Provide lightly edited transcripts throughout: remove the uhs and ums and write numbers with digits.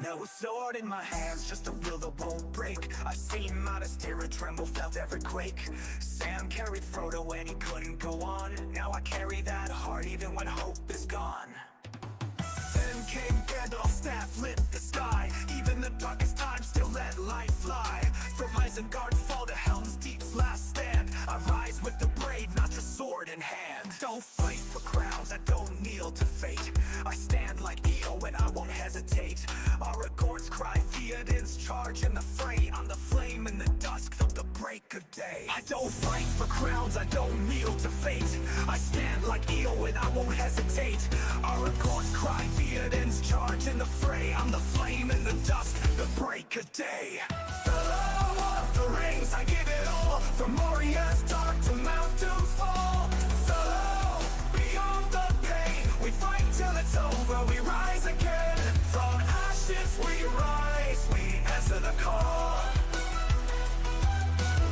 No sword in my hands, just a will that won't break. I've seen modest terror tremble, felt every quake. Sam carried Frodo when he couldn't go on. Now I carry that heart even when hope is gone. Then came Gandalf's staff, lit the sky. Even the darkest times still let light fly. From Isengard fall to Helm's Deep's last stand. I rise with the brave, not just sword in hand. Don't fight for crowns, I don't kneel to fate. I stand like Eo and I won't hesitate. Aragorn's cry, Theoden's charge in the fray. I'm the flame in the dusk of the break of day. I don't fight for crowns, I don't kneel to fate. I stand like Eo and I won't hesitate. Aragorn's cry, Theoden's charge in the fray. I'm the flame in the dusk, the break of day. Fellow of the rings, I give it all. From Moria's dark to Mount Doomfall. Fellow, beyond the pain, we fight till it's over, we rise again. From ashes we rise, we answer the call.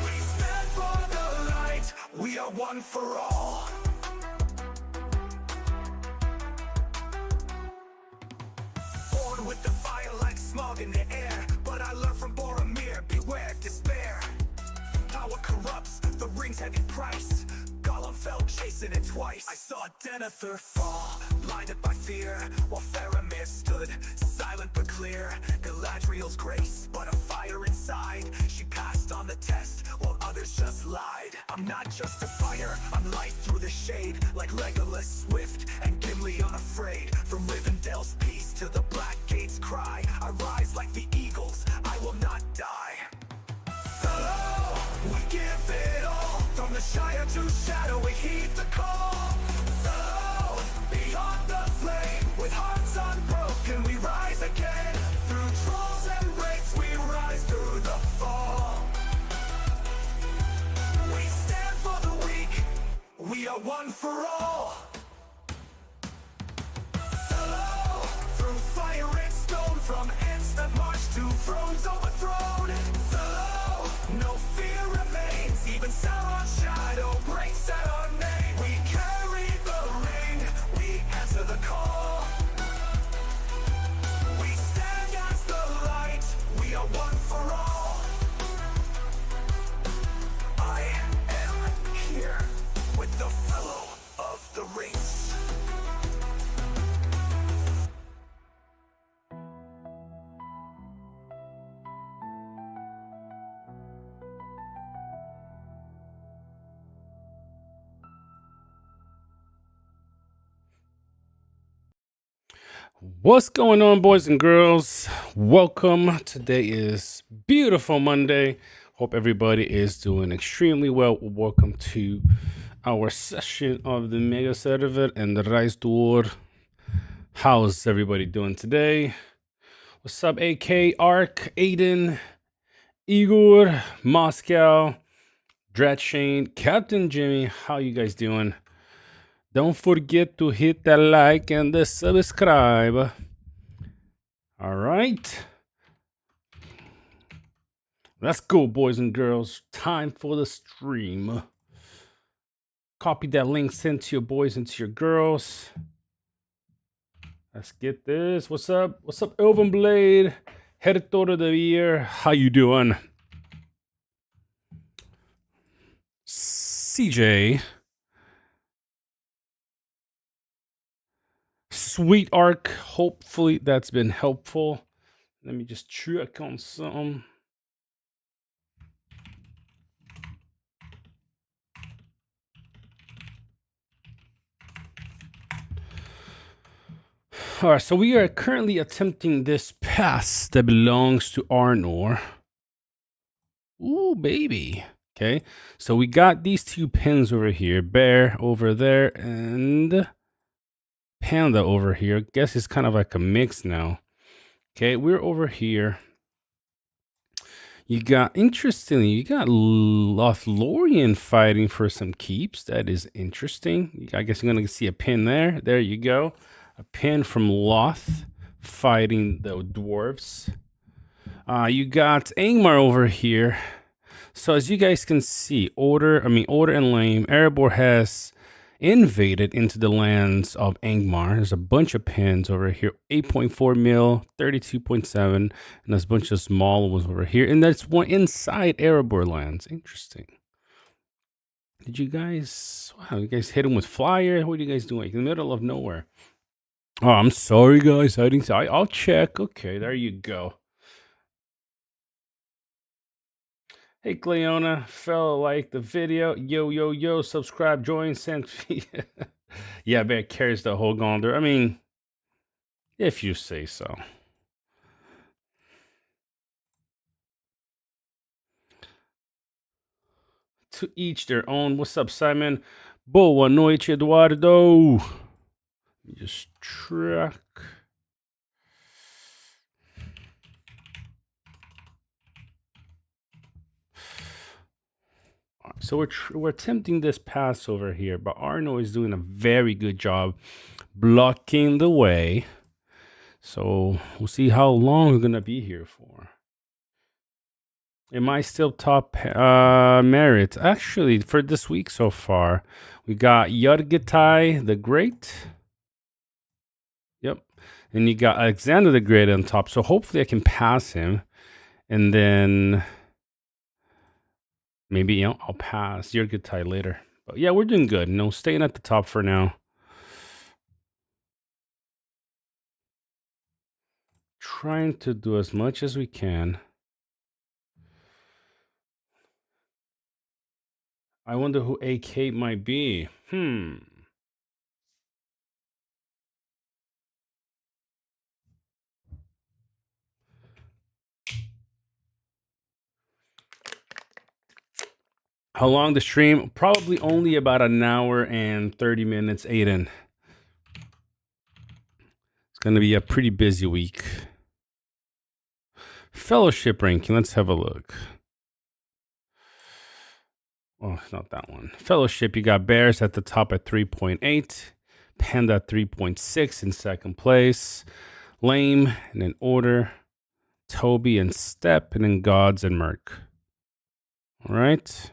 We stand for the light, we are one for all. Born with the fire like smog in the air, but I learned from Boromir, beware despair. Power corrupts, the ring's heavy price. Gollum fell chasing it twice. I saw Denethor fall, blinded by fear, while Faramir stood, silent but clear. Galadriel's grace, but a fire inside. She passed on the test, while others just lied. I'm not just a fighter, I'm light through the shade. Like Legolas swift, and Gimli unafraid. From Rivendell's peace to the Black Gate's cry, I rise like the eagles, I will not die. Fellow, we give it all. From the Shire to Shadow, we heed the call. Fellow, beyond the flame, with hearts unbroken, we rise again. Through trolls and wraiths, we rise through the fall. We stand for the weak, we are one for all. Fellow, through fire and stone, from ends that march to thrones overthrown. Fellow, no fear remains, even Sauron's shadow breaks at our name. We carry the ring, we answer the call. We stand as the light, we are one for all. I am here with the fellow of the rings. What's going on, boys and girls? Welcome. Today is beautiful Monday. Hope everybody is doing extremely well. Welcome to our session of the Mega Server and the Rise Door. How's everybody doing today? What's up, AK, Ark, Aiden, Igor, Moscow, Dratshane, Captain Jimmy? How you guys doing? Don't forget to hit that like and the subscribe. All right. Let's go, boys and girls. Time for the stream. Copy that link, send to your boys and to your girls. Let's get this. What's up? What's up, Elven Blade? Editor of the year. How you doing? CJ. Sweet Arc. Hopefully that's been helpful. Let me just check on some. All right, so we are currently attempting this pass that belongs to Arnor. Ooh, baby. Okay, so we got these two pins over here. Bear over there and Panda over here. I guess it's kind of like a mix now. Okay, we're over here. You got, interestingly, you got Lothlorien fighting for some keeps. That is interesting. I guess you're going to see a pin there. There you go. A pin from Loth fighting the dwarves. You got Angmar over here. So as you guys can see, Order and Lame, Erebor has invaded into the lands of Angmar. There's a bunch of pins over here, 8.4 mil, 32.7, and there's a bunch of small ones over here. And that's one inside Erebor lands. Interesting. Did you guys, wow, you guys hit him with flyer? What are you guys doing? In the middle of nowhere. Oh, I'm sorry, guys. I didn't. I'll check. Okay, there you go. Hey, Cleona, fella, like the video. Yo, subscribe, join, send. Yeah, Bear carries the whole Gondor. I mean, if you say so. To each their own. What's up, Simon? Boa noite, Eduardo. Just track. So we're attempting this pass over here, but Arno is doing a very good job blocking the way. So we'll see how long we're gonna be here for. Am I still top merit? Actually, for this week so far, we got Yargitai the Great. Yep. And you got Alexander the Great on top. So hopefully I can pass him. And then maybe I'll pass Yargitai later. But yeah, we're doing good. No, staying at the top for now. Trying to do as much as we can. I wonder who AK might be. How long the stream? Probably only about an hour and 30 minutes, Aiden. It's going to be a pretty busy week. Fellowship ranking. Let's have a look. Oh, not that one. Fellowship, you got Bears at the top at 3.8. Panda at 3.6 in second place. Lame and then Order. Toby and Step, and then Gods and Merc. All right.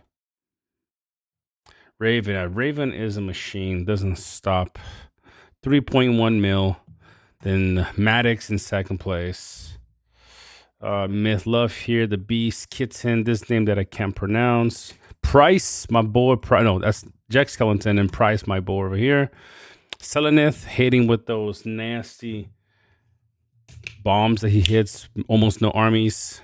Raven. Raven is a machine. Doesn't stop. 3.1 mil. Then Maddox in second place. Myth Love here. The Beast. Kitten. This name that I can't pronounce. Price. My boy. No, that's Jack Skeleton and Price, my boy over here. Selenith hitting with those nasty bombs that he hits. Almost no armies.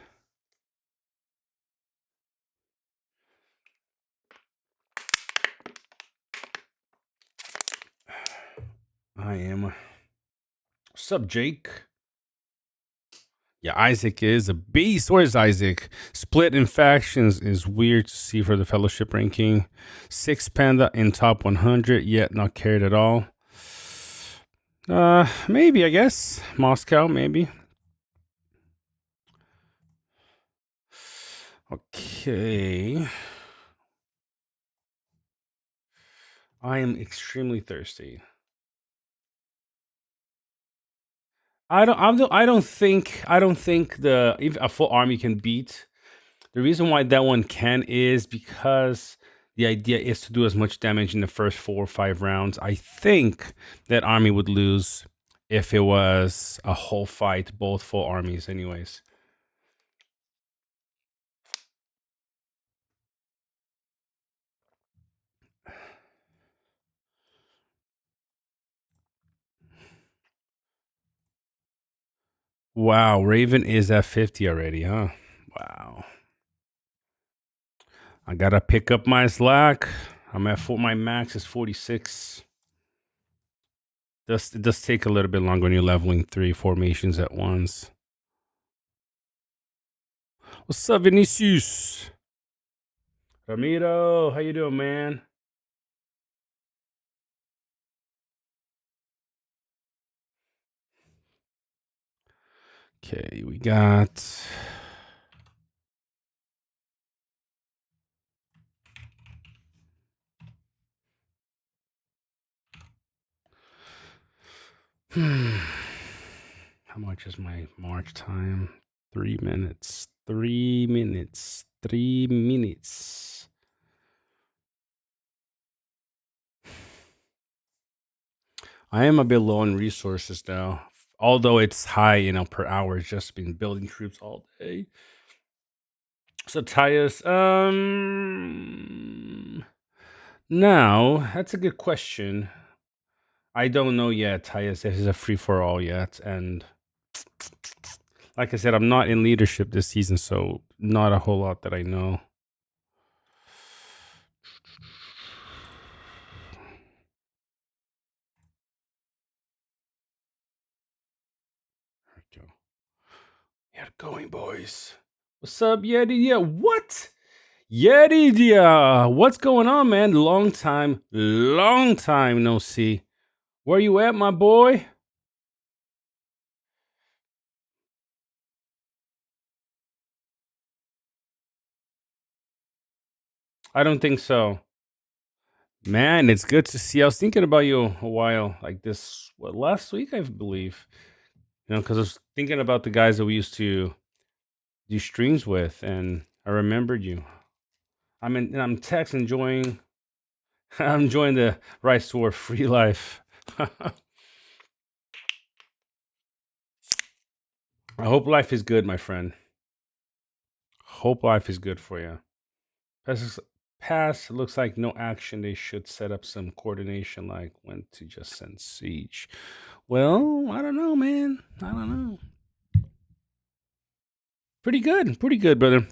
I am. What's up, Jake? Yeah, Isaac is a beast. Where's Isaac? Split in factions is weird to see for the fellowship ranking. 6 Panda in top 100, yet not carried at all. Maybe, I guess. Moscow, maybe. Okay. I am extremely thirsty. I don't think if a full army can beat. The reason why that one can is because the idea is to do as much damage in the first 4 or 5 rounds. I think that army would lose if it was a whole fight, both full armies anyways. Wow, Raven is at 50 already, huh? Wow. I gotta pick up my slack. I'm at my max is 46. It does take a little bit longer when you're leveling 3 formations at once. What's up, Vinicius? Ramiro, how you doing, man? Okay, we got... How much is my march time? 3 minutes. 3 minutes. 3 minutes. I am a bit low on resources now. Although it's high, you know, per hour. It's just been building troops all day. So Tyus, now that's a good question. I don't know yet, Tyus. This is a free for all yet, and like I said, I'm not in leadership this season, so not a whole lot that I know. There we go. Get going, boys. What's up, Yeti? Yeah, what? Yeti, yeah. What's going on, man? Long time no see. Where you at, my boy? I don't think so. Man, it's good to see. I was thinking about you a while, like this, what, last week, I believe. You know, because I was thinking about the guys that we used to do streams with, and I remembered you. I'm Tex enjoying, I'm enjoying the Rise to War free life. I hope life is good, my friend. Hope life is good for you. Pass looks like no action. They should set up some coordination, like when to just send siege. Well, I don't know, man. I don't know. Pretty good, brother.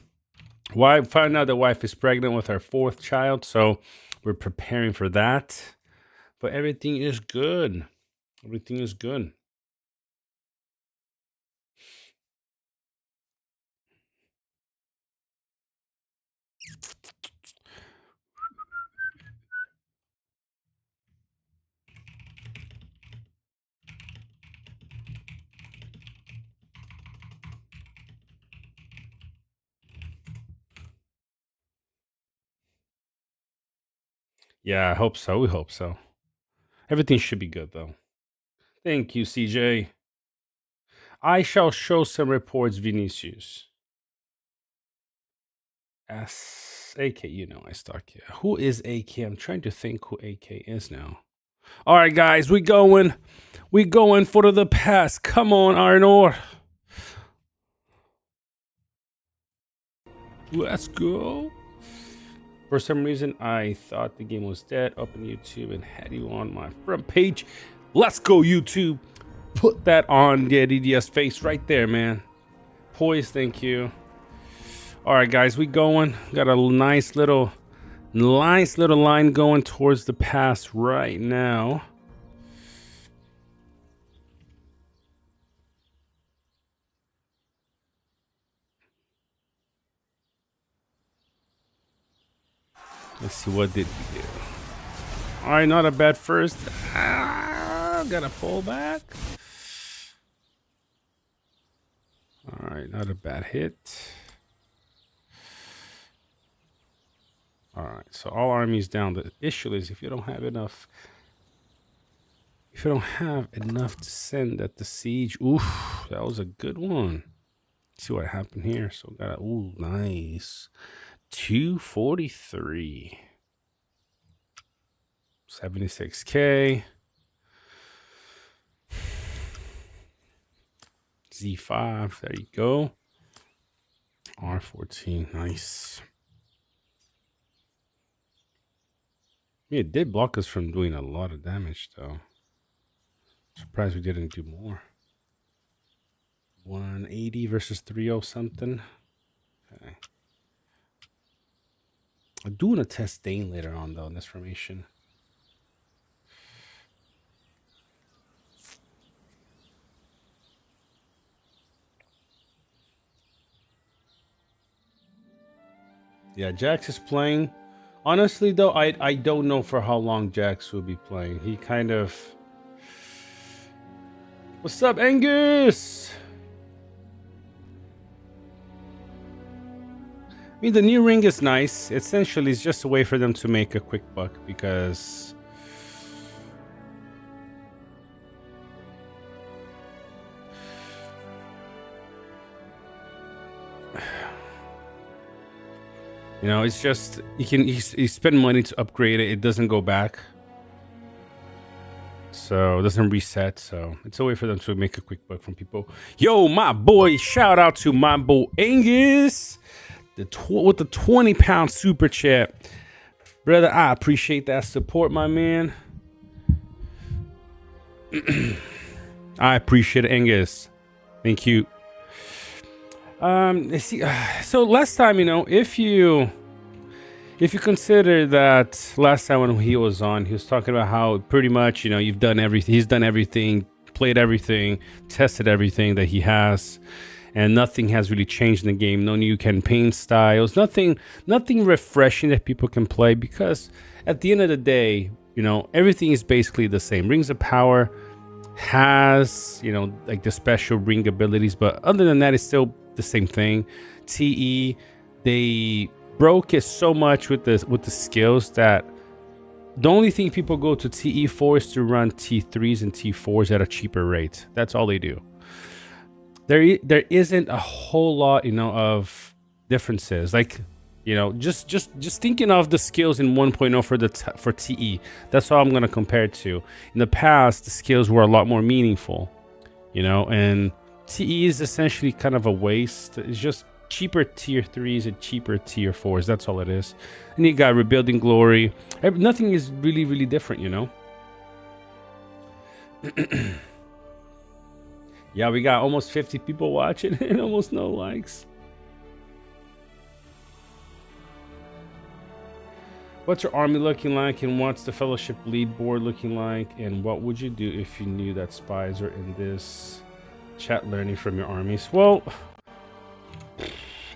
Wife found out the wife is pregnant with our 4th child, so we're preparing for that. But everything is good. Everything is good. Yeah, I hope so. We hope so. Everything should be good, though. Thank you, CJ. I shall show some reports, Vinicius. AK, you know I stalk you. Who is AK? I'm trying to think who AK is now. All right, guys, we going for the pass. Come on, Arnor. Let's go. For some reason, I thought the game was dead. Open YouTube and had you on my front page. Let's go, YouTube. Put that on the DDS face right there, man. Poise, thank you. All right, guys, we going. Got a nice little line going towards the pass right now. Let's see, what did we do? All right, not a bad first. Gotta pull back. All right, not a bad hit. All right, so all armies down. The issue is if you don't have enough to send at the siege. Oof, that was a good one. Let's see what happened here. So got a, ooh, nice. 243. 76K. Z5, there you go. R14, nice. Yeah, it did block us from doing a lot of damage, though. Surprised we didn't do more. 180 versus 30 something. Okay. I'm doing a test Dane later on, though, in this formation. Yeah, Jax is playing. Honestly, though, I don't know for how long Jax will be playing. He kind of... What's up, Angus? I mean, the new ring is nice. Essentially, it's just a way for them to make a quick buck because... You know, it's just, you spend money to upgrade it. It doesn't go back. So it doesn't reset. So it's a way for them to make a quick buck from people. Yo, my boy, shout out to my boy Angus with the 20-pound super chat. Brother, I appreciate that support, my man. I appreciate it, Angus. Thank you. So last time, if you consider that last time when he was on, he was talking about how pretty much, you've done everything. He's done everything, played everything, tested everything that he has, and nothing has really changed in the game. No new campaign styles, nothing refreshing that people can play, because at the end of the day, everything is basically the same. Rings of Power has, like the special ring abilities, but other than that, it's still the same thing. TE, they broke it so much with the skills that the only thing people go to TE for is to run T3s and T4s at a cheaper rate. That's all they do. There isn't a whole lot, of differences. Like, just thinking of the skills in 1.0 for TE. That's all I'm gonna compare it to. In the past, the skills were a lot more meaningful, and TE is essentially kind of a waste. It's just cheaper tier 3s and cheaper tier 4s. That's all it is. And you got Rebuilding Glory. Nothing is really, really different, Yeah, we got almost 50 people watching and almost no likes. What's your army looking like, and what's the Fellowship Leaderboard looking like, and what would you do if you knew that spies are in this chat learning from your armies? Well,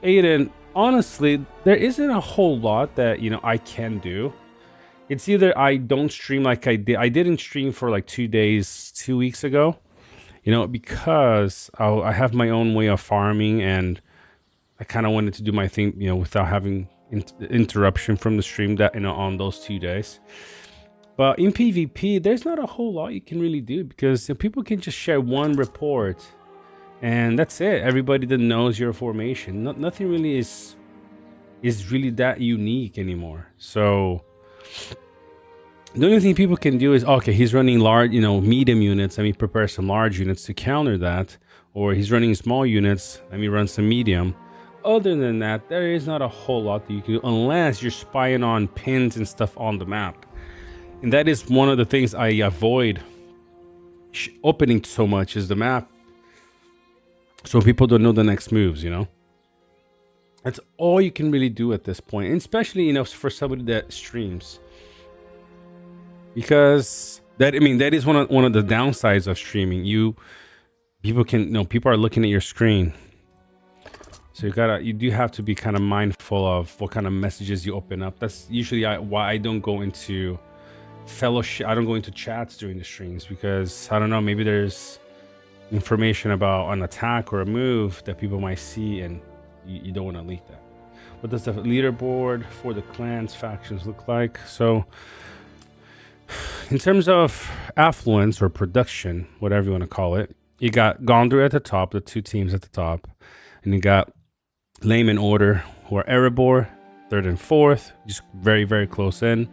Aiden, honestly, there isn't a whole lot that, I can do. It's either I don't stream like I did. I didn't stream for like 2 days, 2 weeks ago, because I have my own way of farming, and I kind of wanted to do my thing, without having interruption from the stream that on those 2 days. But in PvP, there's not a whole lot you can really do, because people can just share one report and that's it. Everybody that knows your formation. Nothing really is really that unique anymore. So the only thing people can do is, okay, he's running large, medium units. Let me prepare some large units to counter that. Or he's running small units. Let me run some medium. Other than that, there is not a whole lot that you can do, unless you're spying on pins and stuff on the map. And that is one of the things I avoid opening so much, is the map, so people don't know the next moves. That's all you can really do at this point, and especially for somebody that streams, because that is one of the downsides of streaming. People are looking at your screen. So you do have to be kind of mindful of what kind of messages you open up. That's usually why I don't go into fellowship. I don't go into chats during the streams, because I don't know, maybe there's information about an attack or a move that people might see, and you don't want to leak that. What does the leaderboard for the clans factions look like? So in terms of affluence or production, whatever you want to call it, you got Gondor at the top, the 2 teams at the top, and you got Lame and Order, who are Erebor, 3rd and 4th, just very, very close in.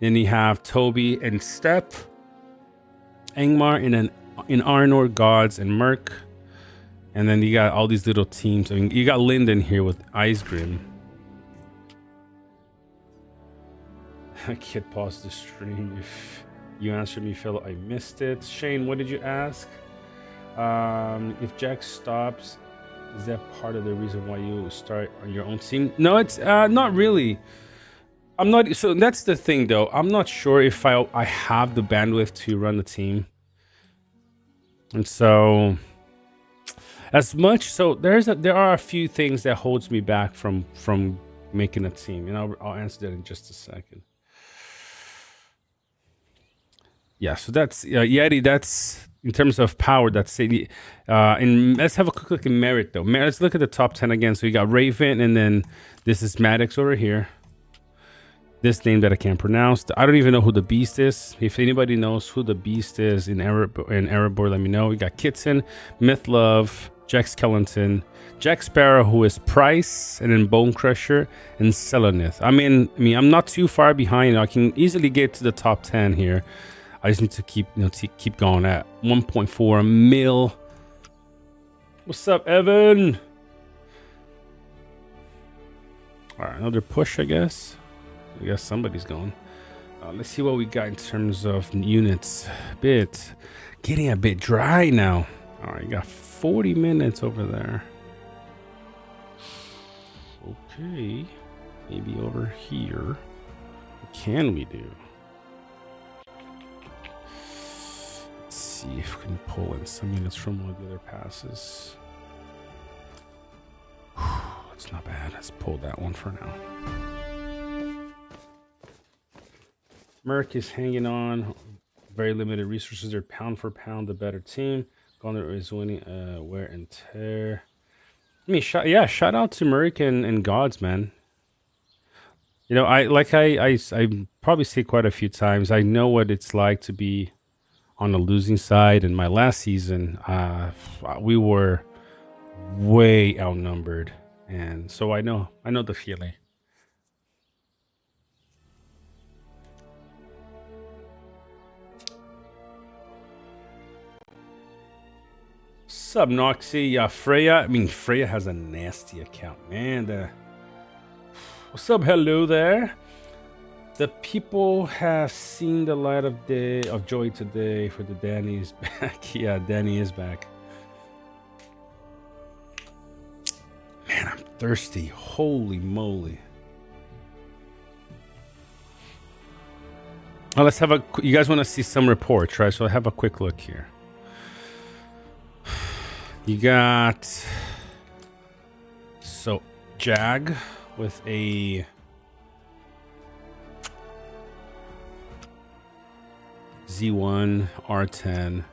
Then you have Toby and Steppe, Angmar, and then in Arnor, Gods and Merc. And then you got all these little teams. I mean, you got Linden here with Icegrim. I can't pause the stream. If you answered me, Phil, I missed it. Shane, what did you ask? If Jack stops, is that part of the reason why you start on your own team? No, it's not really. I'm not. So that's the thing, though. I'm not sure if I have the bandwidth to run the team, and so as much. So there are a few things that holds me back from making a team, and I'll answer that in just a second. Yeah. So that's Yeti. That's. In terms of power, that's it. And let's have a quick look at merit, though. Let's look at the top 10 again. So you got Raven, and then this is Maddox over here. This name that I can't pronounce. I don't even know who the Beast is. If anybody knows who the Beast is in Erebor, let me know. We got Kitson, Mythlove, Jack Skellington, Jack Sparrow, who is Price, and then Bone Crusher, and Selenith. I mean, I'm not too far behind. I can easily get to the top 10 here. I just need to keep, keep going at 1.4 mil. What's up, Evan? All right, another push, I guess. I guess somebody's going. Let's see what we got in terms of units. Getting a bit dry now. All right, you got 40 minutes over there. Okay, maybe over here. What can we do? Let's see if we can pull in some units from one of the other passes. It's not bad. Let's pull that one for now. Merc is hanging on. Very limited resources. They're pound for pound the better team. Gondor is winning wear and tear. I mean, shout out to Merc and Gods, man. You know, I probably say quite a few times, I know what it's like to be on the losing side. In my last season, we were way outnumbered. And so I know the feeling. Sub Noxy, Freya. I mean, Freya has a nasty account, man. What's up? Hello there. The people have seen the light of joy today. For the Danny is back. Yeah, Danny is back. Man, I'm thirsty. Holy moly. Well, let's have you guys want to see some reports, right? So have a quick look here. You got Jag with a Z1 R10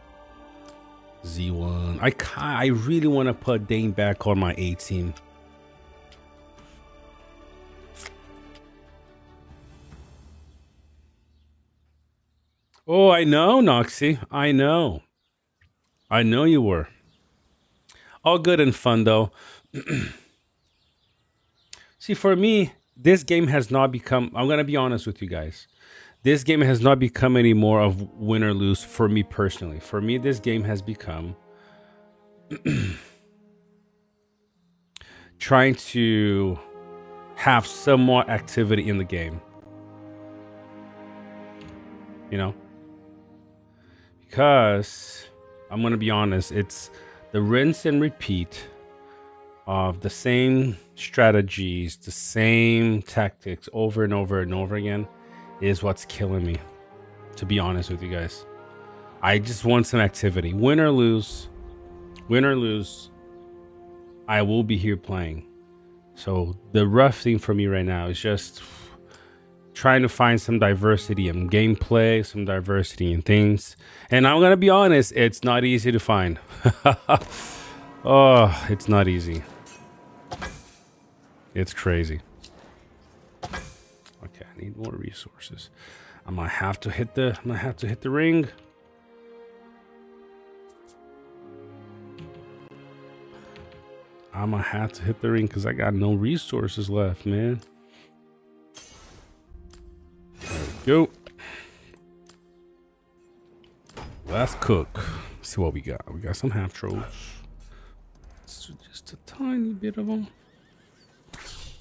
Z1. I really want to put Dane back on my A team. Oh, I know, Noxy. I know you were. All good and fun, though. See, for me, this game has not become... I'm going to be honest with you guys. This game has not become any more of win or lose for me personally. For me, this game has become... trying to have somewhat activity in the game. You know? Because, I'm going to be honest, it's... the rinse and repeat of the same strategies, the same tactics over and over and over again is what's killing me, to be honest with you guys. I just want some activity. Win or lose, I will be here playing. So the rough thing for me right now is just trying to find some diversity in gameplay, some diversity in things. And I'm going to be honest, it's not easy to find. Oh, it's not easy. It's crazy. Okay, I need more resources. I'm going to have to hit the ring. I'm going to have to hit the ring because I got no resources left, man. Go. Let's cook. Let's see what we got. We got some half trolls. Just a tiny bit of them.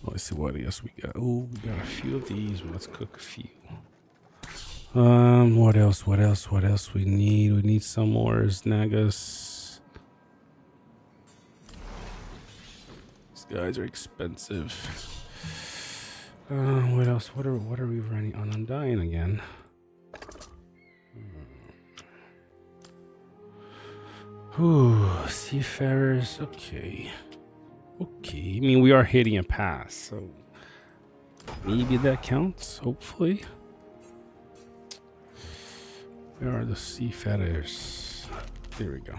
Let's see what else we got. Oh, we got a few of these. Let's cook a few. What else? What else we need? We need some more Nagas. These guys are expensive. What else? What are we running on? I'm dying again. Ooh, seafarers. Okay. I mean, we are hitting a pass, so maybe that counts. Hopefully. Where are the seafarers? There we go.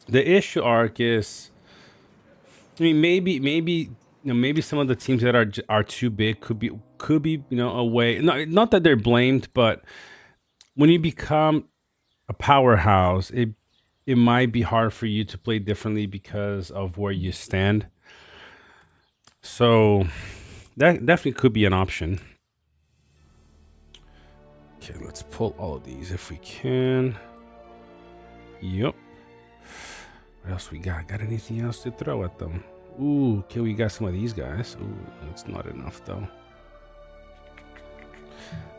The issue arc is, I mean, maybe some of the teams that are too big could be away. Not that they're blamed, but when you become a powerhouse, it might be hard for you to play differently because of where you stand. So that definitely could be an option. Okay, let's pull all of these if we can. Yep. What else we got? Got anything else to throw at them? Ooh, okay, we got some of these guys. Ooh, that's not enough though.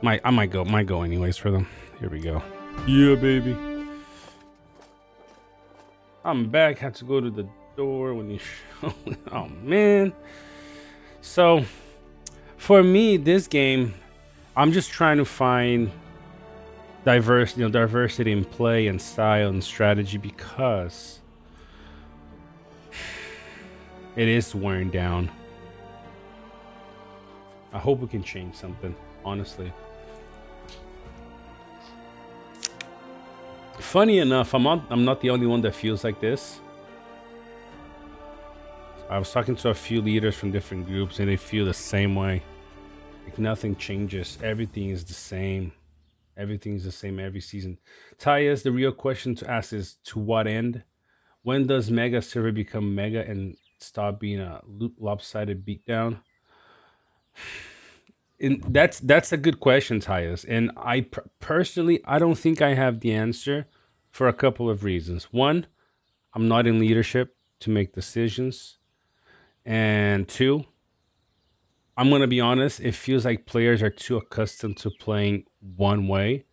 I might go anyways for them. Here we go. Yeah, baby. I'm back. Had to go to the door when you show. Oh man. So for me, this game, I'm just trying to find diversity in play and style and strategy, because it is wearing down. I hope we can change something, honestly. Funny enough, I'm not the only one that feels like this. I was talking to a few leaders from different groups and they feel the same way. Like nothing changes. Everything is the same. Everything is the same every season. Tyus, the real question to ask is, to what end? When does Mega server become Mega and stop being a lopsided beatdown? And that's a good question, Tyus. And I personally, I don't think I have the answer, for a couple of reasons. One, I'm not in leadership to make decisions. And two, I'm going to be honest, it feels like players are too accustomed to playing one way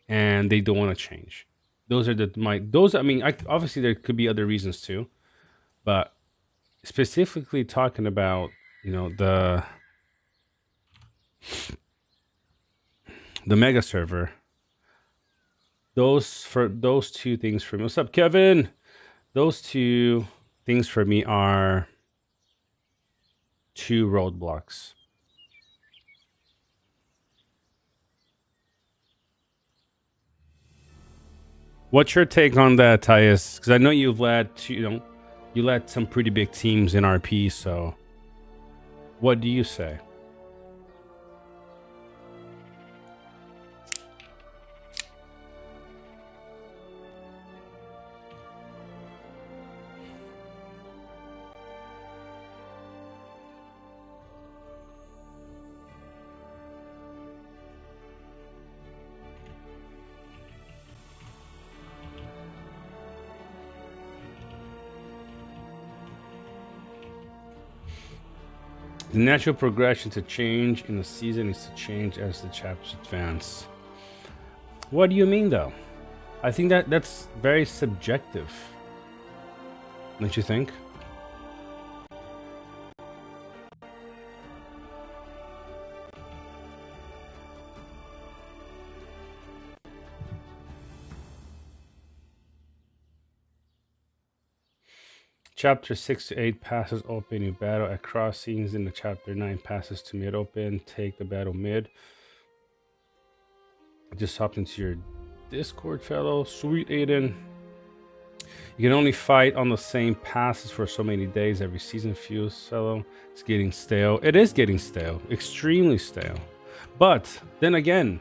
and they don't want to change. Obviously there could be other reasons too, but specifically talking about, the Mega server, those two things for me. What's up, Kevin? Those two things for me are two roadblocks. What's your take on that, Tyus? Because I know you led some pretty big teams in RP, so what do you say? The natural progression to change in the season is to change as the chapters advance. What do you mean, though? I think that's very subjective. Don't you think? Chapter 6 to 8 passes open, you battle at crossings. In the chapter 9 passes to mid open, take the battle mid. Just hop into your Discord, fellow. Sweet Aiden. You can only fight on the same passes for so many days. Every season feels, fellow. It's getting stale. It is getting stale. Extremely stale. But then again,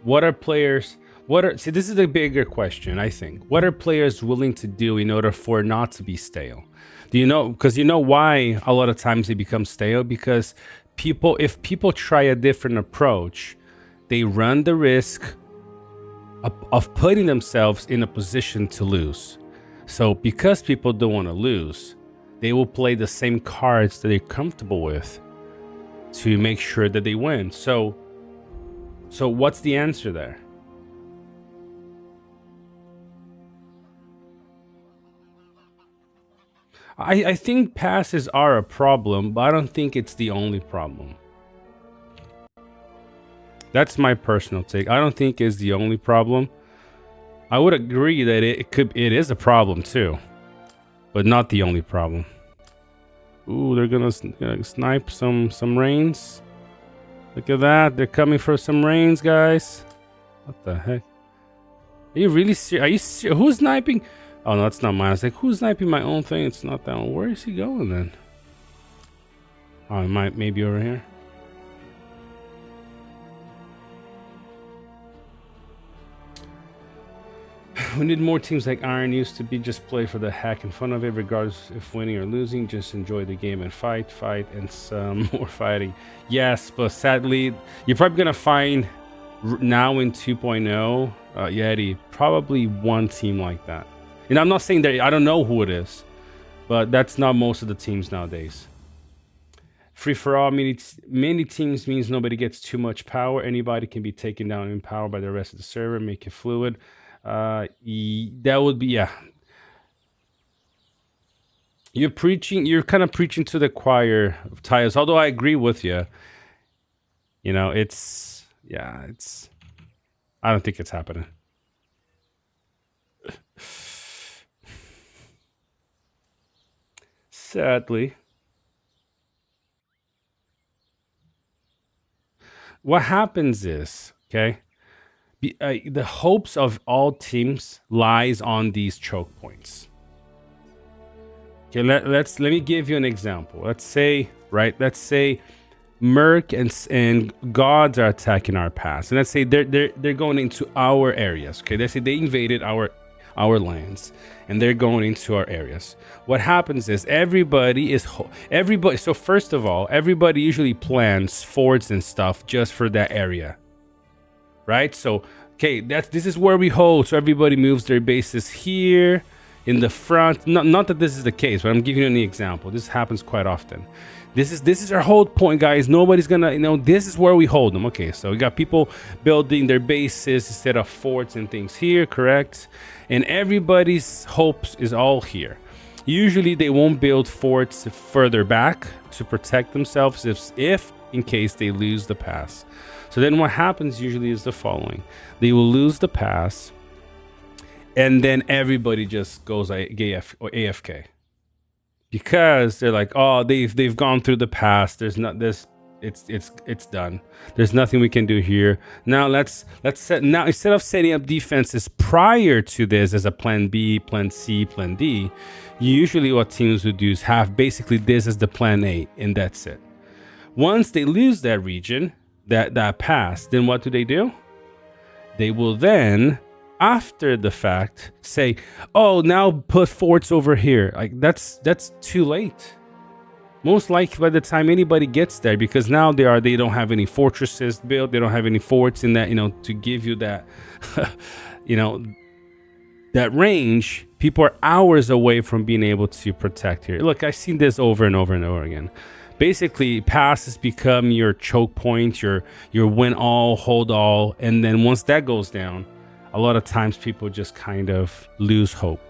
what are players... See, this is a bigger question, I think. What are players willing to do in order for it not to be stale? Do you know? Because you know why a lot of times they become stale? Because if people try a different approach, they run the risk of putting themselves in a position to lose. So because people don't want to lose, they will play the same cards that they're comfortable with to make sure that they win. So what's the answer there? I think passes are a problem, but I don't think it's the only problem. That's my personal take. I don't think it's the only problem. I would agree that it is a problem too, but not the only problem. Ooh, they're gonna snipe some rains. Look at that. They're coming for some rains, guys. What the heck? Are you really serious? Are you serious? Who's sniping? Oh, no, that's not mine. I was like, who's sniping my own thing? It's not that one. Where is he going then? Oh, maybe over here. We need more teams like Iron used to be. Just play for the heck in fun of it, regardless if winning or losing. Just enjoy the game and fight, and some more fighting. Yes, but sadly, you're probably gonna find now in 2.0, Yeti, probably one team like that. And I'm not saying that I don't know who it is, but that's not most of the teams nowadays. Free for all, many teams means nobody gets too much power. Anybody can be taken down in power by the rest of the server, make it fluid. That would be, yeah. You're kind of preaching to the choir of tires, although I agree with you. You know, I don't think it's happening. Sadly. What happens is, okay, the hopes of all teams lies on these choke points. Okay, let me give you an example. Let's say Merc and Gods are attacking our pass, and let's say they're going into our areas. Okay, let's say they invaded our lands, and they're going into our areas. What happens is everybody. So first of all, everybody usually plans forts and stuff just for that area, right? So okay, this is where we hold. So everybody moves their bases here in the front. Not that this is the case, but I'm giving you an example. This happens quite often. This is our hold point, guys. Nobody's gonna, this is where we hold them. Okay, so we got people building their bases instead of forts and things here, correct? And everybody's hopes is all here. Usually they won't build forts further back to protect themselves if in case they lose the pass. So then what happens usually is the following. They will lose the pass, and then everybody just goes AFK. Because they're like, oh, they've gone through the past. There's not this. It's done. There's nothing we can do here. Now let's set. Now instead of setting up defenses prior to this as a plan B, plan C, plan D, usually what teams would do is have basically this as the plan A, and that's it. Once they lose that region, that pass, then what do? They will then, after the fact, say, oh, now put forts over here. Like that's too late. Most likely by the time anybody gets there, because now they don't have any fortresses built, they don't have any forts in that, to give you that that range. People are hours away from being able to protect here. Look, I've seen this over and over and over again. Basically, passes become your choke point, your win all, hold all, and then once that goes down, a lot of times people just kind of lose hope.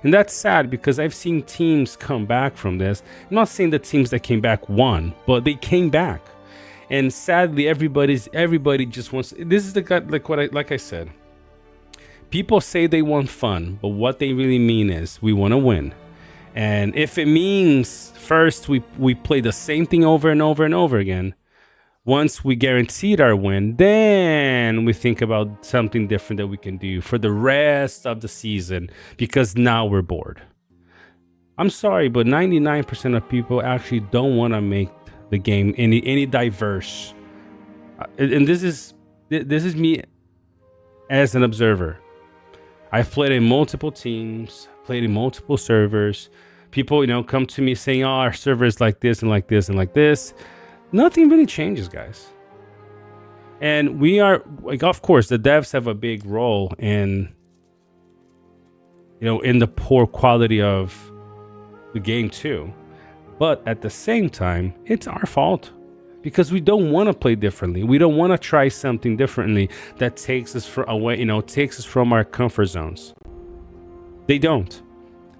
And that's sad because I've seen teams come back from this. I'm not saying the teams that came back won, but they came back. And sadly, everybody just wants. This is like I said. People say they want fun, but what they really mean is we want to win. And if it means first we play the same thing over and over and over again, once we guaranteed our win, then we think about something different that we can do for the rest of the season, because now we're bored. I'm sorry, but 99% of people actually don't want to make the game any diverse. And this is me as an observer. I've played in multiple teams, played in multiple servers. People, come to me saying, "Oh, our server is like this and like this and like this." Nothing really changes, guys. And we are, of course, the devs have a big role in, in the poor quality of the game too. But at the same time, it's our fault because we don't want to play differently. We don't want to try something differently that takes us takes us from our comfort zones. They don't.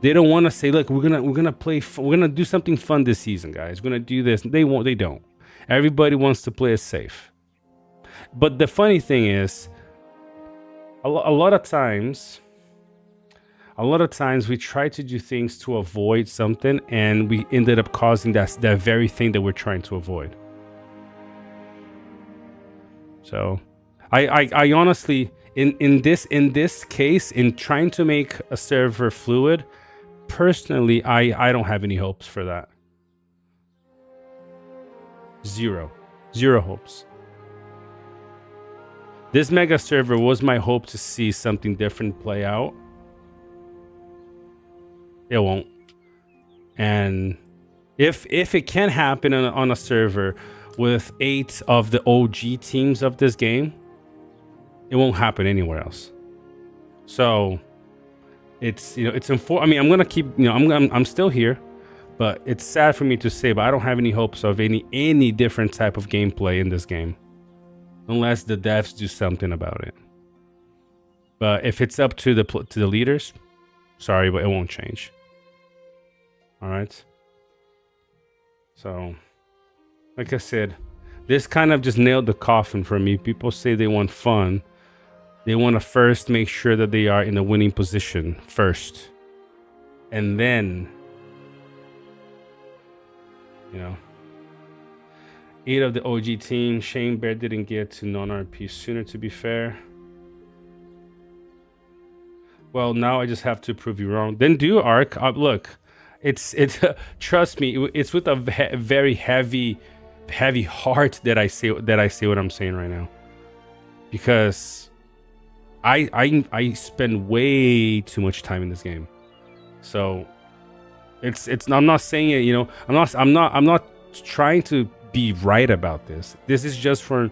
They don't want to say, "Look, we're gonna do something fun this season, guys. We're gonna do this." They won't. They don't. Everybody wants to play it safe. But the funny thing is, a lot of times we try to do things to avoid something, and we ended up causing that very thing that we're trying to avoid. So, I honestly, in this case, in trying to make a server fluid, personally, I don't have any hopes for that. Zero hopes. This mega server was my hope to see something different play out. It won't. And if it can happen on a server with 8 of the OG teams of this game, it won't happen anywhere else. So it's, you know, it's I mean, I'm gonna keep, you know, I'm still here, but it's sad for me to say, but I don't have any hopes of any different type of gameplay in this game, unless the devs do something about it. But if it's up to the leaders, sorry, but it won't change. All right. So, like I said, this kind of just nailed the coffin for me. People say they want fun. They want to first make sure that they are in a winning position first. And then, you know, 8 of the OG team. Shane Bear didn't get to non-RP sooner, to be fair. Well, now I just have to prove you wrong. Then do Arc. Look, it's trust me, it's with a very heavy heart that I say what I'm saying right now, because I spend way too much time in this game. So it's I'm not saying it, you know, I'm not trying to be right about this. This is just from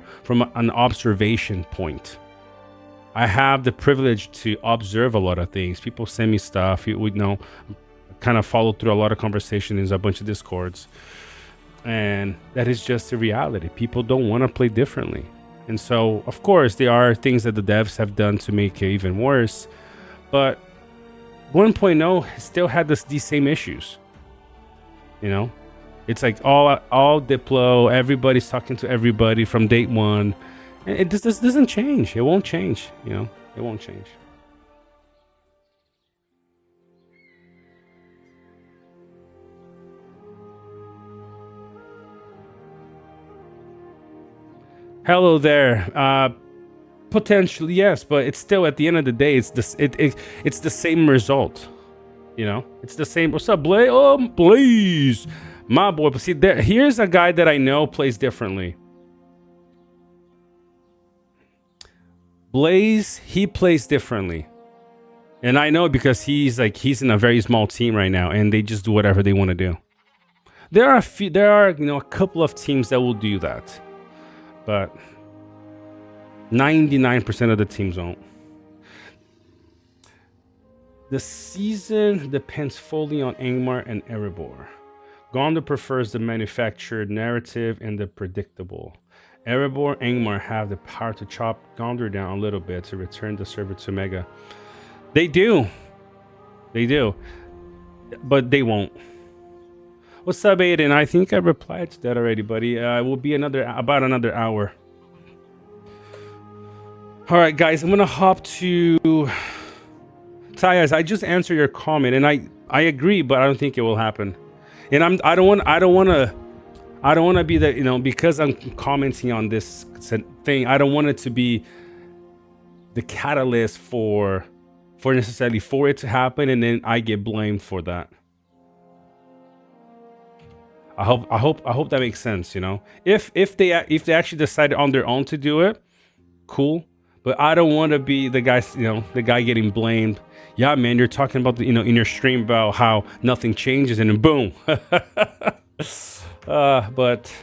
an observation point. I have the privilege to observe a lot of things. People send me stuff. You would know, kind of follow through a lot of conversations, a bunch of discords, and that is just the reality. People don't want to play differently, and so of course there are things that the devs have done to make it even worse, but 1.0 still had these same issues. You know, it's like all Diplo, everybody's talking to everybody from day one, and it just doesn't change. It won't change. You know, it won't change. Hello there. Potentially yes, but it's still, at the end of the day, it's the same result. You know, it's the same. What's up, Blaze? Oh, Blaze, my boy. But see, here's a guy that I know plays differently. Blaze, he plays differently, and I know because he's in a very small team right now, and they just do whatever they want to do. There are you know, a couple of teams that will do that, but 99% of the teams won't. The season depends fully on Angmar and Erebor. Gondor prefers the manufactured narrative and the predictable. Erebor, Angmar have the power to chop Gondor down a little bit to return the server to Mega. They do. They do. But they won't. What's up, Aiden? I think I replied to that already, buddy. It will be about another hour. All right, guys, I'm gonna hop to Tyas. I just answered your comment, and I agree, but I don't think it will happen. And I don't want to be the, you know, because I'm commenting on this thing, I don't want it to be the catalyst for necessarily for it to happen, and then I get blamed for that. I hope that makes sense. You know, if they actually decided on their own to do it, cool. But I don't want to be the guy, you know, the guy getting blamed. Yeah, man, you're talking about the, you know, in your stream about how nothing changes, and then boom. But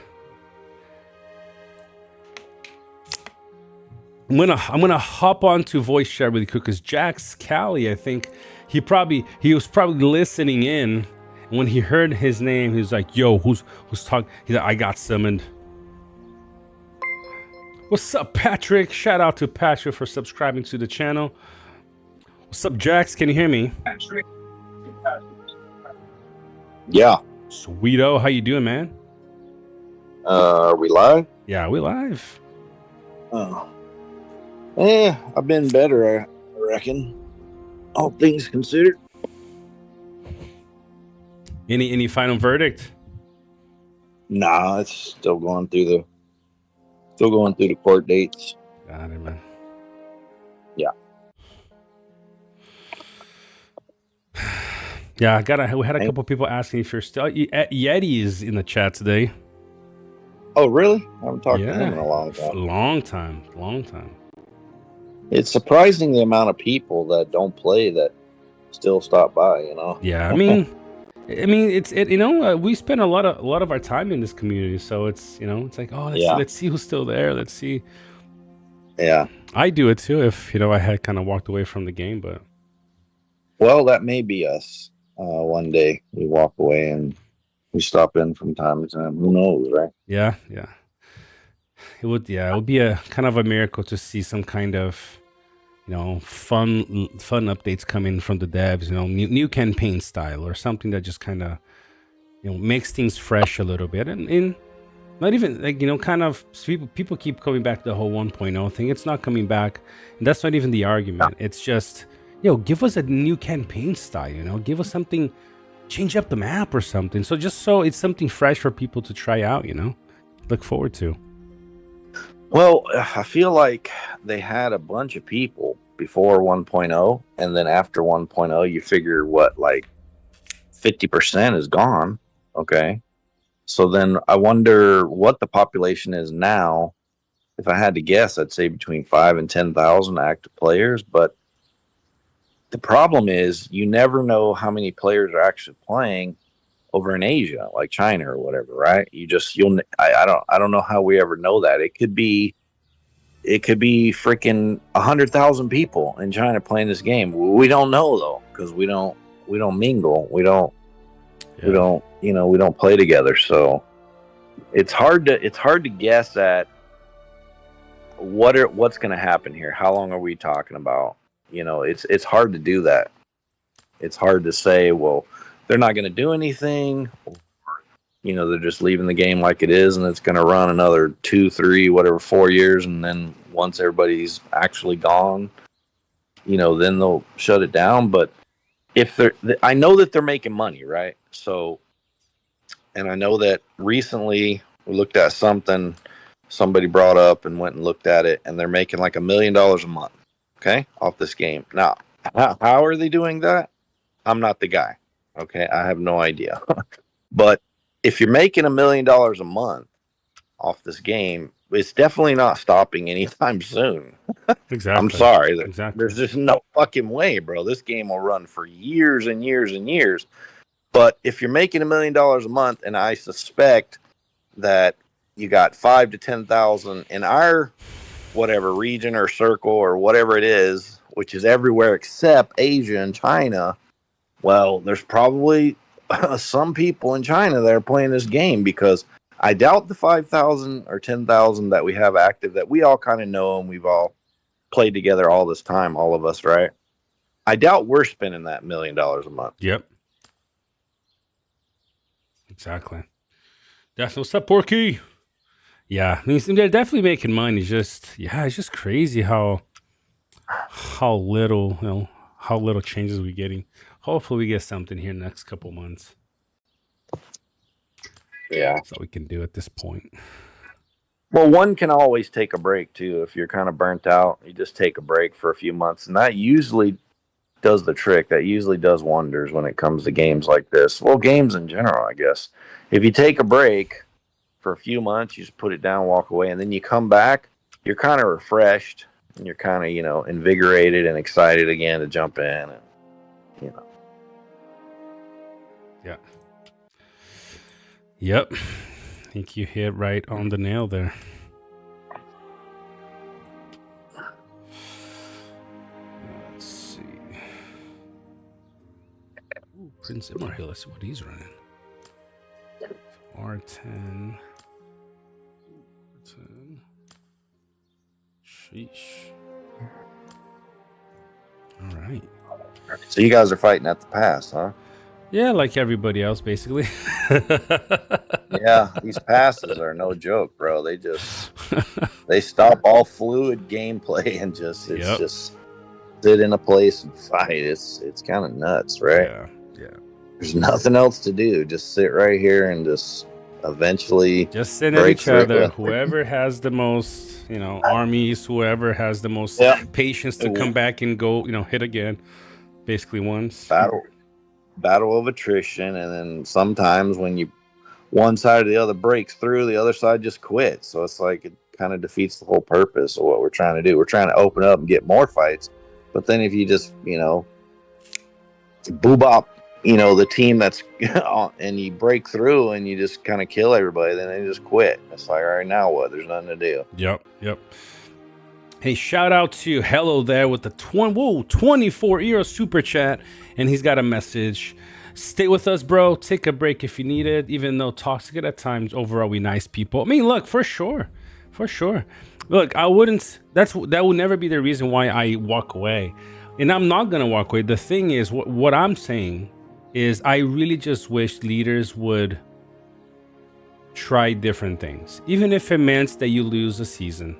I'm gonna hop onto voice chat really quick, because Jax Callie, I think he was probably listening in. When he heard his name, he was like, "Yo, who's talking?" He's like, "I got summoned." What's up, Patrick? Shout out to Patrick for subscribing to the channel. What's up, Jax? Can you hear me? Patrick. Yeah. Sweeto, how you doing, man? Are we live? Yeah, we live. Oh. I've been better, I reckon. All things considered. Any final verdict? Nah, it's still going through the court dates. Got it, man. Yeah. Yeah, we had a couple people asking if you're still Yeti is in the chat today. Oh, really? I haven't talked to him in a long time. Long time. it's surprising the amount of people that don't play that still stop by. Yeah, I mean, we spend a lot of our time in this community, so it's it's like, oh, let's see who's still there. Let's see. Yeah, I do it too. If I had kind of walked away from the game, but well, that may be us. One day we walk away and we stop in from time to time. Who knows, right? Yeah. It would be a kind of a miracle to see some kind of fun updates coming from the devs, new campaign style or something that just kind of makes things fresh a little bit, and not even like kind of people keep coming back to the whole 1.0 thing. It's not coming back, and that's not even the argument. It's just give us a new campaign style, give us something, change up the map or something, so it's something fresh for people to try out, look forward to. Well, I feel like they had a bunch of people before 1.0, and then after 1.0, you figure what, like 50% is gone. Okay. So then I wonder what the population is now. If I had to guess, I'd say between 5,000 and 10,000 active players. But the problem is you never know how many players are actually playing over in Asia, like China or whatever, right? I don't know how we ever know that. It could be freaking 100,000 people in China playing this game. We don't know though, because we don't mingle. We don't play together. So it's hard to guess at what's going to happen here. How long are we talking about? It's hard to do that. It's hard to say, well, they're not going to do anything, or, they're just leaving the game like it is, and it's going to run another 2, 3, whatever, 4 years, and then once everybody's actually gone, then they'll shut it down. But I know that they're making money, right? So, and I know that recently we looked at something somebody brought up and went and looked at it, and they're making like $1 million a month, okay, off this game. Now, how are they doing that? I'm not the guy. Okay, I have no idea. But if you're making $1 million a month off this game, it's definitely not stopping anytime soon. Exactly. I'm sorry. Exactly. There's just no fucking way, bro. This game will run for years and years and years. But if you're making $1 million a month, and I suspect that you got 5,000 to 10,000 in our whatever region or circle or whatever it is, which is everywhere except Asia and China. Well, there's probably some people in China that are playing this game, because I doubt the 5,000 or 10,000 that we have active that we all kind of know and we've all played together all this time, all of us, right? I doubt we're spending that $1 million a month. Yep. Exactly. That's what's up, Porky. Yeah, I mean, they're definitely making money. It's just crazy how little, how little changes we're getting. Hopefully we get something here next couple months. Yeah. That's all we can do at this point. Well, one can always take a break too. If you're kind of burnt out, you just take a break for a few months, and that usually does the trick. That usually does wonders when it comes to games like this. Well, games in general, I guess. If you take a break for a few months, you just put it down, walk away, and then you come back, you're kind of refreshed, and you're kind of, invigorated and excited again to jump in, and Yeah. Yep. I think you hit right on the nail there. Let's see. Ooh, Prince Imar, let's see what he's running. R10. Sheesh. All right. So you guys are fighting at the pass, huh? Yeah, like everybody else, basically. Yeah, these passes are no joke, bro. They stop all fluid gameplay and just sit in a place and fight. It's kind of nuts, right? Yeah. There's nothing else to do. Just sit right here and just eventually just sit at each other. Whoever has the most, armies, whoever has the most patience to come back and go, hit again, basically once. Battle of attrition, and then sometimes when one side or the other breaks through, the other side just quits. So it's like it kind of defeats the whole purpose of what we're trying to do. We're trying to open up and get more fights, but then if you just, boobop, the team that's and you break through and you just kind of kill everybody, then they just quit. It's like, all right, now what? There's nothing to do. Yep. Hey, shout out to Hello there with the 24 euro super chat, and he's got a message. Stay with us, bro. Take a break if you need it, even though toxic at times, overall we nice people. I mean, look, for sure. Look, I wouldn't, that would never be the reason why I walk away. And I'm not going to walk away. The thing is, what I'm saying is I really just wish leaders would try different things, even if it meant that you lose a season.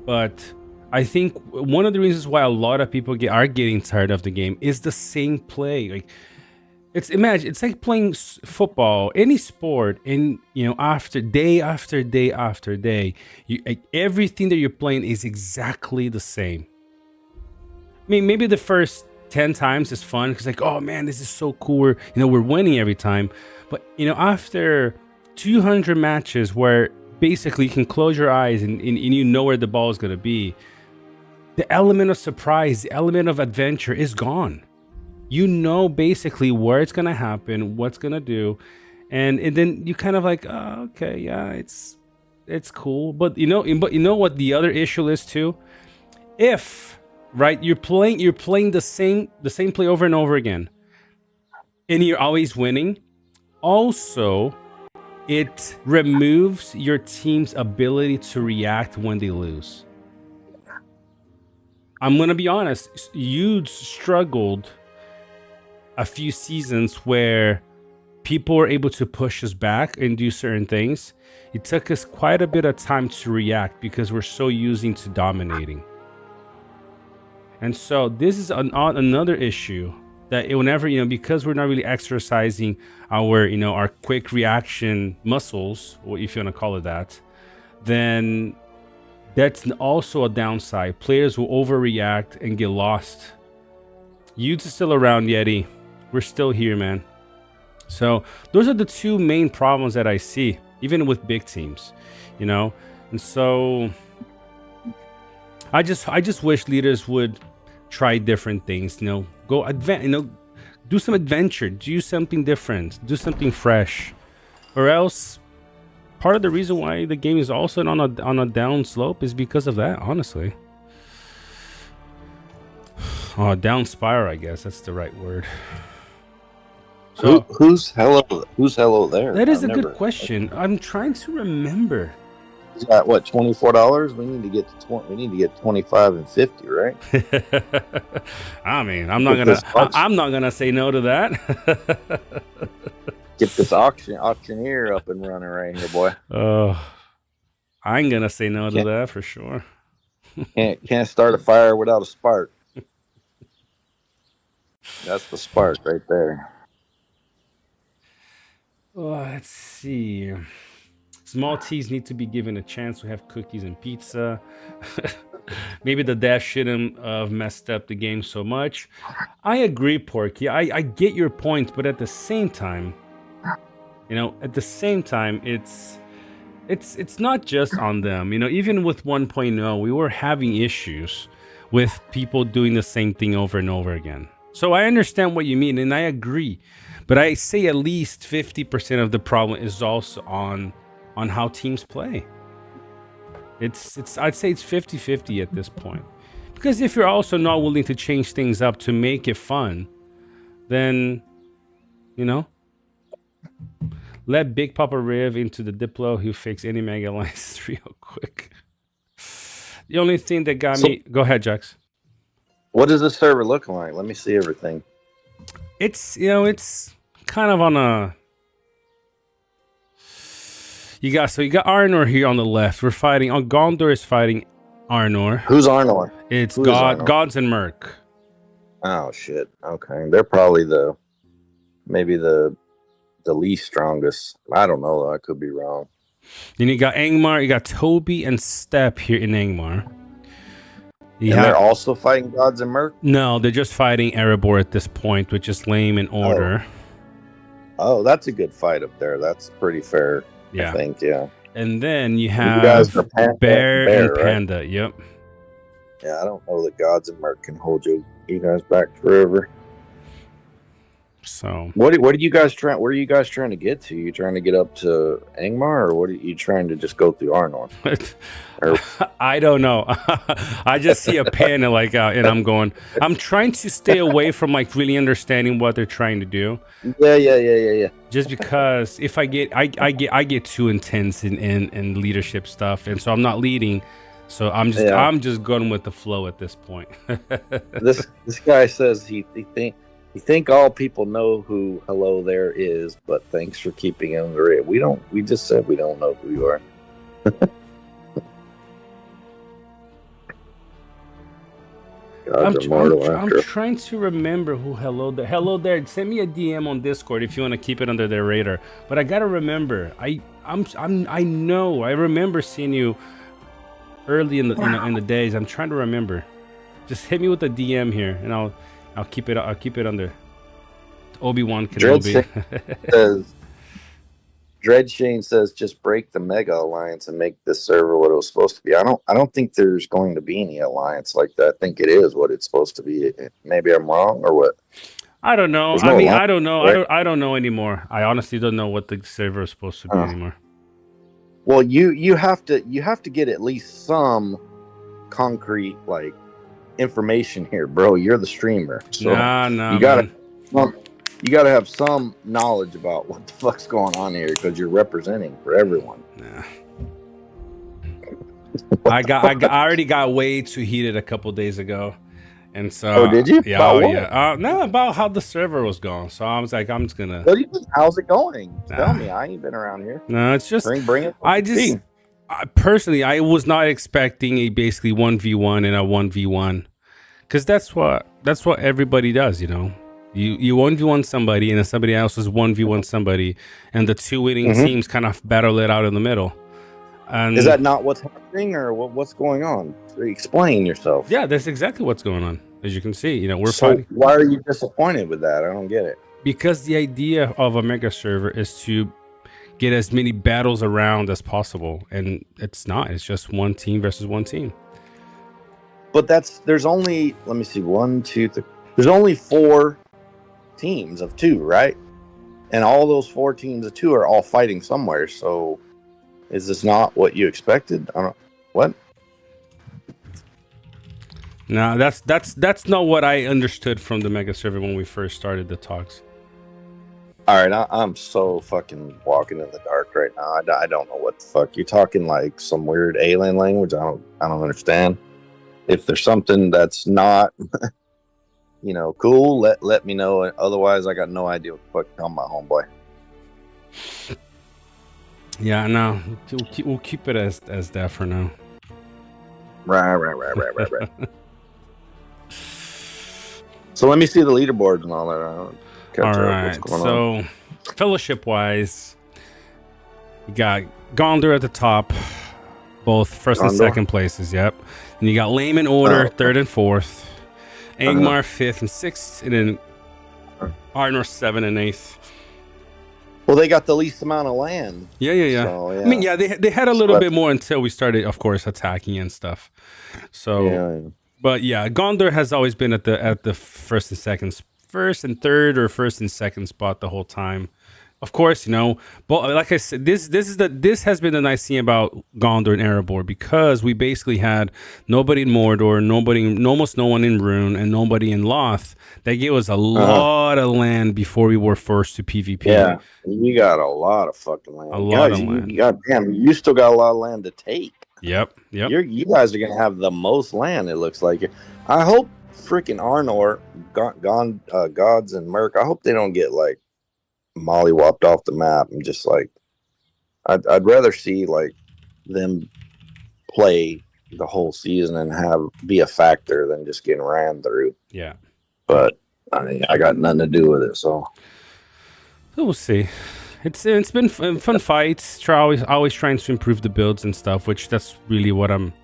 But I think one of the reasons why a lot of people are getting tired of the game is the same play. Like, it's like playing football, any sport, and after day after day after day, everything that you're playing is exactly the same. I mean, maybe the first 10 times is fun because, like, oh man, this is so cool. We're winning every time. But after 200 matches where basically you can close your eyes and you know where the ball is going to be, the element of surprise, the element of adventure is gone. Basically where it's going to happen, what's going to do. And then you kind of like, oh, okay, yeah, it's cool. But you know what the other issue is too? If, right, you're playing the same play over and over again, and you're always winning, also it removes your team's ability to react when they lose. I'm going to be honest, you struggled a few seasons where people were able to push us back and do certain things. It took us quite a bit of time to react because we're so used to dominating. And so this is another issue that whenever, because we're not really exercising our quick reaction muscles, or if you want to call it that, then that's also a downside. Players will overreact and get lost. Youth's still around, Yeti. We're still here, man. So those are the two main problems that I see, even with big teams, And so I just wish leaders would try different things, go do some adventure, do something different, do something fresh, or else part of the reason why the game is also on a down slope is because of that, honestly. Oh, down spiral, I guess that's the right word. So Who's hello there? That is a good question. I'm trying to remember. He's got what, $24? We need to get 25 and 50, right? I mean, I'm not gonna say no to that. Get this auctioneer up and running right here, boy. I ain't gonna say no to that for sure. Can't start a fire without a spark. That's the spark right there. Let's see. Small T's need to be given a chance to have cookies and pizza. Maybe the devs shouldn't have messed up the game so much. I agree, Porky. I get your point, but at the same time, it's not just on them. Even with 1.0, we were having issues with people doing the same thing over and over again. So I understand what you mean, and I agree. But I say at least 50% of the problem is also on how teams play. I'd say it's 50-50 at this point. Because if you're also not willing to change things up to make it fun, then, let Big Papa Riv into the Diplo who fix any mega lines real quick. The only thing that got me... Go ahead, Jax. What does this server look like? Let me see everything. It's kind of on a... You got Arnor here on the left. We're fighting... Gondor is fighting Arnor. Who's Arnor? It's Gods and Merc. Oh, shit. Okay. They're probably maybe the least strongest. I don't know, though. I could be wrong. Then you got Angmar. You got Toby and Step here in Angmar. They're also fighting Gods and Merc? No, they're just fighting Erebor at this point, which is lame in order. Oh, that's a good fight up there. That's pretty fair, yeah. I think, yeah. And then you guys have are Panda Bear and and Bear, right? Panda. Yep. Yeah, I don't know that Gods and Merc can hold you guys back forever. So What are you guys trying? Where are you guys trying to get to? You trying to get up to Angmar, or what are you trying to just go through Arnor? I don't know. I just see a panda like, and I'm trying to stay away from like really understanding what they're trying to do. Yeah. Just because if I get too intense in leadership stuff, and so I'm not leading. So I'm just going with the flow at this point. This guy says he think all people know who Hello There is, but thanks for keeping it under it. We just said we don't know who you are. I'm trying to remember who Hello There. Send me a DM on Discord if you want to keep it under their radar. But I gotta remember. I remember seeing you early in the days. I'm trying to remember. Just hit me with a DM here, and I'll keep it under. Obi-Wan Kenobi. Dread Shane says just break the Mega Alliance and make this server what it was supposed to be. I don't think there's going to be any alliance like that. I think it is what it's supposed to be. Maybe I'm wrong, or what? I don't know. I don't know. Right? I don't know anymore. I honestly don't know what the server is supposed to be anymore. Well, you have to get at least some concrete like information here, bro. You're the streamer, so you gotta have some knowledge about what the fuck's going on here because you're representing for everyone. Nah. I already got way too heated a couple days ago, and so did you? Yeah, about how the server was going. So I was like, I'm just gonna. How's it going? Tell me. I ain't been around here. No, it's just bring it. Personally, I was not expecting a basically 1v1 and a 1v1, because that's what everybody does, you know. You 1v1 somebody, and then somebody else is 1v1 somebody, and the two winning teams kind of battle it out in the middle. And is that not what's happening, or what's going on? Explain yourself. Yeah, that's exactly what's going on. As you can see, you know, we're fighting. Why are you disappointed with that? I don't get it. Because the idea of a mega server is to get as many battles around as possible, and it's not. It's just one team versus one team. But there's only, let me see, 1, 2, 3. There's only 4 teams of 2, right? And all those 4 teams of 2 are all fighting somewhere. So is this not what you expected? I don't. What? No, that's not what I understood from the mega server when we first started the talks. All right, I'm so fucking walking in the dark right now. I don't know what the fuck you're talking, like some weird alien language. I don't understand. If there's something that's not, you know, cool, let me know. Otherwise, I got no idea what the fuck you're talking about, homeboy. Yeah, no, we'll keep it as that for now. Right. So let me see the leaderboards and all that. All right, so fellowship-wise, you got Gondor at the top, both first and second places, yep. And you got Lame in order, third and fourth. Angmar, fifth and sixth. And then Arnor, 7th and 8th. Well, they got the least amount of land. Yeah. So, yeah. I mean, yeah, they had a little bit more until we started, of course, attacking and stuff. So, yeah. But yeah, Gondor has always been at the first and third or first and second spot the whole time. Of course, you know, but like I said, this has been the nice thing about Gondor and Erebor, because we basically had nobody in Mordor, almost no one in Rune, and nobody in Loth. That gave us a lot of land before we were forced to PvP. Yeah, you got a lot of fucking land. Land. Goddamn, you still got a lot of land to take. Yep. You guys are gonna have the most land. It looks like. I hope freaking Arnor, Gods and Merc. I hope they don't get like mollywopped off the map and just like. I'd rather see like them play the whole season and be a factor than just getting ran through. Yeah. But I got nothing to do with it, so we'll see. It's been fun fights. Always trying to improve the builds and stuff, which that's really what I'm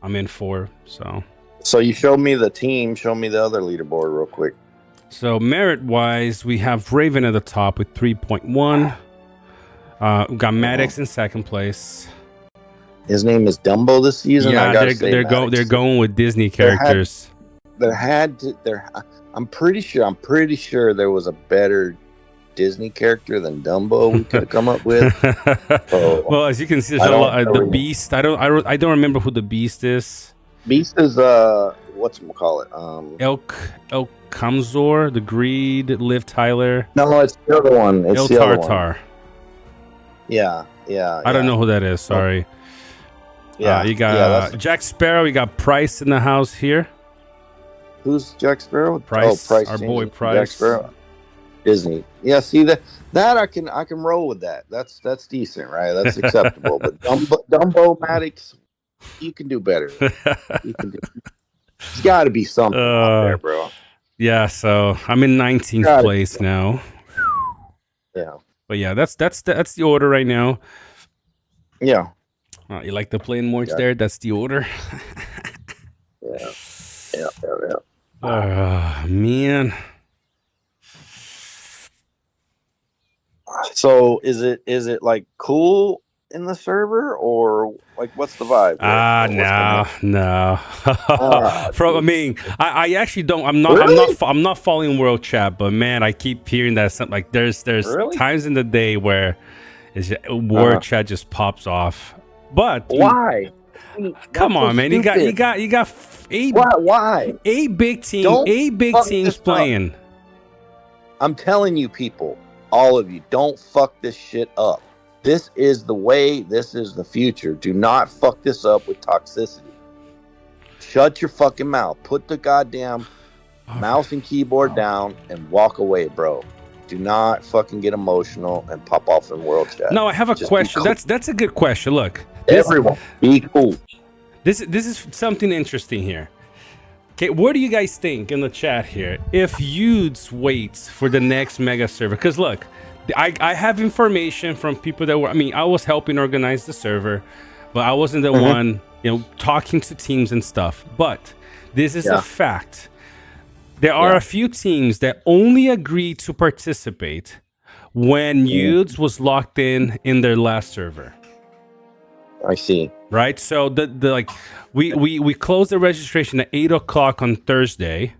in for. So you showed me the team. Show me the other leaderboard real quick. So merit wise, we have Raven at the top with 3.1. We got Maddox in second place. His name is Dumbo this season. Yeah, I gotta say they're going with Disney characters. I'm pretty sure there was a better Disney character than Dumbo we could have come up with. So, well, as you can see, there's a lot. The Beast. I don't remember who the Beast is. Beast is whatchamacallit? El Kamzor, the Greed, Liv Tyler. No, it's the other one. It's El the other Tartar. one. Yeah. I don't know who that is. Sorry. Yeah, you got Jack Sparrow. You got Price in the house here. Who's Jack Sparrow? Price, Price, our boy Price. Jack Sparrow. Disney. Yeah, see that I can roll with that. That's decent, right? That's acceptable. But Dumbo Maddox, you can do better. There's got to be something out there, bro. Yeah, so I'm in 19th place now. Yeah. But yeah, that's the order right now. Yeah. You like the plain morch there? That's the order. Yeah. Man. So is it like cool in the server, or like what's the vibe? No. I mean, I actually don't. I'm not following world chat, but man, I keep hearing that something like there's really? times in the day where word chat just pops off. But why? Come on, man! You got eight. Why? Eight big teams playing. I'm telling you, people, all of you, don't fuck this shit up. This is the way. This is the future. Do not fuck this up with toxicity. Shut your fucking mouth. Put the goddamn mouse and keyboard down and walk away, bro. Do not fucking get emotional and pop off in world chat. No, I have a question. Cool. That's a good question. Look, everyone, be cool. This is something interesting here. Okay, what do you guys think in the chat here? If Yudes waits for the next mega server, because look, I have information from people that were. I mean, I was helping organize the server, but I wasn't the one, talking to teams and stuff. But this is a fact. There are a few teams that only agreed to participate when Yudes was locked in their last server. I see. Right, so we closed the registration at 8:00 on Thursday,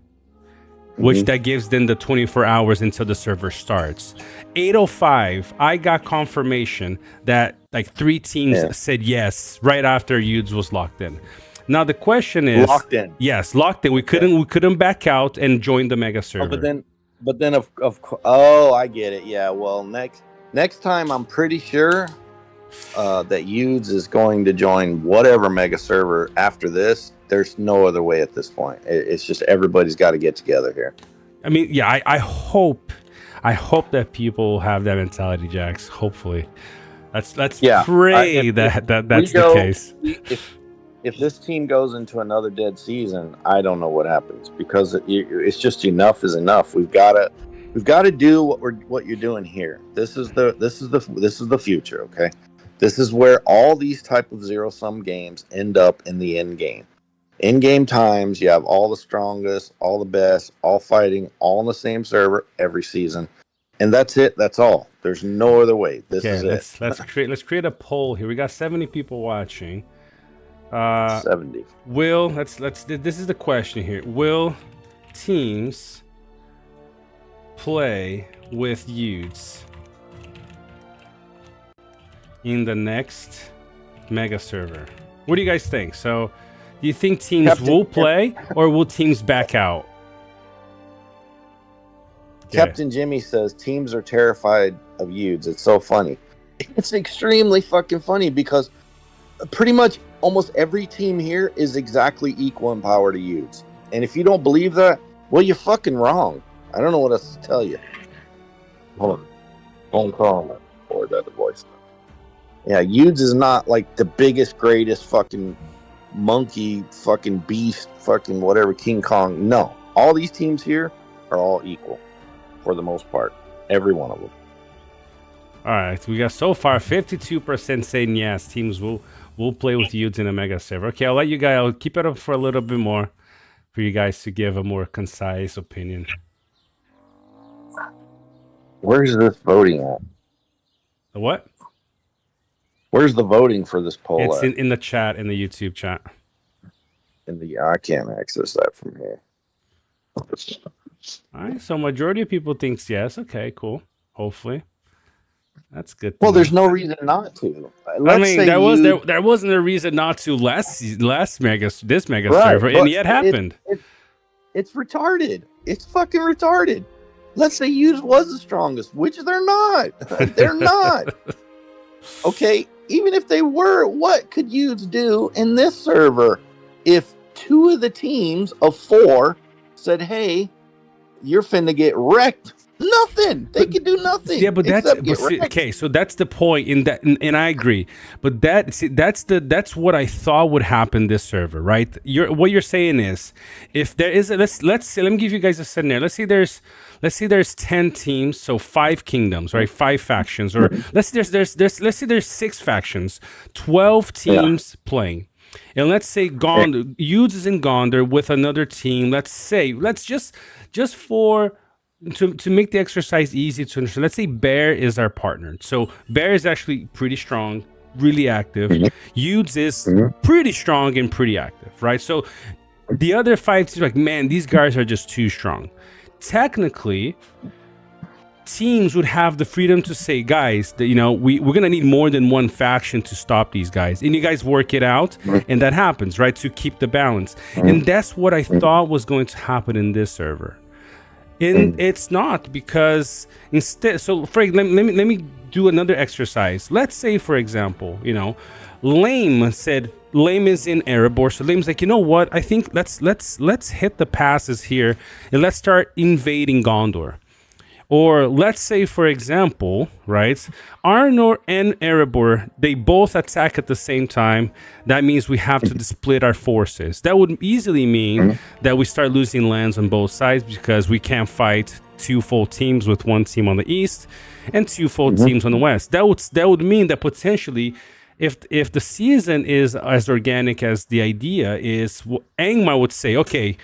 which that gives them the 24 hours until the server starts. 8:05, I got confirmation that like 3 teams said yes right after Yudes was locked in. Now the question is locked in. Yes, locked in. We couldn't back out and join the mega server. But then I get it. Yeah. Well, next time I'm pretty sure that Yudes is going to join whatever mega server after this. There's no other way at this point. It's just everybody's got to get together here. I mean, yeah, I hope that people have that mentality, Jax. Hopefully, let's pray that's the case. If this team goes into another dead season, I don't know what happens, because it's just enough is enough. We've got to do what you're doing here. This is the future. Okay. This is where all these type of zero-sum games end up in the end game. In game times, you have all the strongest, all the best, all fighting, all on the same server every season, and that's it. That's all. There's no other way. This is it. Let's create a poll here. We got 70 people watching. 70. This is the question here. Will teams play with Yudes in the next mega server? What do you guys think? So, do you think teams will play, or will teams back out? Captain Jimmy says teams are terrified of Yudes. It's so funny. It's extremely fucking funny, because pretty much almost every team here is exactly equal in power to Yudes. And if you don't believe that, well, you're fucking wrong. I don't know what else to tell you. Hold on. Phone call. Or that the voice. Yeah, Yudes is not like the biggest, greatest fucking monkey, fucking beast, fucking whatever, King Kong. No. All these teams here are all equal for the most part. Every one of them. All right, we got so far 52% saying yes, teams will play with Yudes in a mega server. Okay, I'll let you guys, I'll keep it up for a little bit more for you guys to give a more concise opinion. Where's this voting at? The what? Where's the voting for this poll It's at? in the chat, in the YouTube chat. I can't access that from here. All right, so majority of people thinks yes. Okay, cool. Hopefully, that's good. Well, there's no reason not to. I mean, there wasn't a reason not to this mega server, and yet happened. It's retarded. It's fucking retarded. Let's say Hughes was the strongest, which they're not. They're not. Okay, even if they were, what could Hughes do in this server if 2 of the teams of 4 said, "Hey, you're finna get wrecked"? Nothing. They could do nothing. Yeah, but okay. So that's the point. And I agree. But that's what I thought would happen this server, right? What you're saying is, if there is let's say, let me give you guys a scenario. Let's say there's 10 teams, so 5 kingdoms, right? 5 factions, or let's say there's 6 factions, 12 teams playing. And let's say Gondor, Yudes is in Gondor with another team. Let's just for to make the exercise easy to understand, let's say Bear is our partner. So Bear is actually pretty strong, really active. Yudes is pretty strong and pretty active, right? So the other 5 teams are like, man, these guys are just too strong. Technically, teams would have the freedom to say, guys, that, we're gonna need more than one faction to stop these guys, and you guys work it out, and that happens, right, to keep the balance. And that's what I thought was going to happen in this server. And it's not, because instead, so Frank, let me do another exercise. Let's say, for example, Lame is in Erebor, so Lame's like, you know what? I think let's hit the passes here and let's start invading Gondor. Or let's say, for example, right, Arnor and Erebor, they both attack at the same time. That means we have to split our forces. That would easily mean that we start losing lands on both sides, because we can't fight 2 full teams with 1 team on the east and 2 full teams on the west. That would mean that potentially, if the season is as organic as the idea is, Angmar would say, okay,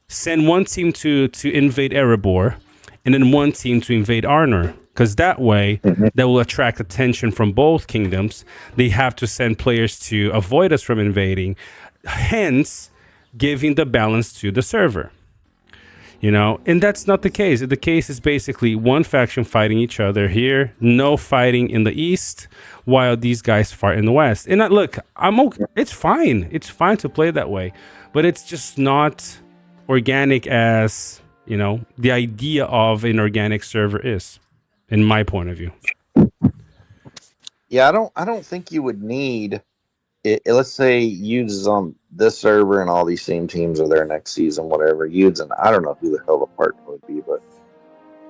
send 1 team to invade Erebor, and then 1 team to invade Arnor, because that way that will attract attention from both kingdoms. They have to send players to avoid us from invading, hence giving the balance to the server. And that's not the case. The case is basically 1 faction fighting each other here, no fighting in the east, while these guys fight in the west. And look, I'm okay. It's fine. It's fine to play that way, but it's just not organic as the idea of an organic server is, in my point of view. Yeah, I don't think you would need it. Let's say Yudes is on this server and all these same teams are there next season, whatever. Yudes, and I don't know who the hell the partner would be, but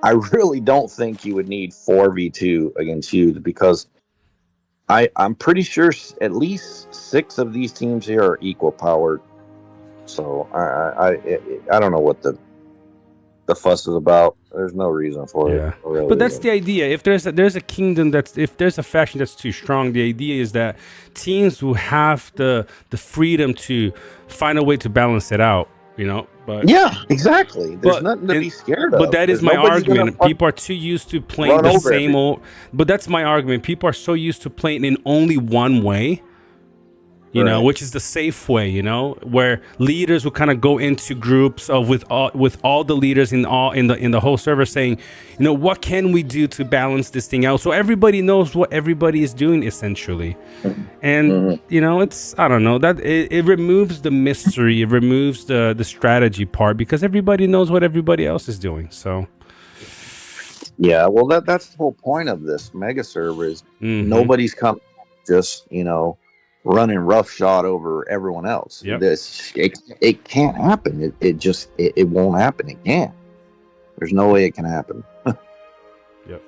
I really don't think you would need 4v2 against Yudes, because I'm pretty sure at least 6 of these teams here are equal powered. So I don't know what the fuss is about. There's no reason for it. Really, but that's the idea. If there's a kingdom if there's a faction that's too strong, the idea is that teams will have the freedom to find a way to balance it out. But yeah, exactly. There's nothing to be scared of. But that is my argument. People are too used to playing the same old. But that's my argument. People are so used to playing in only one way. Which is the safe way, where leaders will kind of go into groups with all the leaders in the whole server saying, what can we do to balance this thing out, so everybody knows what everybody is doing, essentially. And it's, I don't know, that it removes the mystery, it removes the strategy part, because everybody knows what everybody else is doing. So yeah, well, that's the whole point of this mega server is nobody's come just running roughshod over everyone else. Yep. It can't happen. It won't happen. It can't. There's no way it can happen. Yep.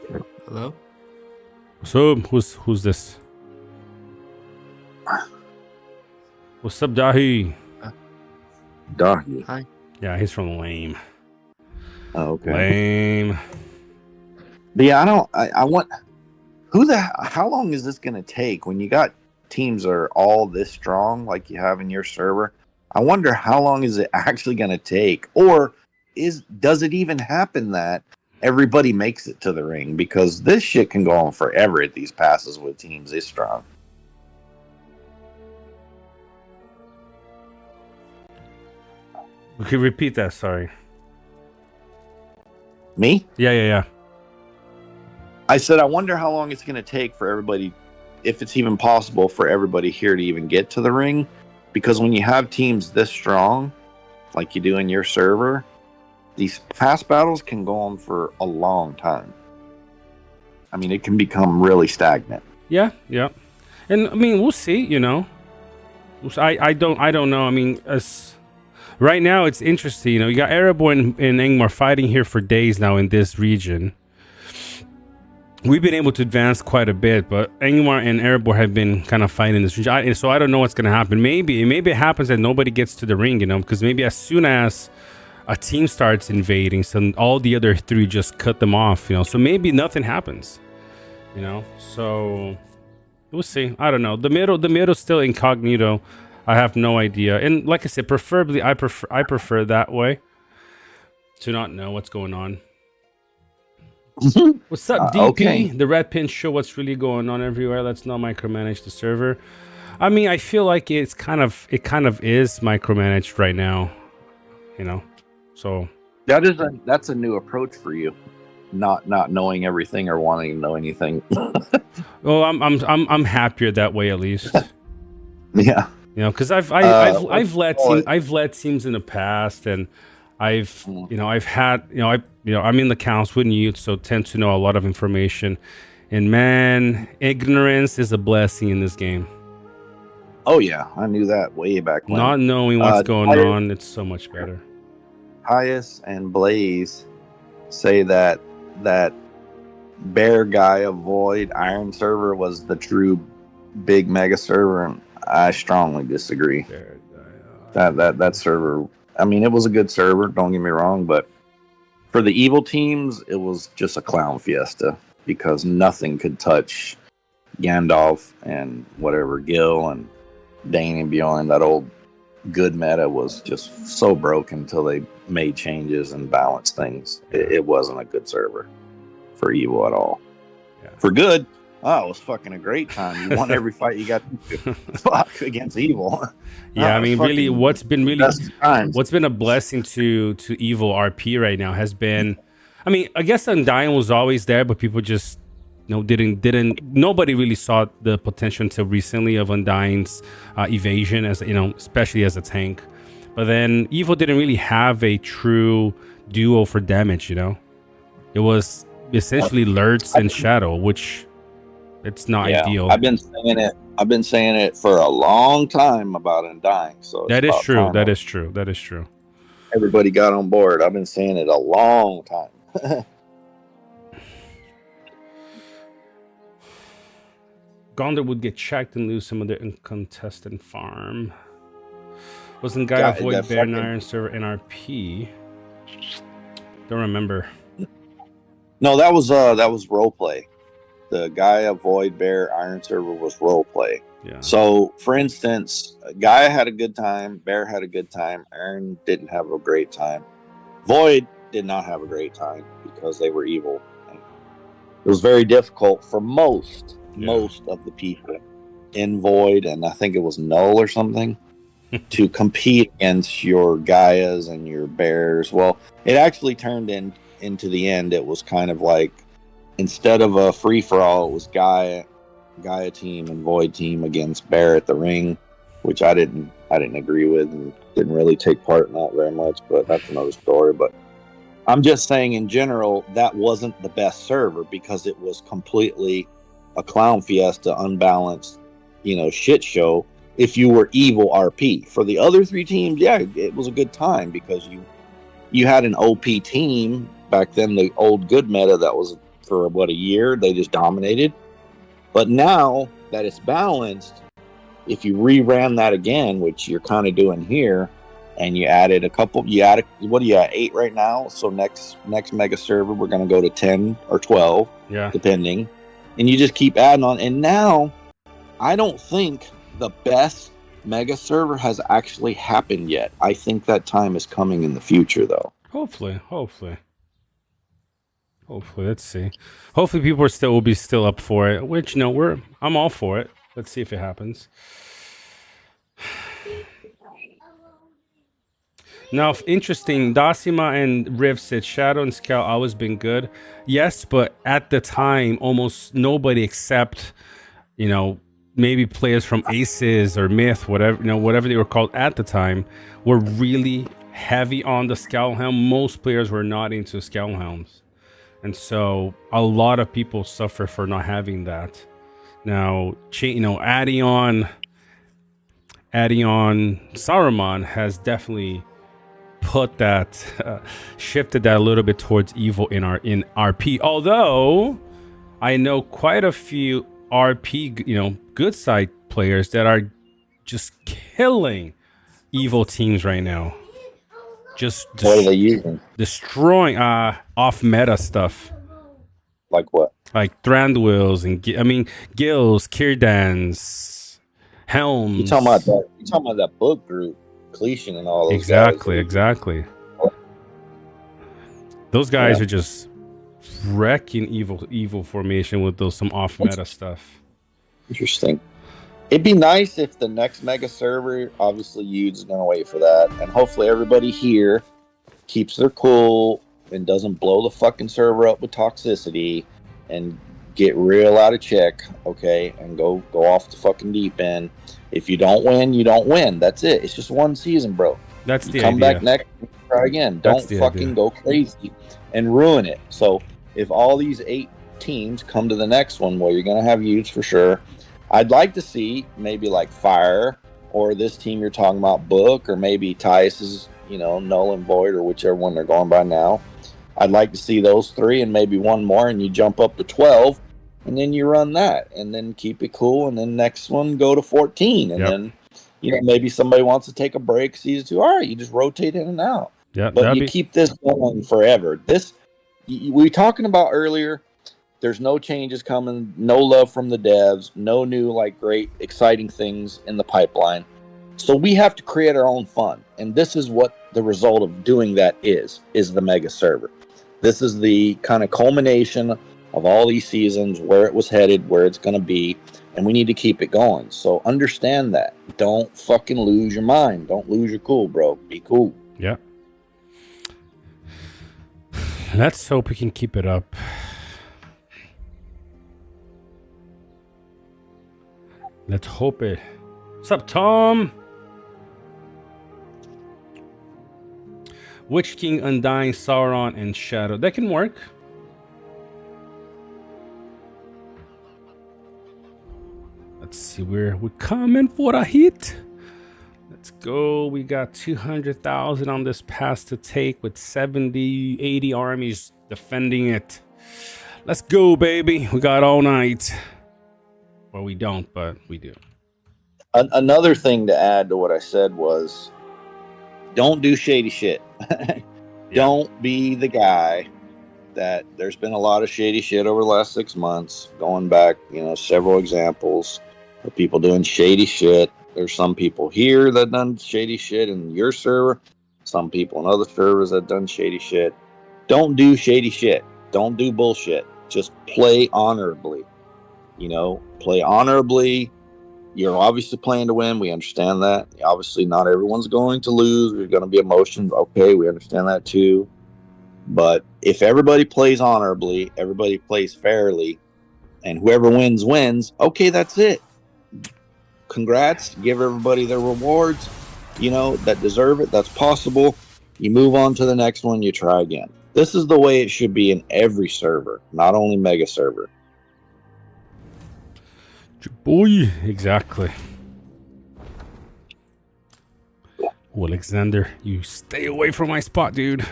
Hello? So who's this? What's up, Dahi? Dahi. Hi. Yeah, he's from Lame. Oh, okay. Lame. But yeah, I want. How long is this gonna take when you got teams are all this strong like you have in your server? I wonder how long is it actually going to take, or does it even happen that everybody makes it to the ring? Because this shit can go on forever at these passes with teams this strong. Could you repeat that? Sorry. Me? Yeah. I said, I wonder how long it's going to take for everybody, if it's even possible for everybody here to even get to the ring. Because when you have teams this strong, like you do in your server, these past battles can go on for a long time. I mean, it can become really stagnant. Yeah. And I mean, we'll see, you know. I don't know. I mean, right now it's interesting, you know. You got Erebor and Angmar fighting here for days now in this region. We've been able to advance quite a bit, but Angmar and Erebor have been kind of fighting this region. So I don't know what's going to happen. Maybe it happens that nobody gets to the ring, you know, because maybe as soon as a team starts invading, so all the other three just cut them off, you know. So maybe nothing happens, you know. So we'll see. I don't know. The middle's still incognito. I have no idea. And like I said, preferably I prefer that way, to not know what's going on. What's up, DP? Okay. The red pin show what's really going on everywhere. Let's not micromanage the server. I mean, I feel like it kind of is micromanaged right now, you know. So that's a new approach for you, not knowing everything or wanting to know anything. well, I'm happier that way at least. Yeah. You know, because I've led teams in the past, and I'm in the council with youth, so tend to know a lot of information. And man, ignorance is a blessing in this game. Oh yeah, I knew that way back when. Not knowing what's going on, it's so much better. Pius and Blaze say that Bear guy avoid Iron server was the true big mega server, and I strongly disagree. That server, I mean, it was a good server, don't get me wrong, but for the evil teams, it was just a clown fiesta because nothing could touch Gandalf and whatever Gil and Dane and Bjorn. That old good meta was just so broken until they made changes and balanced things. It wasn't a good server for evil at all. Yeah. For good, it was fucking a great time. You won every fight you got to fuck against evil. Yeah, I mean, really, what's been a blessing to evil RP right now has been, I mean, I guess Undying was always there, but people just, you know, nobody really saw the potential until recently of Undying's evasion, as you know, especially as a tank. But then evil didn't really have a true duo for damage, you know. It was essentially Lurtz and Shadow, which it's not ideal. I've been saying it for a long time about Undying. So that is true. That is true. Everybody got on board. I've been saying it a long time. Gondor would get checked and lose some of their uncontested farm. Wasn't Guy avoid Bear and Iron server NRP? Don't remember. No, that was roleplay. The Guy avoid Bear Iron server was roleplay. Yeah. So, for instance, Guy had a good time, Bear had a good time, Iron didn't have a great time. Void did not have a great time because they were evil. And it was very difficult for most of the people in Void, and I think it was Null or something, to compete against your Gaias and your Bears. Well, it actually turned into the end. It was kind of like, instead of a free-for-all, it was Gaia team and Void team against Bear at the ring, which I didn't agree with and didn't really take part in that very much, but that's another story. But I'm just saying, in general, that wasn't the best server because it was completely a clown fiesta, unbalanced, you know, shit show. If you were evil RP, for the other three teams, yeah, it was a good time because you had an OP team back then. The old good meta that was for about a year, they just dominated. But now that it's balanced, if you reran that again, which you're kind of doing here, and you added what are you at, 8 right now? So next mega server, we're going to go to 10 or 12, depending. And you just keep adding on. And now, I don't think the best mega server has actually happened yet. I think that time is coming in the future, though. Hopefully. Let's see. Hopefully people will be still up for it, which, you know, I'm all for it. Let's see if it happens. Now, interesting, Dasima and Riv said Shadow and Scout always been good. Yes, but at the time, almost nobody except, maybe players from Aces or Myth, whatever, whatever they were called at the time, were really heavy on the Scout Helm. Most players were not into Scout Helms. And so a lot of people suffer for not having that. Now, adding on Saruman has definitely put that, shifted that a little bit towards evil in RP. Although I know quite a few RP, good side players that are just killing evil teams right now. Just what are they using? Destroying off meta stuff. Like what? Like Thranduils and Gills, Kirdans, Helms. You talking about that? You talking about that book group, Cletion and all those Exactly, guys? exactly. Those guys are just wrecking evil formation with some off meta stuff. Interesting. It'd be nice if the next mega server, obviously Yude's gonna wait for that, and hopefully everybody here keeps their cool and doesn't blow the fucking server up with toxicity and get real out of check, okay, and go off the fucking deep end. If you don't win, you don't win. That's it. It's just one season, bro. That's the come idea. back next week, try again. Don't fucking go crazy and ruin it. So if all these 8 teams come to the next one, well, you're gonna have Yudes for sure. I'd like to see maybe like Fire or this team you're talking about, Book, or maybe Tyus's, Null and Void, or whichever one they're going by now. I'd like to see those 3 and maybe one more, and you jump up to 12, and then you run that, and then keep it cool, and then next one go to 14, and then maybe somebody wants to take a break, season 2. All right, you just rotate in and out. Yeah, but you keep this going forever. This we were talking about earlier. There's no changes coming, no love from the devs, no new great exciting things in the pipeline. So we have to create our own fun. And this is what the result of doing that is the mega server. This is the kind of culmination of all these seasons, where it was headed, where it's going to be, and we need to keep it going. So understand that. Don't fucking lose your mind. Don't lose your cool, bro. Be cool. Yeah. Let's hope we can keep it up. Let's hope it. What's up, Tom? Witch King, Undying, Sauron, and Shadow. That can work. Let's see, we're coming for a hit. Let's go. We got 200,000 on this pass to take with 70, 80 armies defending it. Let's go, baby. We got all night. Well, we don't, but we do. Another thing to add to what I said was, don't do shady shit. Don't be the guy that there's been a lot of shady shit over the last 6 months, going back, several examples of people doing shady shit. There's some people here that done shady shit in your server, some people in other servers that done shady shit. Don't do shady shit. Don't do bullshit. Just play honorably. Play honorably. You're obviously playing to win. We understand that. Obviously, not everyone's going to lose. There's going to be emotions. Okay, we understand that too. But if everybody plays honorably, everybody plays fairly, and whoever wins, wins, okay, that's it. Congrats. Give everybody their rewards, that deserve it. That's possible. You move on to the next one. You try again. This is the way it should be in every server, not only mega server. Boy, exactly. Oh, Alexander, you stay away from my spot, dude.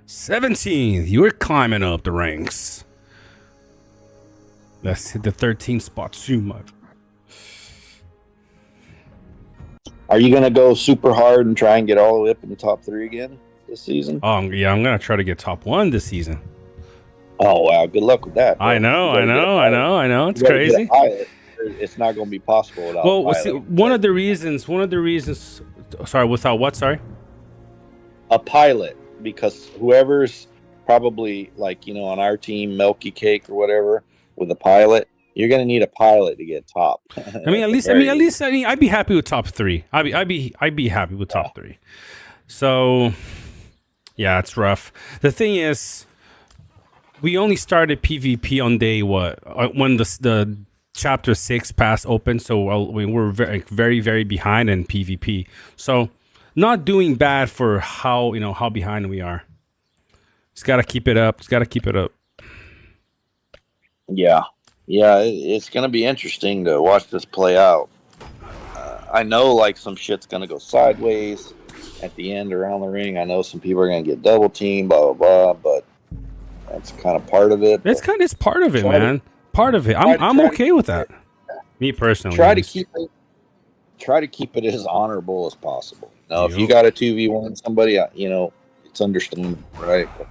17th, you're climbing up the ranks. Let's hit the 13th spot soon, Mike. Are you gonna go super hard and try and get all the way up in the top 3 again this season? Yeah, I'm gonna try to get top 1 this season. Oh wow, good luck with that. Bro. I know. It's crazy. It's not going to be possible without. Well, see, one of the reasons. Sorry, without what? Sorry. A pilot, because whoever's probably on our team, Milky Cake or whatever, with a pilot, you're gonna need a pilot to get top. I mean, at least I'd be happy with top 3. I'd be happy with top 3. So, yeah, it's rough. The thing is, we only started PvP on day when the chapter 6 pass open, so we're very, very behind in PvP. So, not doing bad for how behind we are. Just gotta keep it up. Yeah, it's gonna be interesting to watch this play out. I know like some shit's gonna go sideways at the end around the ring. I know some people are gonna get double teamed, blah blah blah, but that's kind of part of it. It's part of it, man. Part of it. I'm okay with that. Me personally. Try to keep it as honorable as possible. Now, if you got a 2v1 somebody, it's understandable, right? But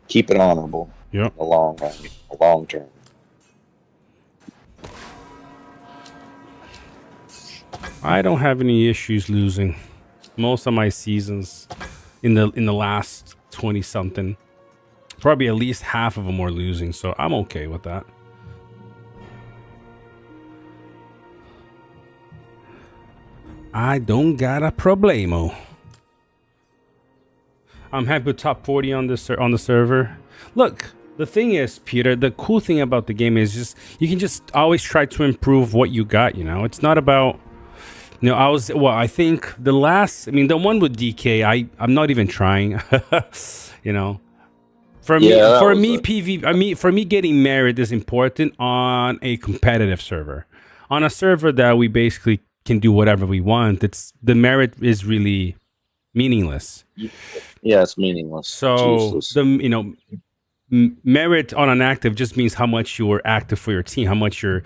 keep it honorable. Yep. A long term. I don't have any issues losing. Most of my seasons in the last 20 something, probably at least half of them were losing, so I'm okay with that. I don't got a problemo. I'm happy with top 40 on the server. Look, the thing is, Peter, the cool thing about the game is just you can just always try to improve what you got. It's not about I think the one with DK, I'm not even trying. For me getting merit is important on a competitive server. On a server that we basically can do whatever we want, the merit is really meaningless. Yeah, it's meaningless. So merit on an active just means how much you were active for your team, how much you're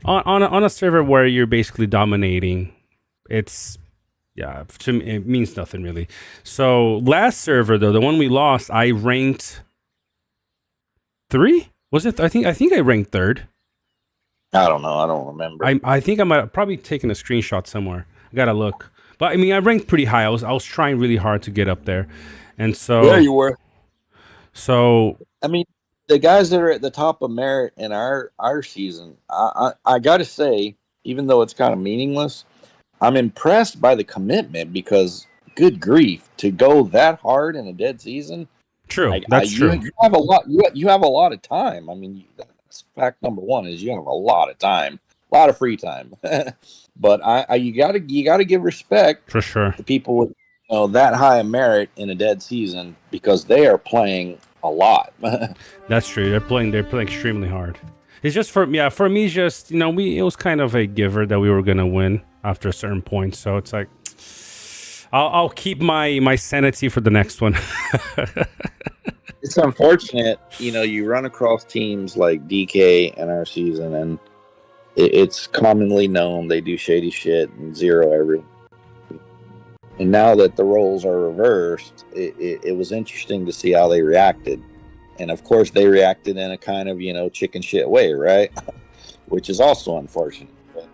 on a server where you're basically dominating. It means nothing really. So last server though, the one we lost, I ranked 3. Was it? I think I ranked 3rd. I don't know. I don't remember. I think I might have probably taken a screenshot somewhere. I gotta look. But I mean, I ranked pretty high. I was trying really hard to get up there, and so yeah, you were. So I mean, the guys that are at the top of merit in our season, I gotta say, even though it's kind of meaningless, I'm impressed by the commitment because, good grief, to go that hard in a dead season. True, that's true. You have a lot. You have a lot of time. I mean, that's fact number one is you have a lot of time, a lot of free time. But you gotta give respect for sure to people with that high of merit in a dead season because they are playing a lot. That's true. They're playing extremely hard. It's just for me, just it was kind of a giver that we were gonna win after a certain point. So it's like I'll keep my sanity for the next one. It's unfortunate, you run across teams like DK in our season, and it's commonly known they do shady shit and zero everyone. And now that the roles are reversed, it was interesting to see how they reacted. And of course, they reacted in a kind of, chicken shit way, right? Which is also unfortunate. But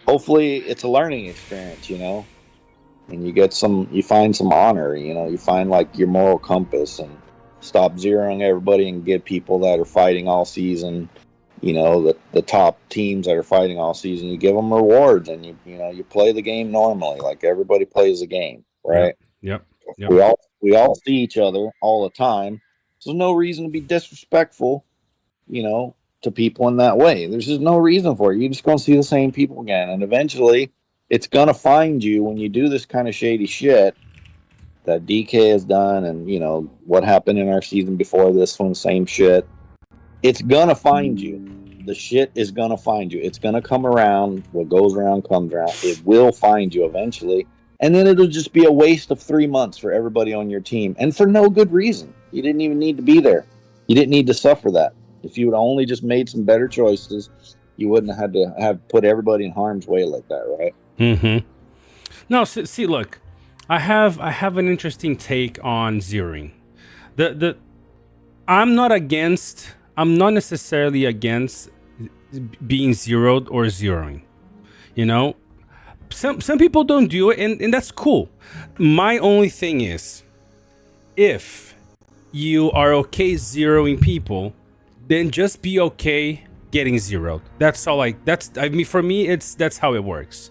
hopefully, it's a learning experience, and you find some honor, you find like your moral compass and stop zeroing everybody and get people that are fighting all season. The top teams that are fighting all season, you give them rewards and you play the game normally, like everybody plays the game, right? Yep. We all see each other all the time. So there's no reason to be disrespectful, to people in that way. There's just no reason for it. You're just going to see the same people again. And eventually it's going to find you when you do this kind of shady shit that DK has done. And, what happened in our season before this one, same shit. It's going to find you. The shit is going to find you. It's going to come around. What goes around comes around. It will find you eventually. And then it'll just be a waste of 3 months for everybody on your team. And for no good reason. You didn't even need to be there. You didn't need to suffer that. If you would only just made some better choices, you wouldn't have had to have put everybody in harm's way like that, right? Mm-hmm. No, see, look. I have an interesting take on zeroing. I'm not necessarily against being zeroed or zeroing. Some people don't do it, and that's cool. My only thing is, if you are okay zeroing people, then just be okay getting zeroed. That's all. I mean, for me, that's how it works.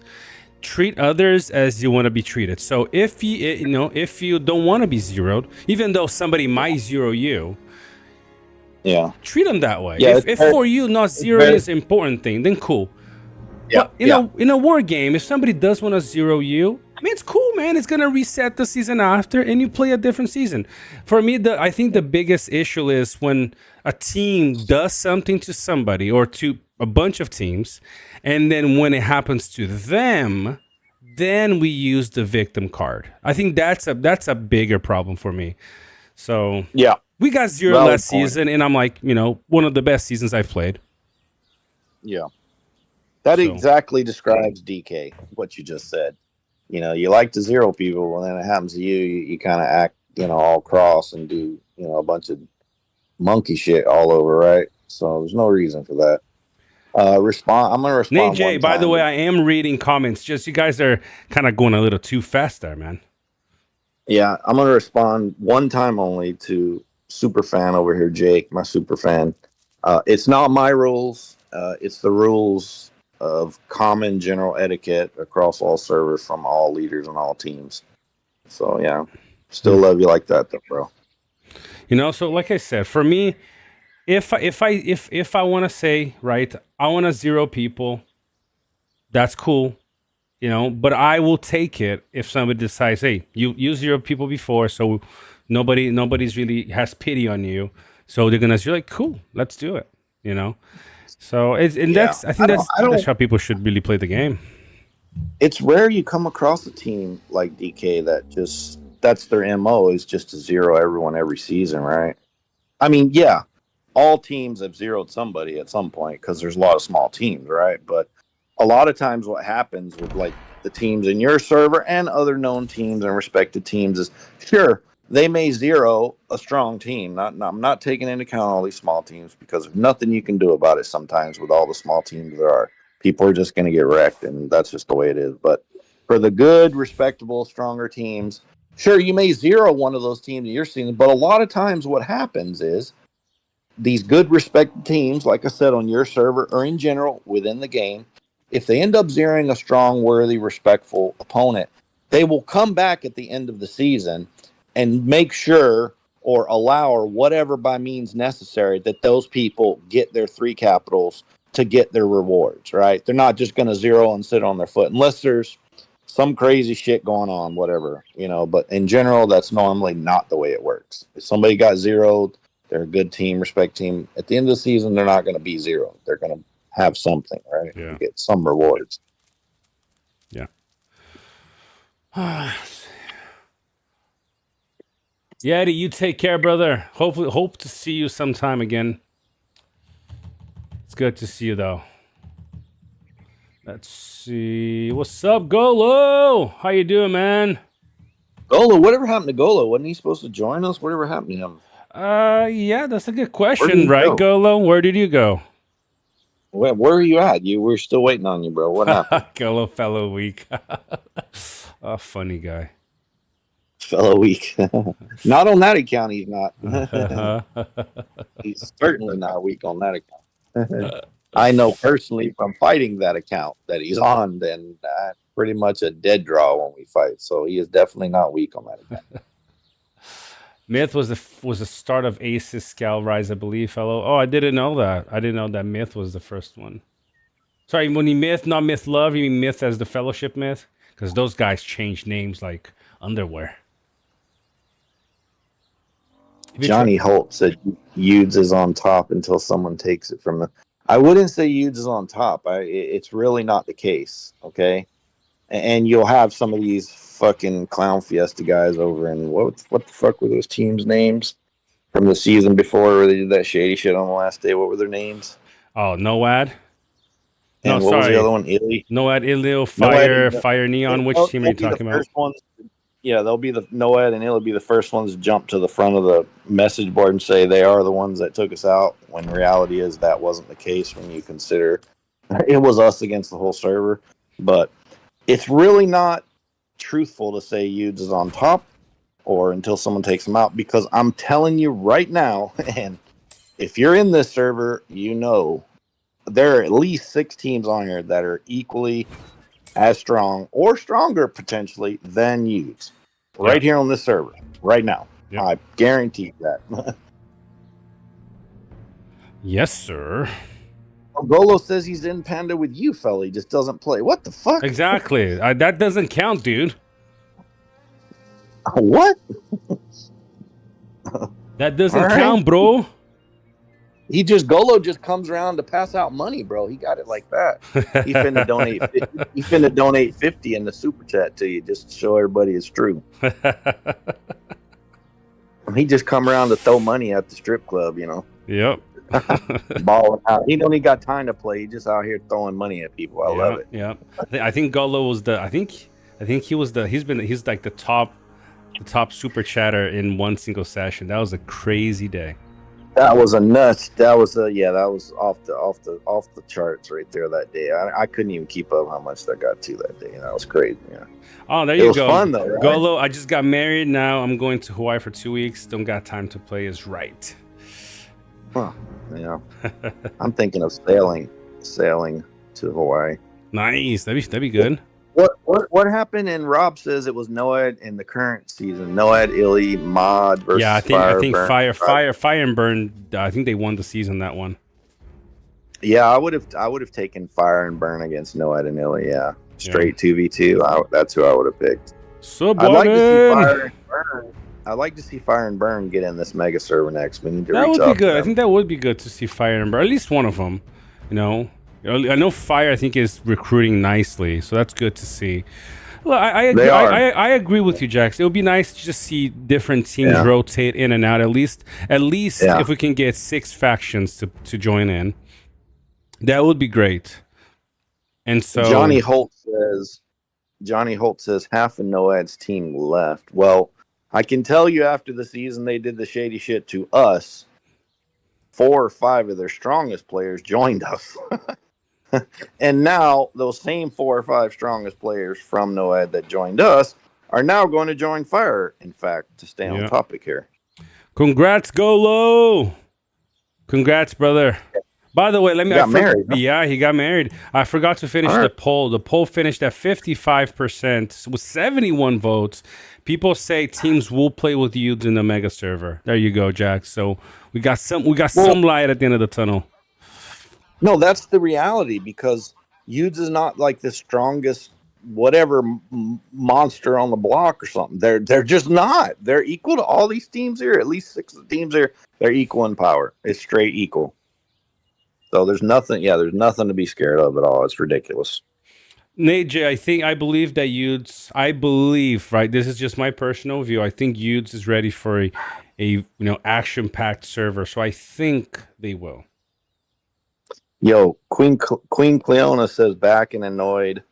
Treat others as you want to be treated. So if you don't want to be zeroed, even though somebody might zero you, treat them that way. Yeah, if for you not zeroing is an important thing, then cool. Yeah, but in a war game, if somebody does want to zero you, I mean, it's cool, man. It's gonna reset the season after, and you play a different season. For me, I think the biggest issue is when a team does something to somebody or to a bunch of teams, and then when it happens to them, then we use the victim card. I think that's a bigger problem for me. So we got zero last season, and I'm like, one of the best seasons I've played. Yeah. That exactly describes DK, what you just said. You like to zero people, and then it happens to you kind of act, all cross and do, a bunch of monkey shit all over, right? So there's no reason for that. I'm going to respond. Nate J, by the way, I am reading comments. Just you guys are kind of going a little too fast there, man. Yeah, I'm going to respond one time only to super fan over here, Jake, my super fan. It's not my rules. It's the rules of common general etiquette across all servers from all leaders and all teams. So yeah, still love you like that though, bro. So like I said, for me, if I want to say, right, I want to zero people, that's cool, but I will take it if somebody decides, hey, you zero people before, so nobody's really has pity on you, so they're gonna say, like, cool, let's do it, So I think that's how people should really play the game. It's rare you come across a team like DK that's their MO is just to zero everyone every season, right? I mean, yeah, all teams have zeroed somebody at some point because there's a lot of small teams, right? But a lot of times what happens with like the teams in your server and other known teams and respected teams is, sure, they may zero a strong team. I'm not taking into account all these small teams because there's nothing you can do about it sometimes with all the small teams there are. People are just going to get wrecked, and that's just the way it is. But for the good, respectable, stronger teams, sure, you may zero one of those teams in your season, but a lot of times what happens is these good, respected teams, like I said, on your server or in general within the game, if they end up zeroing a strong, worthy, respectful opponent, they will come back at the end of the season and make sure or allow or whatever by means necessary that those people get their 3 capitals to get their rewards, right? They're not just going to zero and sit on their foot unless there's some crazy shit going on, whatever, but in general, that's normally not the way it works. If somebody got zeroed, they're a good team, respect team. At the end of the season, they're not going to be zeroed. They're going to have something, right? Yeah. Get some rewards. Yeah. Yeah, Eddie, you take care, brother. Hope to see you sometime again. It's good to see you, though. Let's see. What's up, Golo? How you doing, man? Golo, whatever happened to Golo? Wasn't he supposed to join us? Whatever happened to him? Yeah, that's a good question, right, Golo? Where did you go? Where are you at? We're still waiting on you, bro. What happened? Golo fellow week. Oh, funny guy. Fellow weak. Not on that account, he's not. He's certainly not weak on that account. I know personally from fighting that account that he's on, then pretty much a dead draw when we fight. So he is definitely not weak on that account. Myth was the start of Ace's Scowl Rise, I believe, fellow. Oh, I didn't know that. I didn't know that Myth was the first one. Sorry, when you Myth, not Myth Love, you mean Myth as the Fellowship Myth? Because those guys change names like underwear. Johnny Holt said Yudes is on top until someone takes it from the... I wouldn't say Yudes is on top. It's really not the case, okay? And you'll have some of these fucking Clown Fiesta guys over in... What the fuck were those teams' names? From the season before where they did that shady shit on the last day. What were their names? Oh, NOAD? And no, what sorry. was the other one? Illy? NOAD, Illy, Fire Neon. Which team are you talking about? Yeah, they'll be the NOAD and it'll be the first ones to jump to the front of the message board and say they are the ones that took us out, when reality is that wasn't the case when you consider it was us against the whole server. But it's really not truthful to say Yudes is on top or until someone takes them out, because I'm telling you right now, and if you're in this server, you know there are at least 6 teams on here that are equally as strong or stronger potentially than Utes. Right here on this server, right now. Yep. I guarantee that. Yes, sir. Golo says he's in Panda with you, fella. He just doesn't play. What the fuck? Exactly. That doesn't count, dude. What? That doesn't All right. count, bro. Golo just comes around to pass out money, bro. He got it like that. He finna donate 50, he finna donate 50 in the super chat to you just to show everybody it's true. He just come around to throw money at the strip club, you know. Yep. Balling out. He don't even got time to play. He just out here throwing money at people. I love it. Yeah. I think Golo was the. I think he was the. He's like the top super chatter in one single session. That was a crazy day. That was a nuts. That was off the charts right there that day. I couldn't even keep up how much that got to that day. That was crazy. Yeah. Oh, there you go. It was fun though, right? Golo, I just got married. Now I'm going to Hawaii for 2 weeks. Don't got time to play is right. Huh. Yeah. I'm thinking of sailing to Hawaii. Nice. That'd be good. What happened? And Rob says it was Noed in the current season. Noed, Illy, Mod versus Yeah, I think Fire and Burn. I think they won the season that one. Yeah, I would have taken Fire and Burn against Noed and Illy. Yeah, straight 2v2. That's who I would have picked. So I'd like to see Fire and Burn. I'd like to see Fire and Burn get in this mega server next. We need to. That reach would be out good. I think that would be good to see Fire and Burn. At least one of them. You know. I know Fire, I think, is recruiting nicely, so that's good to see. Well, I agree. I agree with you, Jax. It would be nice to just see different teams rotate in and out. At least if we can get 6 factions to join in, that would be great. And so Johnny Holt says half of Noad's team left. Well, I can tell you after the season they did the shady shit to us, 4 or 5 of their strongest players joined us. And now those same 4 or 5 strongest players from Noad that joined us are now going to join Fire. In fact, to stay on topic here. Congrats, Golo! Congrats, brother. By the way, He got married. Huh? Yeah, he got married. I forgot to finish the poll. The poll finished at 55% with 71 votes. People say teams will play with Utes in the mega server. There you go, Jack. So we got some light at the end of the tunnel. No, that's the reality, because Utes is not like the strongest whatever monster on the block or something. They're just not. They're equal to all these teams here. At least 6 of the teams here. They're equal in power. It's straight equal. So there's nothing. Yeah, there's nothing to be scared of at all. It's ridiculous. Nate J, I believe that Utes. Right. This is just my personal view. I think Utes is ready for a action-packed server. So I think they will. Yo, Queen Cleona says back and annoyed.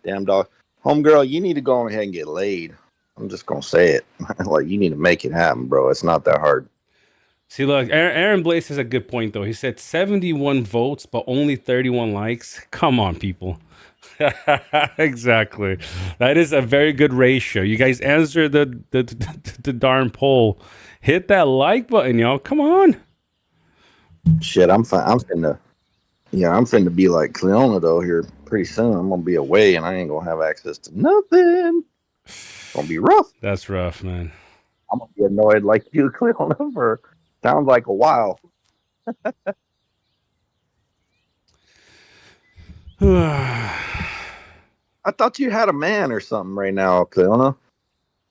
Damn dog. Homegirl, you need to go ahead and get laid. I'm just going to say it. Like, you need to make it happen, bro. It's not that hard. See, look, Aaron Blaze has a good point, though. He said 71 votes, but only 31 likes. Come on, people. Exactly. That is a very good ratio. You guys answer the darn poll. Hit that like button, y'all. Come on. Shit, I'm finna be like Cleona, though, here pretty soon. I'm going to be away, and I ain't going to have access to nothing. It's going to be rough. That's rough, man. I'm going to be annoyed like you, Cleona, for sounds like a while. I thought you had a man or something right now, Cleona.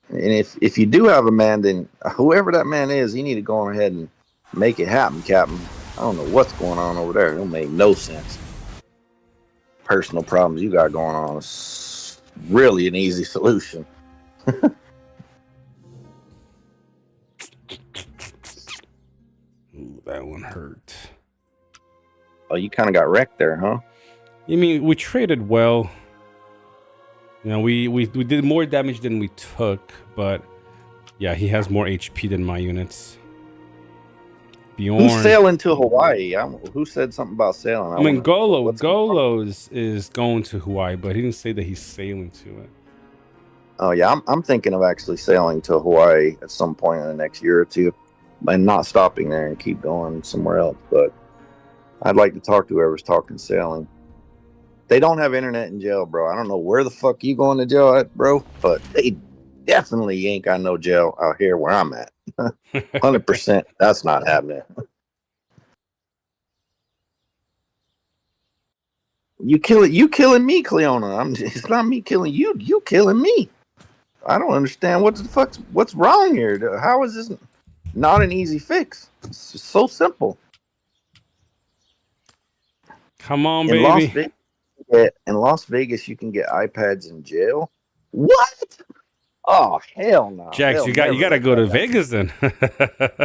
And if you do have a man, then whoever that man is, you need to go ahead and make it happen, Captain. I don't know what's going on over there. It don't make no sense. Personal problems you got going on. It's really an easy solution. Ooh, that one hurt. Oh, you kind of got wrecked there, huh? I mean, we traded well. We did more damage than we took, but yeah, he has more HP than my units. Bjorn. Who's sailing to Hawaii? Who said something about sailing? I mean, Golo is going to Hawaii, but he didn't say that he's sailing to it. Oh yeah, I'm thinking of actually sailing to Hawaii at some point in the next year or two, and not stopping there and keep going somewhere else. But I'd like to talk to whoever's talking sailing. They don't have internet in jail, bro. I don't know where the fuck you going to jail at, bro, but they definitely ain't got no jail out here where I'm at. 100%. That's not happening. You killing me, Cleona. It's not me killing you. You killing me. I don't understand what's wrong here. How is this not an easy fix? It's just so simple. Come on, baby. In Las Vegas, you can get iPads in jail. What? Oh, hell no. Jax, you got to go to Vegas then.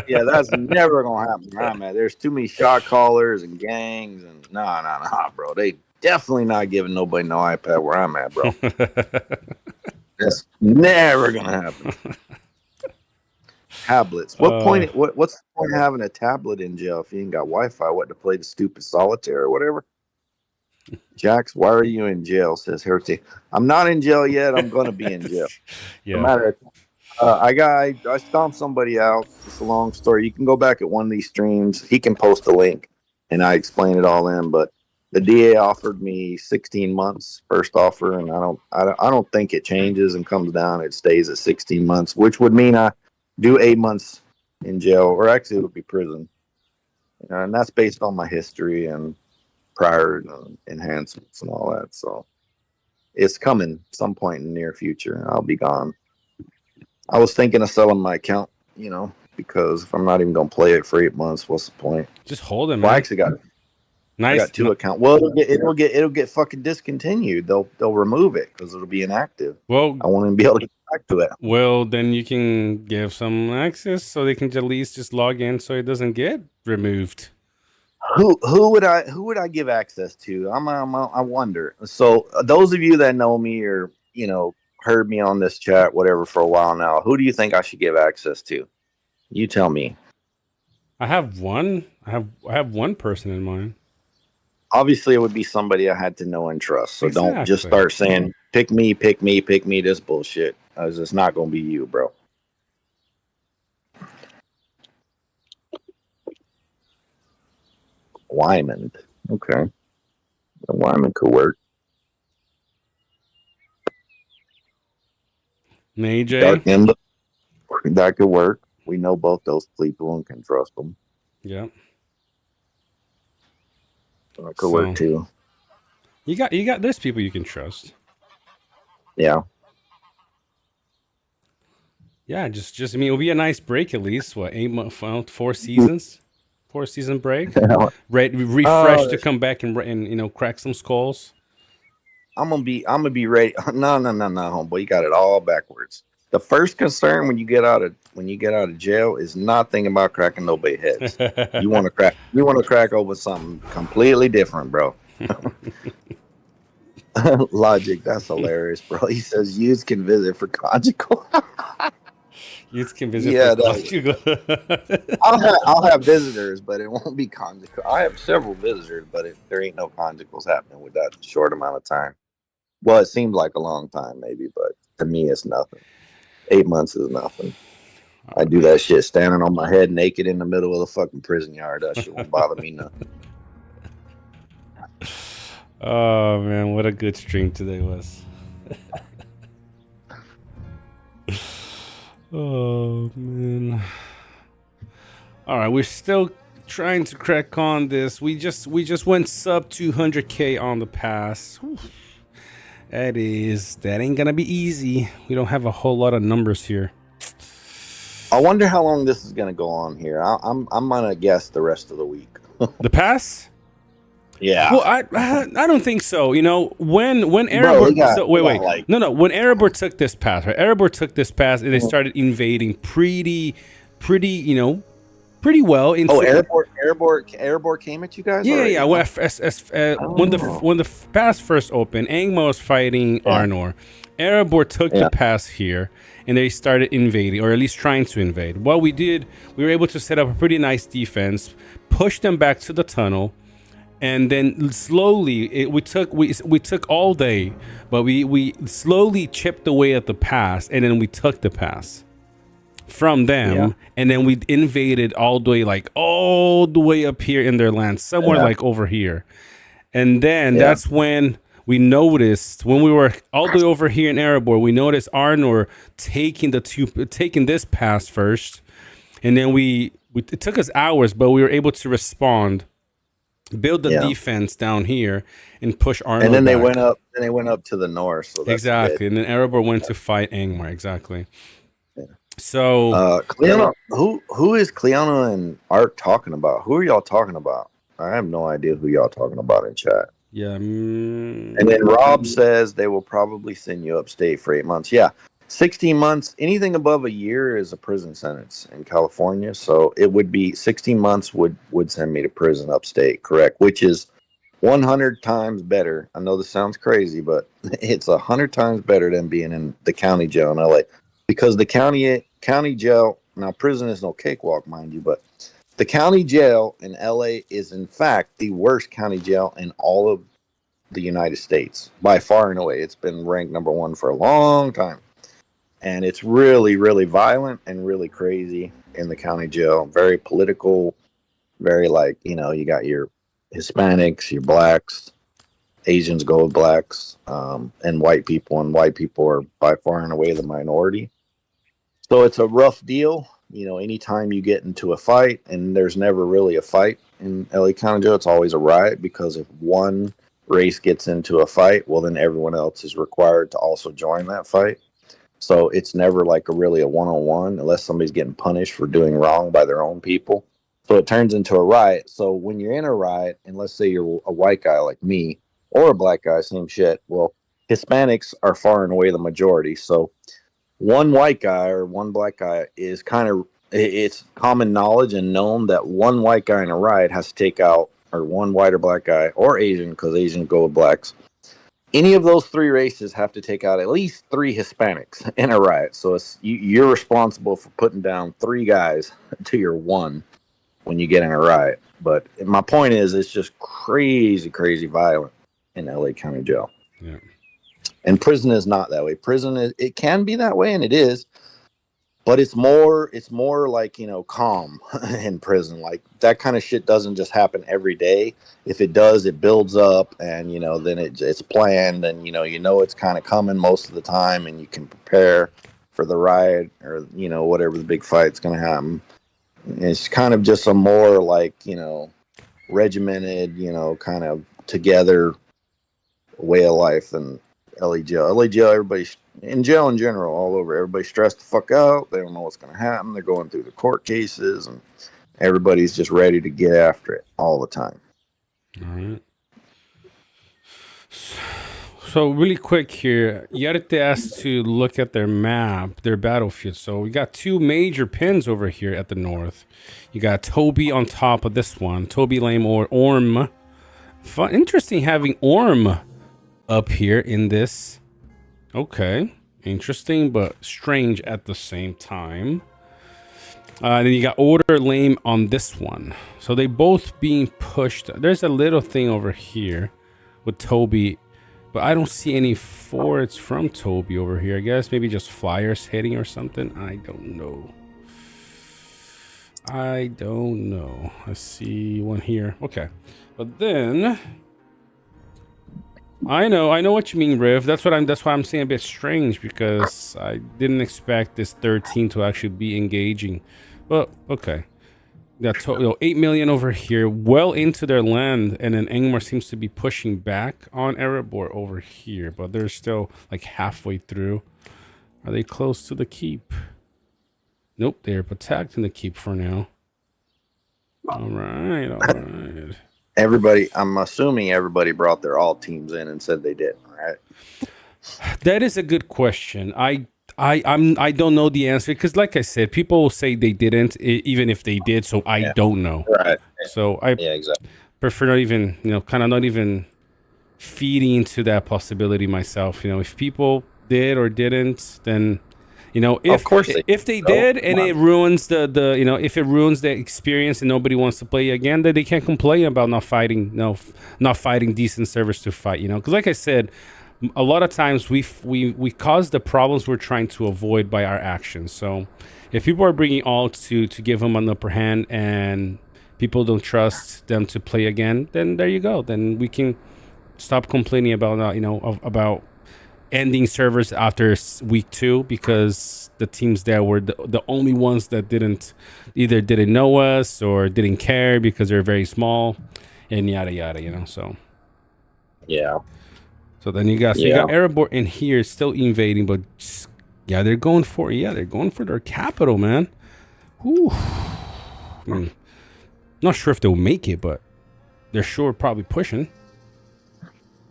Yeah, that's never gonna happen where I'm at. There's too many shot callers and gangs, and nah, bro. They definitely not giving nobody no iPad where I'm at, bro. That's never gonna happen. Tablets. What's the point of having a tablet in jail if you ain't got Wi-Fi? What, to play the stupid solitaire or whatever? Jax, why are you in jail? Says Hersey. I'm not in jail yet. I'm gonna be in jail. Yeah. No matter. I stomped somebody out. It's a long story. You can go back at one of these streams. He can post a link, and I explain it all in. But the DA offered me 16 months first offer, and I don't think it changes and comes down. It stays at 16 months, which would mean I do 8 months in jail, or actually it would be prison. And that's based on my history and prior enhancements and all that. So it's coming some point in the near future. I'll be gone. I was thinking of selling my account, because if I'm not even going to play it for 8 months, what's the point? Just hold it, man. Well, I actually got nice. I got 2 accounts. Well, it'll get fucking discontinued. They'll remove it because it'll be inactive. Well, I won't even be able to get back to it. Well, then you can give some access so they can at least just log in so it doesn't get removed. Who would I give access to? I wonder. So those of you that know me or heard me on this chat, whatever, for a while now, who do you think I should give access to? You tell me. I have one person in mind. Obviously, it would be somebody I had to know and trust. So Exactly. Don't just start saying pick me. This bullshit. It's not gonna be you, bro. Wyman. Okay. The Wyman could work. AJ. Dark Ember. That could work. We know both those people and can trust them. Yeah. That could work too. You got there's people you can trust. Yeah. Yeah, just I mean, it'll be a nice break at least. What, 8 months, 4 seasons? 4-season break. Refresh to come back and crack some skulls. I'm gonna be ready. No, homeboy, you got it all backwards. The first concern when you get out of jail is not thinking about cracking nobody's heads. You want to crack over something completely different, bro. Logic, that's hilarious, bro. He says youths can visit for conjugal. Youths can visit for conjugal. I'll have visitors, but it won't be conjugal. I have several visitors, but there ain't no conjugals happening with that short amount of time. Well, it seemed like a long time, maybe, but to me, it's nothing. 8 months is nothing. I do that shit standing on my head naked in the middle of the fucking prison yard. That shit won't bother me nothing. Oh man, what a good stream today was. Oh man. All right, we're still trying to crack on this. We just went sub 200K on the pass. Whew. That ain't gonna be easy. We don't have a whole lot of numbers here. I wonder how long this is gonna go on here. I'm gonna guess the rest of the week. The pass? Yeah. Well, I don't think so. When Erebor, when Erebor took this pass, right? Erebor took this pass and they started invading pretty well. Erebor came at you guys. Yeah. When the pass first opened, Angmo was fighting Arnor. Erebor took the pass here, and they started invading, or at least trying to invade. What we did, we were able to set up a pretty nice defense, push them back to the tunnel, and then slowly we took all day, but we slowly chipped away at the pass, and then we took the pass. from them, and then we invaded all the way up here in their land, somewhere like over here. And then that's when we noticed, when we were all the way over here in Erebor, we noticed Arnor taking this pass first, and then it took us hours, but we were able to respond, build the defense down here, and push Arnor. And then back. they went up to the north. So that's exactly, good. and then Erebor went to fight Angmar. Exactly. So, Cleona, who is Cleona and Art talking about? Who are y'all talking about? I have no idea who y'all talking about in chat. Yeah. And then Rob says they will probably send you upstate for 8 months. Yeah. 16 months, anything above a year is a prison sentence in California. So it would be 16 months would send me to prison upstate, correct? Which is 100 times better. I know this sounds crazy, but it's 100 times better than being in the county jail in LA. Because the county jail, now prison is no cakewalk, mind you, but the county jail in LA is in fact the worst county jail in all of the United States by far and away. It's been ranked number 1 for a long time. And it's really, really violent and really crazy in the county jail. Very political, very you got your Hispanics, your blacks, Asians go with blacks, and white people are by far and away the minority. So it's a rough deal. Anytime you get into a fight, and there's never really a fight in LA County Jail, it's always a riot, because if one race gets into a fight, well, then everyone else is required to also join that fight. So it's never really a one-on-one unless somebody's getting punished for doing wrong by their own people. So it turns into a riot. So when you're in a riot, and let's say you're a white guy like me or a black guy, same shit. Well, Hispanics are far and away the majority. So one white guy or one black guy is it's common knowledge and known that one white guy in a riot has to take out, or one white or black guy, or Asian, because Asians go with blacks. Any of those 3 races have to take out at least 3 Hispanics in a riot. So you're responsible for putting down 3 guys to your 1 when you get in a riot. But my point is, it's just crazy, crazy violent in LA County Jail. Yeah. And prison is not that way. Prison it can be that way, and it is, but it's more calm in prison. Like that kind of shit doesn't just happen every day. If it does, it builds up, and then it's planned, and it's kind of coming most of the time, and you can prepare for the riot or whatever the big fight's going to happen. It's kind of just a more regimented, kind of together way of life than LA jail. LA jail, everybody's in jail in general, all over. Everybody's stressed the fuck out. They don't know what's going to happen. They're going through the court cases, and everybody's just ready to get after it all the time. All right. So really quick here, Yarte asked to look at their map, their battlefield. So we got 2 major pins over here at the north. You got Toby on top of this one, Toby Lame or Orm. Interesting having Orm up here in this. Okay, interesting, but strange at the same time. Then you got Order Lame on this one. So they both being pushed. There's a little thing over here with Toby, but I don't see any forts from Toby over here. I guess maybe just flyers hitting or something. I don't know. I see one here. Okay, but then I know what you mean, Riv. That's why I'm saying a bit strange, because I didn't expect this 13 to actually be engaging. But okay, got 8 million over here, well into their land, and then Angmar seems to be pushing back on Erebor over here, but they're still halfway through. Are they close to the keep? Nope, they're protecting the keep for now. All right. Everybody, I'm assuming everybody brought their all teams in and said they did, right? That is a good question. I don't know the answer, because like I said, people will say they didn't, even if they did, so I don't know. Right. So I exactly. prefer not even, kind of not even feeding into that possibility myself. If people did or didn't, then if they did, and it ruins if it ruins the experience and nobody wants to play again, then they can't complain about not fighting decent servers to fight. Because like I said, a lot of times we cause the problems we're trying to avoid by our actions. So If people are bringing alts to give them an upper hand and people don't trust them to play again, then there you go. Then we can stop complaining about about ending servers after week 2 because the teams there were the only ones that didn't know us or didn't care because they're very small and yada yada. So Yeah. so then you got Erebor in here still invading, but yeah, they're going for their capital, man. Whew. Not sure if they'll make it, but they're sure probably pushing.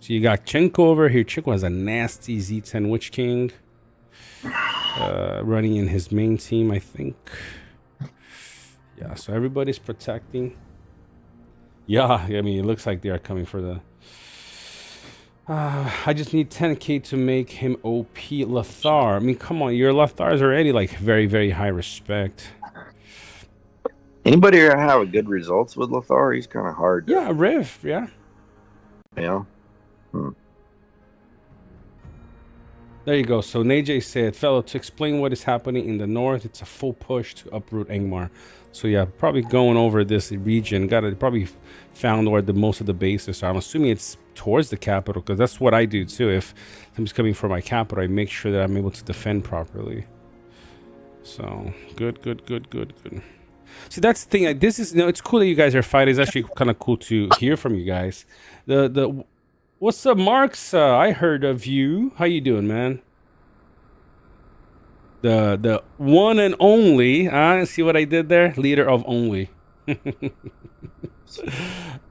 So you got Chenko over here. Chenko has a nasty Z10 Witch King running in his main team, I think. Yeah, so everybody's protecting. Yeah, I mean, it looks like they are coming for the... I just need 10k to make him OP Lotr. I mean, come on, your Lothar is already like very, very high respect. Anybody have good results with Lothar? He's kind of hard. Yeah, Riv, yeah. Yeah. There you go. So Najay said, fellow, to explain what is happening in the north, it's a full push to uproot Angmar. So yeah, probably going over this region. Probably found where most of the bases are. I'm assuming it's towards the capital because that's what I do too. If somebody's coming for my capital, I make sure that I'm able to defend properly. So good. See, that's the thing. Like, this is, it's cool that you guys are fighting. It's actually kind of cool to hear from you guys. What's up, Marks? I heard of you. How you doing, man? The one and only. See what I did there? Leader of only.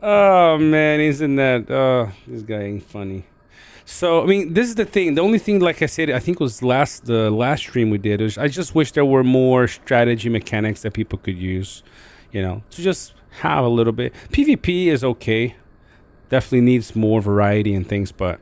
Oh man, isn't that? This guy ain't funny. So I mean, this is the thing. The only thing, like I said, I think was the last stream we did. I just wish there were more strategy mechanics that people could use. To just have a little bit. PvP is okay. Definitely needs more variety and things, but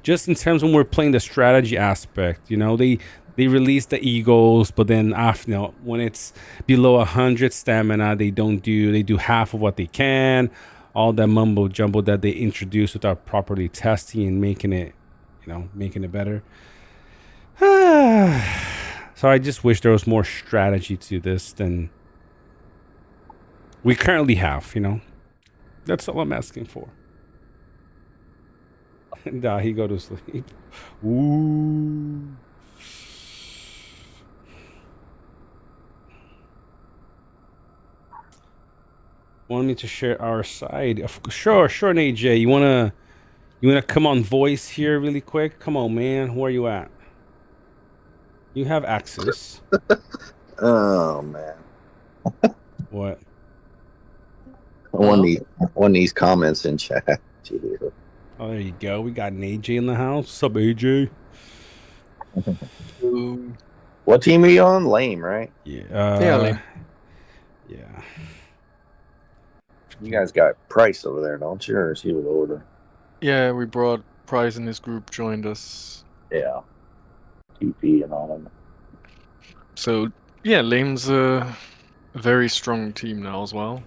just in terms when we're playing the strategy aspect, they release the eagles, but then after, when it's below 100 stamina, they do half of what they can. All that mumbo jumbo that they introduce without properly testing and making it better. So I just wish there was more strategy to this than we currently have. That's all I'm asking for. Nah, he go to sleep. Ooh. Want me to share our side? Sure, AJ. You wanna come on voice here really quick? Come on, man. Where you at? You have access. Oh man. What? One of these comments in chat. Oh, there you go. We got an AJ in the house. What's up, AJ? What team are you on? Lame, right? Yeah. Lame. Yeah. You guys got Price over there, don't you? Or is he with Order? Yeah, we brought Price and his group joined us. Yeah. TP and all of them. So, yeah, Lame's a very strong team now as well.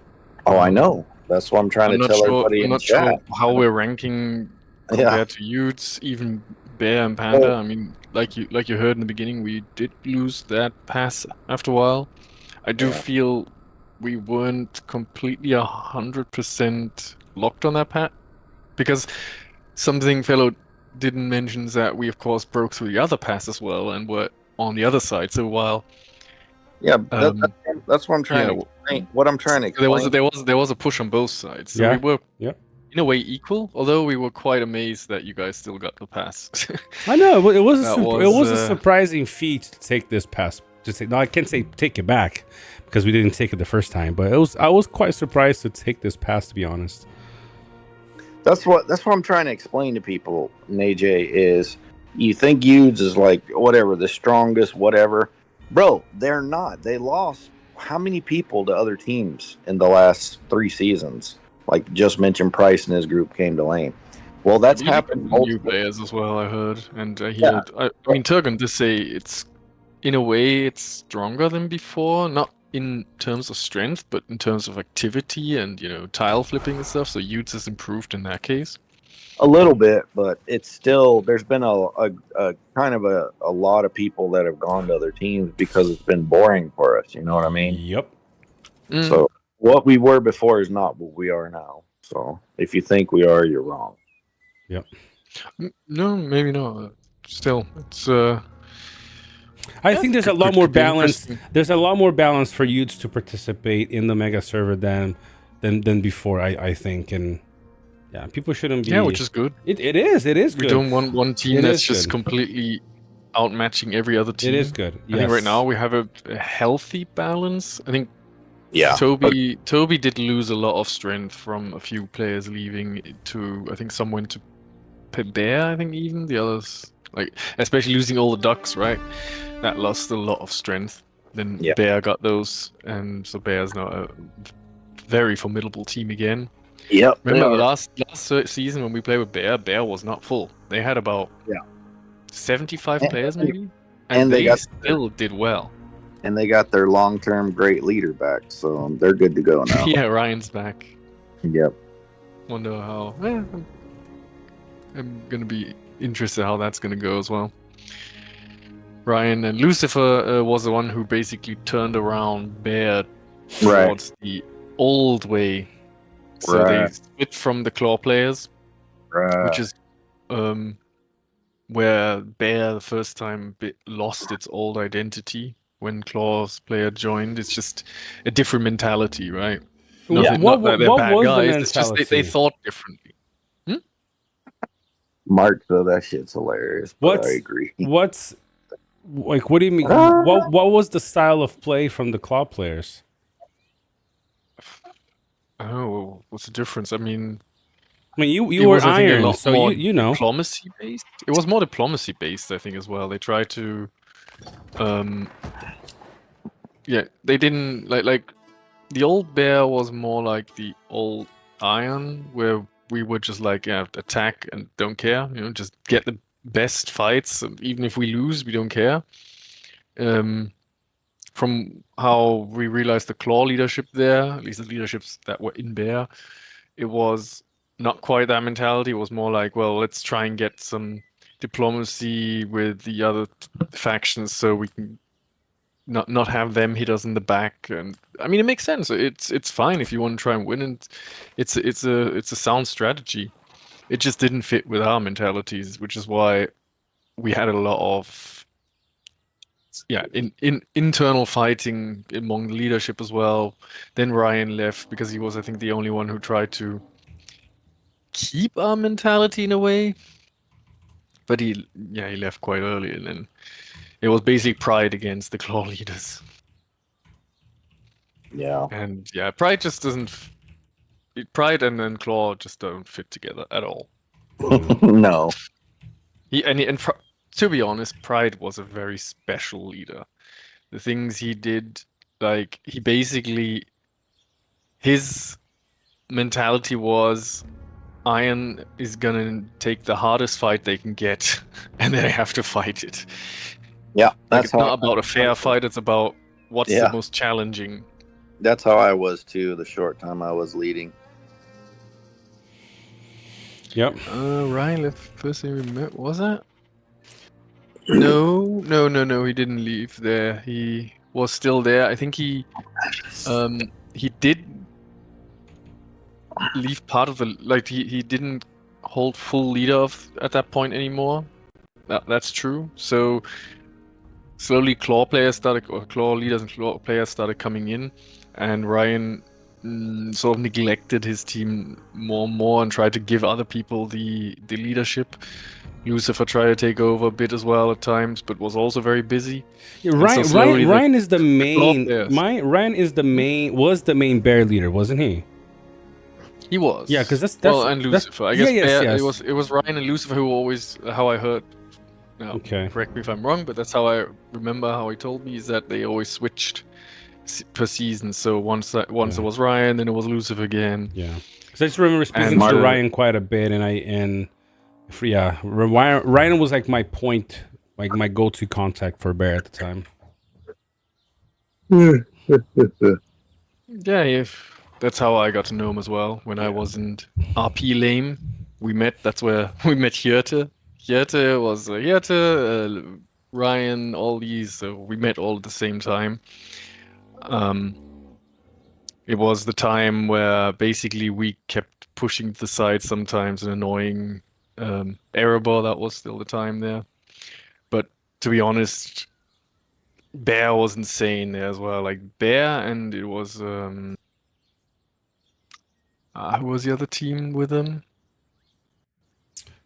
Oh, I know. That's what I'm trying to tell everybody in the chat. I'm not sure how we're ranking compared to Utes, even Bear and Panda. I mean, like you heard in the beginning, we did lose that pass after a while. I do feel we weren't completely 100% locked on that path, because something fellow didn't mention is that we of course broke through the other pass as well and were on the other side. So while that's what I'm trying to explain. What I'm trying to explain. There was a push on both sides. So we were in a way equal, although we were quite amazed that you guys still got the pass. I know it was a surprising feat to take this pass. No, I can't say take it back because we didn't take it the first time, but I was quite surprised to take this pass, to be honest. That's what I'm trying to explain to people, AJ, is you think Udes is like whatever, the strongest, whatever. Bro, they're not. They lost how many people to other teams in the last 3 seasons? Like just mentioned, Price and his group came to lane. Well, that's happened. New players as well, I heard, and I mean, Turgon did say it's in a way it's stronger than before, not in terms of strength, but in terms of activity and tile flipping and stuff. So Utes has improved in that case. A little bit, but it's still, there's been a kind of a lot of people that have gone to other teams because it's been boring for us. You know what I mean? Yep. So what we were before is not what we are now. So if you think we are, you're wrong. Yep. No, maybe not. Still, it's. I think there's a lot more could be balance. interesting. There's a lot more balance for youths to participate in the mega server than before. I think, and yeah, people shouldn't be. Yeah, which is good. It is good. We don't want one team It that's is just good. completely outmatching every other team. It is good. I think right yes. now we have a healthy balance. I think Yeah. Toby did lose a lot of strength from a few players leaving to, I think some went to Bear, I think even the others, like especially losing all the ducks, right? That lost a lot of strength. Then Yeah. Bear got those, and so Bear's now a very formidable team again. Yep. Remember last season when we played with Bear was not full. They had about 75 players maybe, and they still did well. And they got their long-term great leader back, so they're good to go now. Yeah, Ryan's back. Yep. Wonder how. I'm gonna be interested how that's gonna go as well. Ryan and Lucifer was the one who basically turned around Bear towards the old way. So they split from the Claw players, which is where Bear the first time lost its old identity when Claw's player joined. It's just a different mentality, right? Yeah. Not that they're bad was the guys. mentality? It's just they thought differently. Mark, though, that shit's hilarious. But I agree. What's like? What do you mean? What was the style of play from the Claw players? Oh, what's the difference? I mean, you were Iron, so you know. Diplomacy based. It was more diplomacy based, I think, as well. They tried to, yeah, they didn't like the old Bear was more like the old Iron, where we would just like attack and don't care, just get the best fights, and even if we lose, we don't care. From how we realized the Claw leadership there, at least the leaderships that were in Bear, it was not quite that mentality. It was more like, well, let's try and get some diplomacy with the other factions so we can not have them hit us in the back. And I mean, it makes sense. It's fine if you want to try and win, and it's a sound strategy. It just didn't fit with our mentalities, which is why we had a lot of in internal fighting among the leadership as well. Then Ryan left because he was, I think, the only one who tried to keep our mentality in a way. But he left quite early, and then it was basically Pride against the Claw leaders. Yeah. And Pride just doesn't. Pride and then Claw just don't fit together at all. No. To be honest, Pride was a very special leader. The things he did, like he basically, his mentality was, Iron is gonna take the hardest fight they can get, and they have to fight it. Yeah, that's it's not about a fair fight. It's about what's the most challenging. That's how I was too. The short time I was leading. Yep. Ryan left first thing we met, was that? No. He didn't leave there. He was still there. I think he did leave part of the he didn't hold full leader at that point anymore. That's true. So slowly Claw leaders and Claw players started coming in, and Ryan sort of neglected his team more and more and tried to give other people the leadership. Lucifer tried to take over a bit as well at times, but was also very busy. Yeah, Ryan is the main. Was the main Bear leader, wasn't he? He was. Yeah, because that's and Lucifer. I guess yes. It was Ryan and Lucifer who always, how I heard. Okay. Correct me if I'm wrong, but that's how I remember how he told me, is that they always switched per season. So once it was Ryan, then it was Lucifer again. Yeah. Because I just remember speaking to Ryan quite a bit, Ryan was like my point, like my go-to contact for Bear at the time. Yeah, that's how I got to know him as well when I wasn't RP lame. we met. That's where we met Hjerte. Hjerte was Hjerte, Ryan, all these. So we met all at the same time. It was the time where basically we kept pushing to the side sometimes and annoying Erebor. That was still the time there. But to be honest, Bear was insane there as well. Like Bear, and it was who was the other team with him?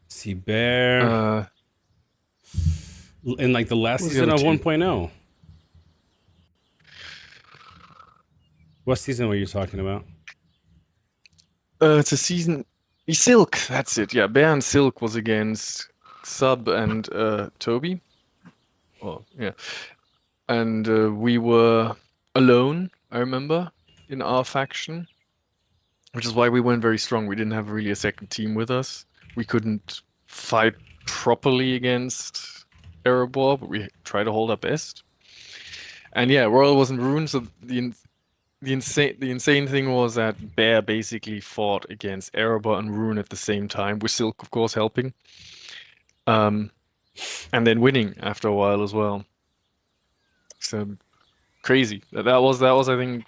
See, Bear in like the last Who's the season other of team? 1.0. What season were you talking about? It's a season. Silk, that's it. Yeah, Bear and Silk was against Sub and Toby. Oh, yeah. And we were alone, I remember, in our faction. Which is why we weren't very strong. We didn't have really a second team with us. We couldn't fight properly against Erebor, but we tried to hold our best. And yeah, Royal wasn't ruined, so the insane thing was that Bear basically fought against Erebor and Rune at the same time, with Silk, of course, helping. And then winning after a while as well. So crazy. That was I think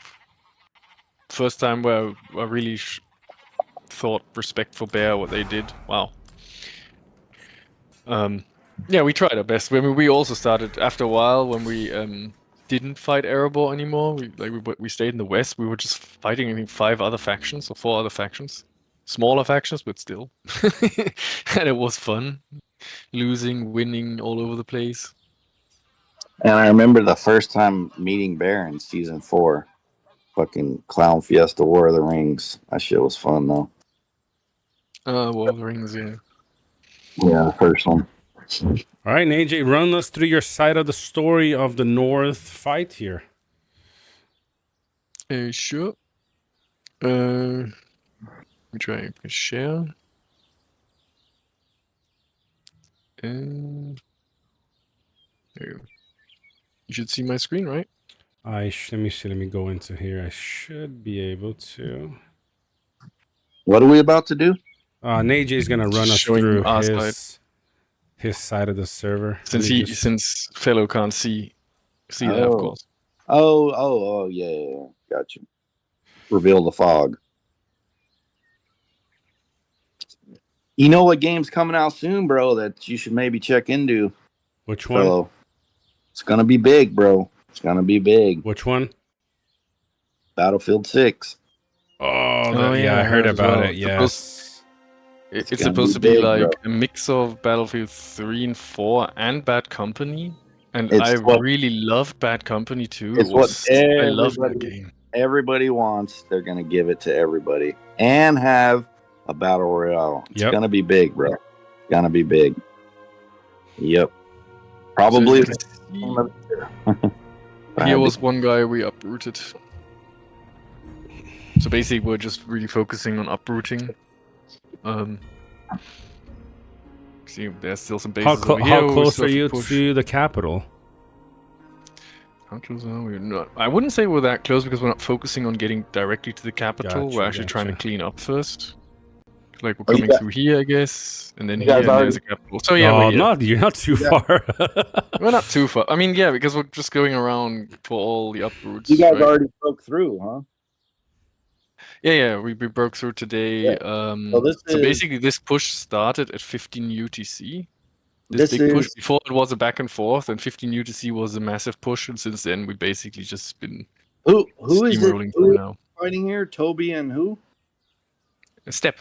first time where I really thought respect for Bear, what they did. Wow. Yeah, we tried our best. I mean, we also started after a while when we didn't fight Erebor anymore. We stayed in the west. We were just fighting, I think, 5 other factions or 4 other factions, smaller factions, but still. And it was fun, losing, winning all over the place. And I remember the first time meeting Bear in season 4, fucking Clown Fiesta War of the Rings. That shit was fun though. War of the Rings, yeah. Yeah, the first one. All right, AJ, run us through your side of the story of the North fight here. Sure. Let me try and share. There you go. You should see my screen, right? Let me see. Let me go into here. I should be able to. What are we about to do? AJ is gonna run us Showing through our his side of the server. Since Fellow can't see that, of course. Oh, yeah. Got you. Reveal the fog. You know what game's coming out soon, bro, that you should maybe check into? Which one? Fellow. It's gonna be big, bro. It's gonna be big. Which one? Battlefield 6. Oh, yeah, I heard about it. Yes. It's supposed to be big, like a mix of Battlefield 3 and 4 and Bad Company. And I really loved Bad Company too. I love that game. Everybody wants. They're going to give it to everybody. And have a Battle Royale. It's going to be big, bro. It's going to be big. Yep. Probably. Here was one guy we uprooted. So basically, we're just really focusing on uprooting. See, there's still some bases over here. How close are you to the capital? How close are we? Not. I wouldn't say we're that close because we're not focusing on getting directly to the capital. We're actually trying to clean up first. Like we're coming through here, I guess, and then here and there's a capital. So yeah, you're not too far. We're not too far. I mean, yeah, because we're just going around for all the uproots. You guys already broke through, huh? Yeah, we broke through today. So basically, this push started at 15 UTC. This big push. Before it was a back and forth, and 15 UTC was a massive push, and since then we basically just been who is steamrolling through now. Fighting here? Toby and who? Step.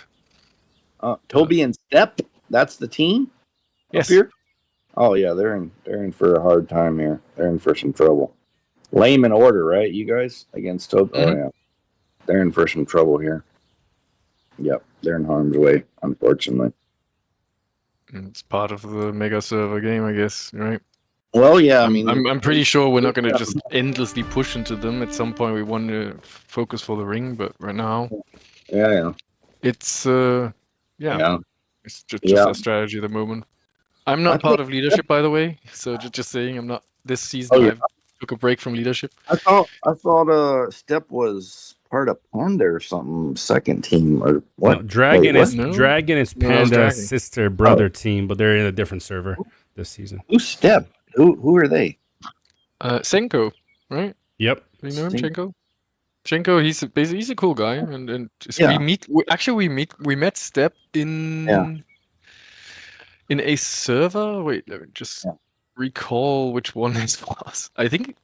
Toby and Step. That's the team. Yes. Up here? Oh yeah, they're in for a hard time here. They're in for some trouble. Lame in order, right? You guys against Toby. Mm-hmm. Oh yeah. They're in for some trouble here. Yep, they're in harm's way, unfortunately. It's part of the mega server game, I guess, right? Well, yeah, I'm pretty sure we're not going to just endlessly push into them. At some point, we want to focus for the ring, but right now, it's it's just a strategy at the moment. I'm not part of leadership, by the way. So just saying, I'm not this season. I took a break from leadership. I thought Step was part of Panda or something. Second team or what? No, Dragon Wait, is what? No? Dragon is No, that was Panda's Dragon. sister brother team, but they're in a different server this season. Who's Step? Who are they? Senko, right? Yep. Do you know him, Senko. Senko? Senko, he's a cool guy, and Yeah. we met Step in a server. Wait, let me just recall which one this was. I think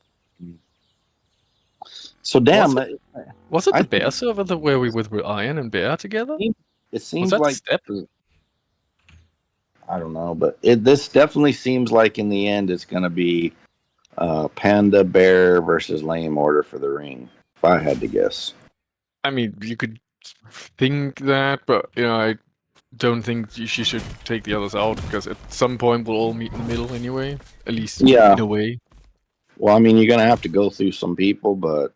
So damn, was it I the Bear server where we were with Iron and Bear together? it seems that like Step? I don't know, but this definitely seems like in the end it's going to be Panda Bear versus Lame Order for the ring. If I had to guess, I mean, you could think that, but I don't think she should take the others out because at some point we'll all meet in the middle anyway. At least in a way. Well, I mean, you're going to have to go through some people, but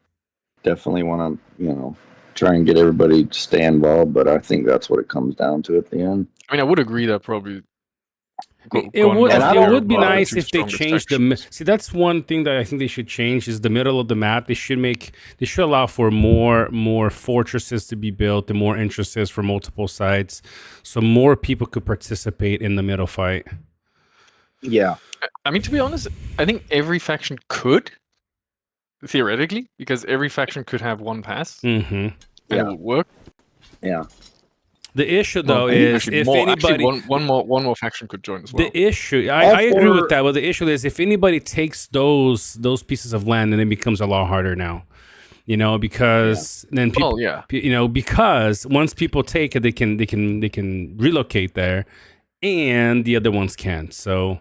definitely want to, try and get everybody to stay involved. But I think that's what it comes down to at the end. I mean, I would agree that probably. It would be one of the nice two if they strongest changed factions. See, that's one thing that I think they should change is the middle of the map. They should allow for more fortresses to be built and more entrances for multiple sites, so more people could participate in the middle fight. Yeah. I mean, to be honest, I think every faction could, theoretically, because every faction could have one pass. Mm-hmm. And it would work. Yeah. The issue, though, is if anybody... one more faction could join as well. The issue... I agree with that, but the issue is if anybody takes those pieces of land, then it becomes a lot harder now. Because then people... because once people take it, they can relocate there, and the other ones can't. So...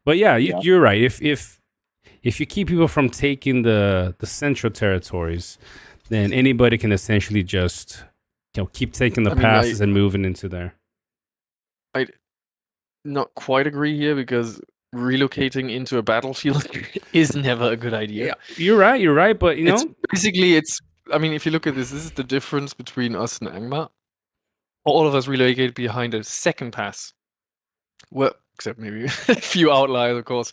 But yeah, you're right. If you keep people from taking the central territories, then anybody can essentially just... keep taking the passes and moving into there. I not quite agree here because relocating into a battlefield is never a good idea. Yeah, you're right, but I mean, if you look at this is the difference between us and Angmar. All of us relocated behind a second pass. Well, except maybe a few outliers, of course.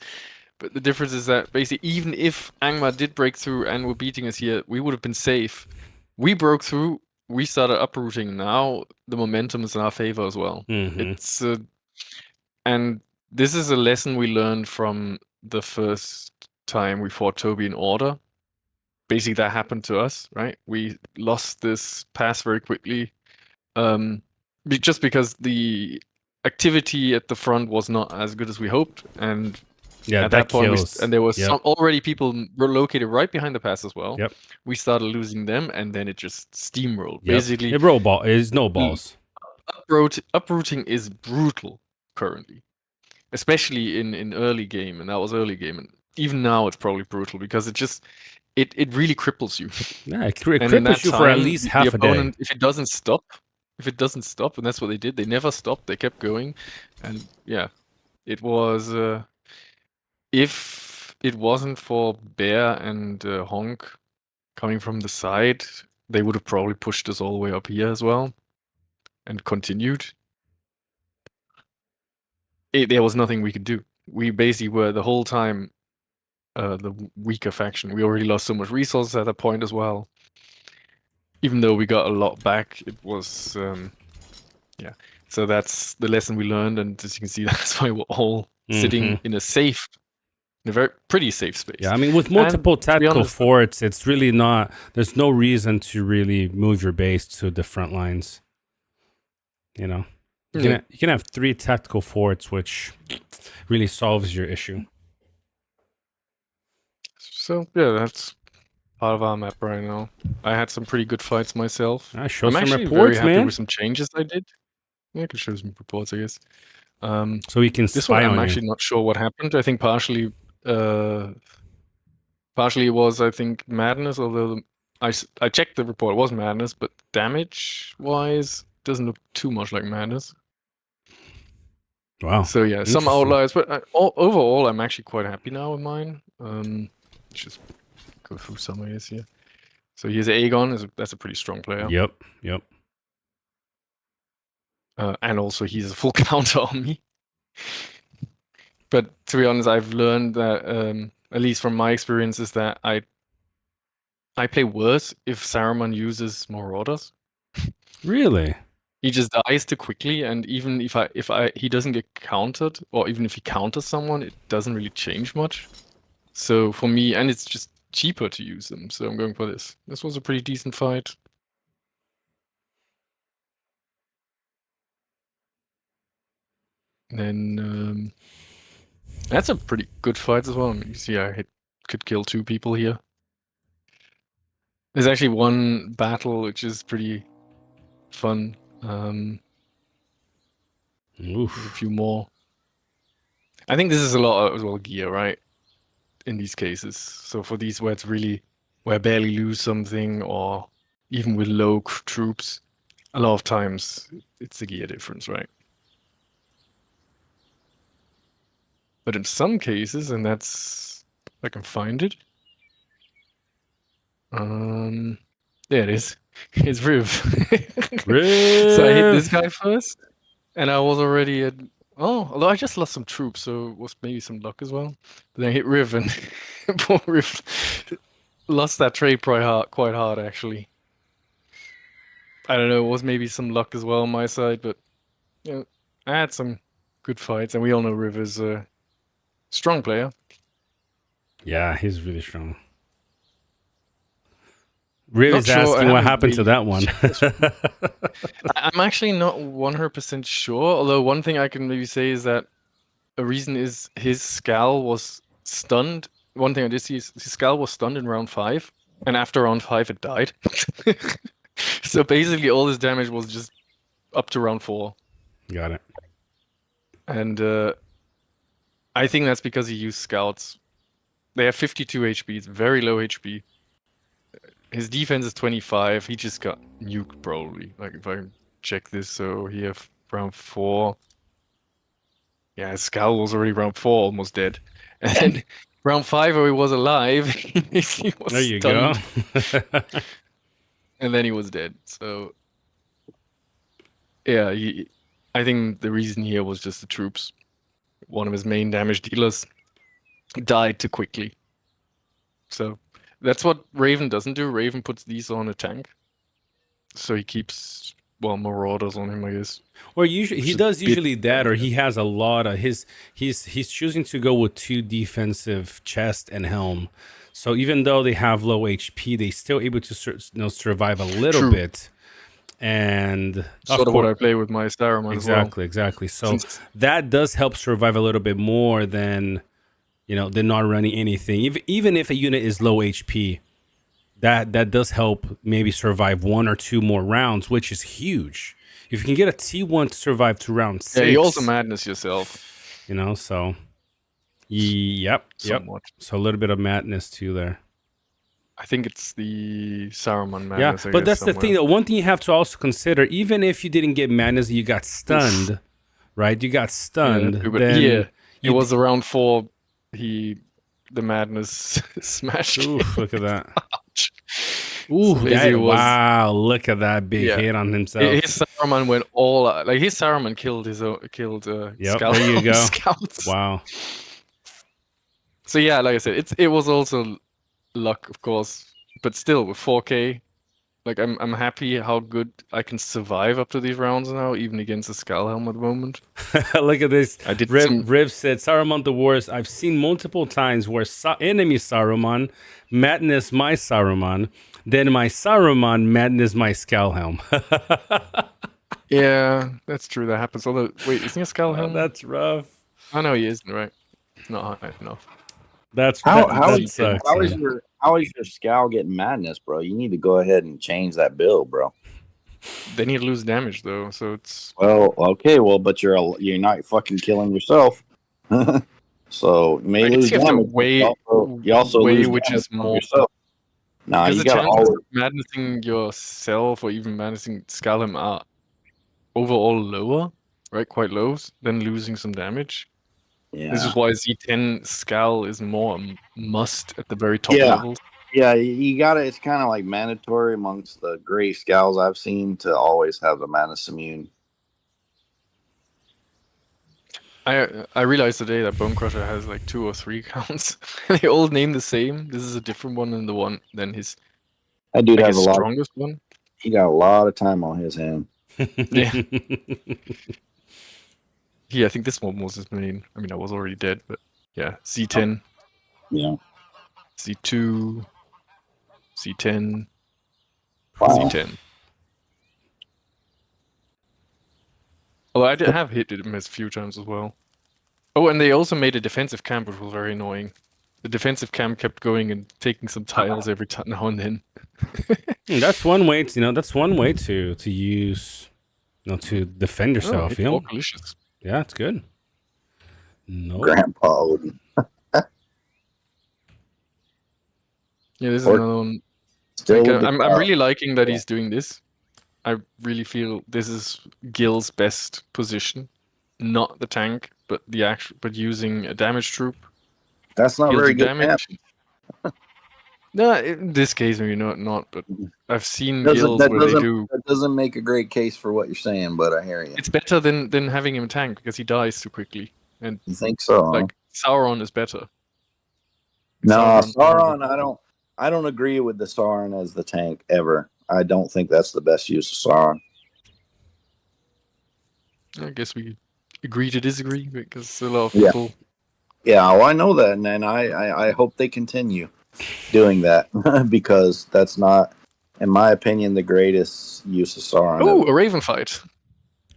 But the difference is that basically, even if Angmar did break through and were beating us here, we would have been safe. We broke through. We started uprooting. Now the momentum is in our favor as well. Mm-hmm. It's and this is a lesson we learned from the first time we fought Toby in Order. Basically, that happened to us, right? We lost this pass very quickly, just because the activity at the front was not as good as we hoped, and at that point, there was already people were located right behind the pass as well. Yep. We started losing them, and then it just steamrolled. Basically, it snowballs. Uprooting is brutal currently, especially in early game, and that was early game. And even now, it's probably brutal because it really cripples you. Yeah, it cripples you for at least half a day. If it doesn't stop, and that's what they did. They never stopped. They kept going, and it was. If it wasn't for Bear and Honk coming from the side, they would have probably pushed us all the way up here as well and continued. There was nothing we could do. We basically were the whole time the weaker faction. We already lost so much resources at that point as well. Even though we got a lot back, it was So that's the lesson we learned, and as you can see, that's why we're all sitting in a very pretty safe space. Yeah, I mean, with multiple tactical forts, it's really not. There's no reason to really move your base to the front lines. You can have 3 tactical forts, which really solves your issue. So that's part of our map right now. I had some pretty good fights myself. I show I'm some actually reports, very happy man. with some changes I did. Yeah, I can show some reports, I guess. So we can this spy one, on I'm actually not sure what happened. I think partially it was, I think, madness. Although I checked the report, it was madness, but damage-wise, doesn't look too much like madness. Wow. So yeah, some outliers, but overall, I'm actually quite happy now with mine. Let's just go through some of this here. So here's Aegon. That's a pretty strong player. Yep. And also, he's a full counter on me. But to be honest, I've learned that, at least from my experiences, that I play worse if Saruman uses Marauders. Really? He just dies too quickly, and even if he doesn't get countered, or even if he counters someone, it doesn't really change much. So for me, and it's just cheaper to use them, so I'm going for this. This was a pretty decent fight. Then that's a pretty good fight as well. I mean, you see, could kill 2 people here. There's actually one battle which is pretty fun. Oof. A few more. I think this is a lot as well gear, right? In these cases. So for these where it's really where I barely lose something, or even with low troops, a lot of times it's the gear difference, right? But in some cases, and that's if I can find it. There it is. It's Riv. Riv. So I hit this guy first, and I was already at. Oh, although I just lost some troops, so it was maybe some luck as well. But then I hit Riv, and poor Riv lost that trade quite hard, actually. I don't know, it was maybe some luck as well on my side, but you know, I had some good fights, and we all know Riv is a strong player. Yeah, he's really strong. Riv is asking what happened to that one. I'm actually not 100% sure, although one thing I can maybe say is that a reason is his Scal was stunned. One thing I did see is his Scal was stunned in round 5, and after round 5 it died. So basically all his damage was just up to round 4. Got it. And I think that's because he used Scouts. They have 52 HP, it's very low HP. His defense is 25. He just got nuked probably. Like if I check this, so he have round 4. Yeah, his Scout was already round 4, almost dead. And then round 5, where he was alive, he was there you stunned. go. And then he was dead. So yeah, I think the reason here was just the troops. One of his main damage dealers died too quickly. So that's what Raven doesn't do. Raven puts these on a tank, so he keeps Marauders on him, I guess. Or usually he does usually that, or he has a lot of he's choosing to go with 2 defensive chest and helm. So even though they have low HP, they still able to survive a little bit. And sort of what I play with my Saruman as well. Exactly. So that does help survive a little bit more than than not running anything. Even if a unit is low HP, that does help maybe survive 1 or 2 more rounds, which is huge. If you can get a T1 to survive to round 6, yeah, you also madness yourself. So yep. Somewhat. So a little bit of madness too there. I think it's the Saruman madness. Yeah, but that's the thing. One thing you have to also consider, even if you didn't get madness, you got stunned, right? You got stunned. Yeah, it was around 4. The madness smashed. Ooh, look at that. Ooh, wow, look at that big hit on himself. His Saruman went all out. Like his Saruman killed there you go. Scouts. Wow. So yeah, like I said, it was also luck, of course, but still with 4K, like I'm happy how good I can survive up to these rounds now, even against the Skull Helm at the moment. Look at this. Riv said, Saruman the worst. I've seen multiple times where enemy Saruman madness my Saruman, then my Saruman madness my Skull Helm. Yeah, that's true. That happens. Although, wait, isn't he a Skull Helm? That's rough. I know he isn't, right? Not high enough. How is your Scowl getting madness, bro? You need to go ahead and change that build, bro. They need to lose damage though, so it's but you're not fucking killing yourself. So you may lose damage. You also lose which is more yourself. Nah, you got always madnessing yourself or even madnessing Scalim are overall lower, right? Quite low, than losing some damage. Yeah. This is why Z10 Scal is more a must at the very top levels. Yeah, you gotta. It's kind of like mandatory amongst the great Scals I've seen to always have the Madness immune. I realized today that Bone Crusher has like 2 or 3 counts. They all name the same. This is a different one than his That dude Like has his a lot. strongest one. He got a lot of time on his hand. Yeah. Yeah, I think this one was his main. I mean, I was already dead, but yeah, C10, Yeah. C2, C10, Wow. C10. Although I did have hit him a few times as well. Oh, and they also made a defensive camp, which was very annoying. The defensive camp kept going and taking some tiles every time now and then. That's one way to, that's one way to use, to defend Oh, yourself. hit all delicious. Yeah, it's good. No. Grandpa Odin. Yeah, this is Or- another one. Still Like, with the I'm car. really liking that he's doing this. I really feel this is Gil's best position, not the tank, but using a damage troop. That's not He'll very do good damage. No, in this case maybe not. But I've seen Doesn't- guilds that where they doesn't- do. That doesn't make a great case for what you're saying, but I hear you. It's better than having him tank because he dies too quickly. And You think so? Huh? like Sauron is better. No, Sauron- Sauron. I don't agree with the Sauron as the tank ever. I don't think that's the best use of Sauron. I guess we agree to disagree because a lot of Yeah. people. Yeah, well, I know that, and I hope they continue doing that because that's not, in my opinion, the greatest use of Sauron. Oh, a Raven fight.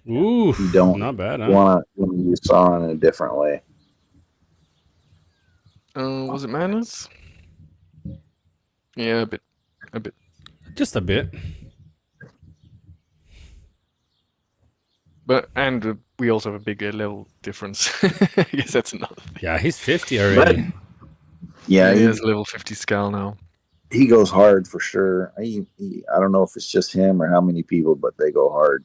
Ooh, You don't not bad, huh? want to use Sauron in a different way. Was it Madness? Yeah, a bit. Just a bit. But we also have a big level difference. I guess that's another thing. Yeah, he's 50 already. Yeah, He has level 50 Scal now. he goes hard for sure. I don't know if it's just him or how many people, but they go hard.